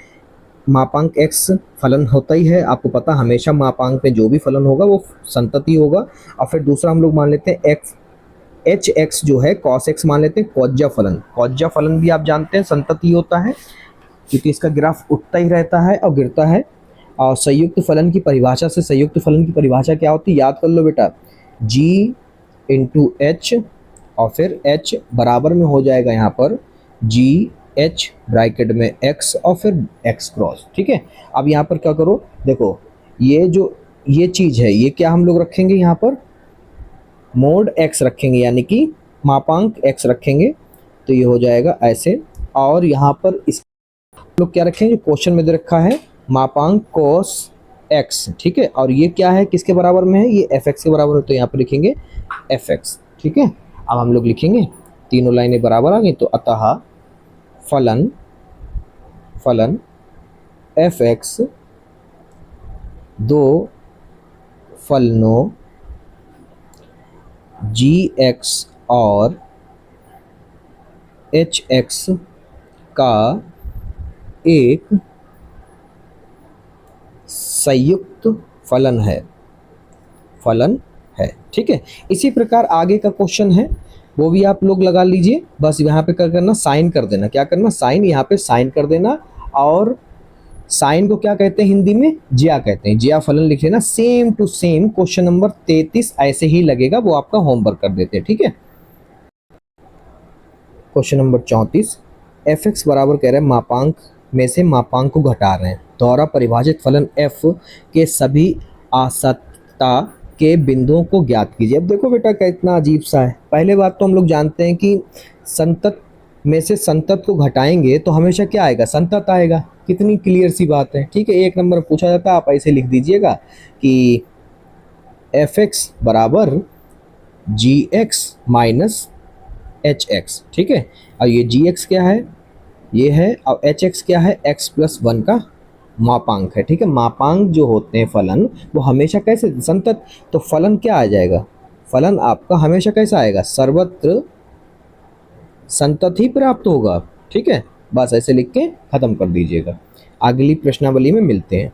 मापांक एक्स फलन होता ही है, आपको पता हमेशा मापांक में जो भी फलन होगा वो संतत ही होगा। और फिर दूसरा हम लोग मान लेते हैं एक्स एच एक्स जो है कॉस एक्स मान लेते हैं कौज्या फलन भी आप जानते हैं संतत ही होता है, क्योंकि इसका ग्राफ उठता ही रहता है और गिरता है। और संयुक्त फलन की परिभाषा से संयुक्त फलन की परिभाषा क्या होती है, याद कर लो बेटा, g इंटू एच और फिर h बराबर में हो जाएगा यहाँ पर जी एच ब्रैकेट में x और फिर x क्रॉस। ठीक है, अब यहाँ पर क्या करो, देखो ये चीज़ है, ये क्या हम लोग रखेंगे यहाँ पर मोड x रखेंगे, यानी कि मापांक x रखेंगे, तो ये हो जाएगा ऐसे। और यहाँ पर इस लोग क्या रखेंगे, क्वेश्चन में दे रखा है मापांक cos x। ठीक है, और ये क्या है, किसके बराबर में है, ये fx के बराबर है, तो यहाँ पर लिखेंगे fx। ठीक है, अब हम लोग लिखेंगे, तीनों लाइनें बराबर आ गई, तो अतः फलन fx दो फलनों gx और hx का एक संयुक्त फलन है। ठीक है, इसी प्रकार आगे का क्वेश्चन है, वो भी आप लोग लगा लीजिए। बस यहाँ पे क्या करना, साइन कर देना, क्या करना, साइन, यहाँ पे साइन कर देना। और साइन को क्या कहते हैं हिंदी में, ज्या कहते हैं, ज्या फलन लिख लेना। Same to same question number 33 ऐसे ही लगेगा, वो आपका होमवर्क कर देते हैं। ठीक है, क्वेश्चन नंबर 34, fx बराबर कह रहे हैं मापांक में से मापांक को घटा रहे हैं, द्वारा परिभाषित फलन f के सभी आसक्ता के बिंदुओं को ज्ञात कीजिए। अब देखो बेटा कितना अजीब सा है। पहले बात तो हम लोग जानते हैं कि संतत में से संतत को घटाएंगे तो हमेशा क्या आएगा, संतत आएगा। कितनी क्लियर सी बात है। ठीक है, एक नंबर पूछा जाता है, आप ऐसे लिख दीजिएगा कि fx बराबर gx माइनस hx। ठीक है, और ये gx क्या है, ये है, और hx क्या है, x प्लस 1 का मापांक है। ठीक है, मापांक जो होते हैं फलन वो हमेशा कैसे, संतत। तो फलन क्या आ जाएगा, फलन आपका हमेशा कैसा आएगा, सर्वत्र संतत ही प्राप्त होगा। ठीक है, बस ऐसे लिख के खत्म कर दीजिएगा। अगली प्रश्नावली में मिलते हैं।